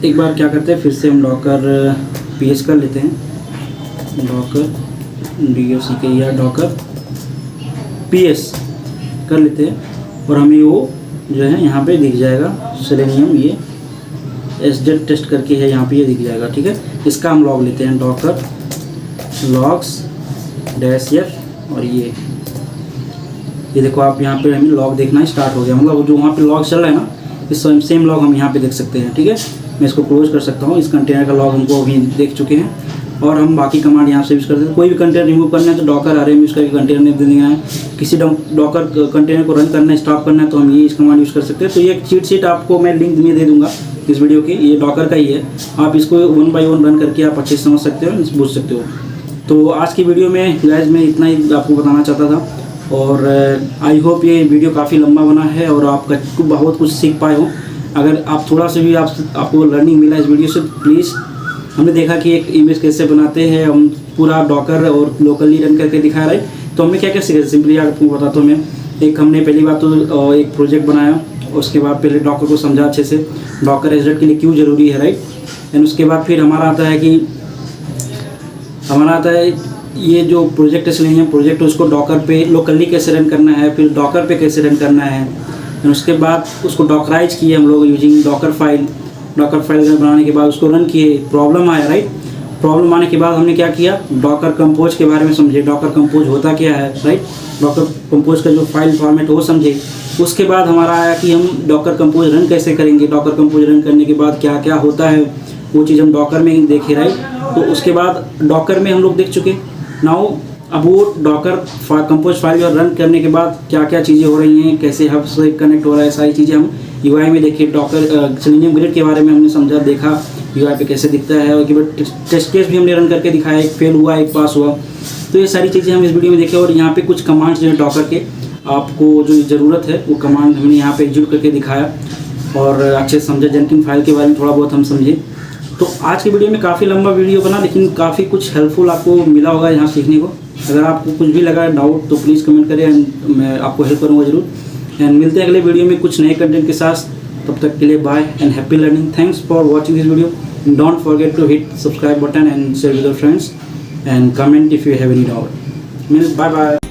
एक बार क्या करते हैं, फिर से हम डॉकर पीएस कर लेते हैं, डॉकर DOCKER डॉकर पीएस कर लेते हैं। और हमें वो जो है यहाँ पे दिख जाएगा, सेलेनियम ये SZ टेस्ट करके है यहाँ पे, ये दिख जाएगा, ठीक है। इसका हम लॉग लेते हैं, डॉकर लॉग्स डैश एफ और ये देखो आप यहाँ पे हमें लॉग देखना स्टार्ट हो गया। मतलब जो वहाँ पे लॉग चल रहा है ना, इस सेम लॉग हम यहाँ पे देख सकते हैं, ठीक है। मैं इसको क्लोज कर सकता हूँ। इस कंटेनर का लॉग हमको अभी देख चुके हैं और हम बाकी कमांड यहाँ से यूज़ करते हैं। कोई भी कंटेनर रिमूव करना है तो डॉकर RM यूज़ करके कंटेनर नेम दे देना है। किसी डॉकर कंटेनर को रन करना है, स्टॉप करना है, तो हम ये इस कमांड यूज़ कर सकते हैं। तो ये चीट शीट आपको मैं लिंक में दे दूँगा इस वीडियो की, ये डॉकर का ही है। आप इसको 1 बाय 1 रन करके आप अच्छे से समझ सकते हो, बुझ सकते हो। तो आज की वीडियो में गाइस मैं इतना ही आपको बताना चाहता था। और आई होप ये वीडियो काफ़ी लंबा बना है और आप बहुत कुछ सीख पाए हो। अगर आप थोड़ा सा भी आपको लर्निंग मिला इस वीडियो से, प्लीज़। हमने देखा कि एक इमेज कैसे बनाते हैं, हम पूरा डॉकर और लोकली रन करके दिखा रहे। तो हमने क्या क्या सीखा, सिंपली आपको बताता हूँ मैं। एक हमने पहली बात तो एक प्रोजेक्ट बनाया, उसके बाद पहले डॉकर को समझा अच्छे से, डॉकर SZ के लिए क्यों ज़रूरी है, राइट। एंड उसके बाद फिर हमारा आता है ये जो प्रोजेक्ट है, प्रोजेक्ट उसको डॉकर पे लोकली कैसे रन करना है, फिर डॉकर पे कैसे रन करना है। और उसके बाद उसको डॉकराइज किए हम लोग यूजिंग डॉकर फाइल बनाने के बाद उसको रन किए। प्रॉब्लम आया, राइट। प्रॉब्लम आने के बाद हमने क्या किया, डॉकर कंपोज के बारे में समझे, डॉकर कंपोज होता क्या है, राइट। डॉकर कंपोज का जो फाइल फॉर्मेट वो समझे। उसके बाद हमारा आया कि हम डॉकर कंपोज रन कैसे करेंगे, डॉकर कंपोज रन करने के बाद क्या क्या होता है वो चीज़ हम डॉकर में ही देखे, राइट। तो उसके बाद डॉकर में हम लोग देख चुके। नाउ अब वो डॉकर कंपोज फाइल रन करने के बाद क्या क्या चीज़ें हो रही हैं, कैसे हब से कनेक्ट हो रहा है, सारी चीज़ें हम UI में देखे। डॉकर सेलेनियम ग्रिड के बारे में हमने समझा, देखा UI पे कैसे दिखता है। और टेस्ट केस भी हमने रन करके दिखाया, एक फेल हुआ एक पास हुआ। तो ये सारी चीज़ें हम इस वीडियो में देखे। और यहाँ पे कुछ कमांड्स जो है डॉकर के आपको जो ज़रूरत है वो कमांड हमने यहाँ पे एग्जीक्यूट करके दिखाया और अच्छे से समझा। जेनकिन फाइल के बारे में थोड़ा बहुत हम समझे। तो आज की वीडियो में काफ़ी लंबा वीडियो बना, लेकिन काफ़ी कुछ हेल्पफुल आपको मिला होगा यहाँ सीखने को। अगर आपको कुछ भी लगा डाउट तो प्लीज़ कमेंट करें एंड मैं आपको हेल्प करूँगा ज़रूर। एंड मिलते हैं अगले वीडियो में कुछ नए कंटेंट के साथ। तब तक के लिए bye and happy learning. Thanks for watching this video. Don't forget to hit subscribe button and share with your friends and comment if you have any doubt. Bye bye.